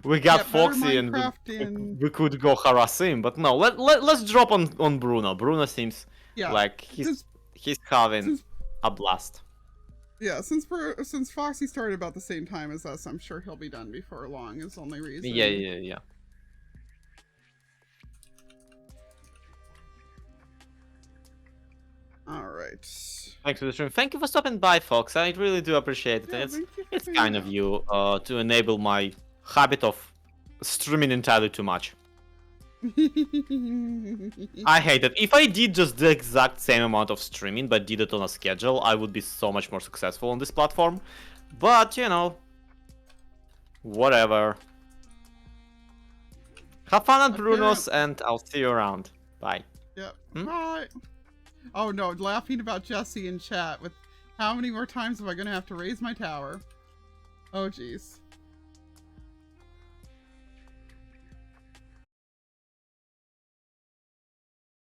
[SPEAKER 1] We got
[SPEAKER 2] Yeah, better
[SPEAKER 1] Foxy and
[SPEAKER 2] Minecraft and-
[SPEAKER 1] we could go harass him, but no, let's drop on Bruno. Bruno seems
[SPEAKER 2] Yeah,
[SPEAKER 1] like
[SPEAKER 2] since
[SPEAKER 1] he's having
[SPEAKER 2] since-
[SPEAKER 1] a blast.
[SPEAKER 2] yeah, since Foxy started about the same time as us, I'm sure he'll be done before long. Is the only reason.
[SPEAKER 1] Yeah.
[SPEAKER 2] All right.
[SPEAKER 1] Thanks for the stream. Thank you for stopping by, Fox. I really do appreciate it.
[SPEAKER 2] Yeah,
[SPEAKER 1] it's
[SPEAKER 2] thank you for
[SPEAKER 1] it's
[SPEAKER 2] saying
[SPEAKER 1] kind
[SPEAKER 2] that.
[SPEAKER 1] of you to enable my habit of streaming entirely too much. I hate it. If I did just the exact same amount of streaming but did it on a schedule, I would be so much more successful on this platform. But, you know, whatever. Have fun at Bruno's and I'll see you around. Bye.
[SPEAKER 2] Yep.
[SPEAKER 1] Hmm?
[SPEAKER 2] Bye. Oh no, laughing about Jesse in chat with how many more times am I gonna have to raise my tower? Oh jeez.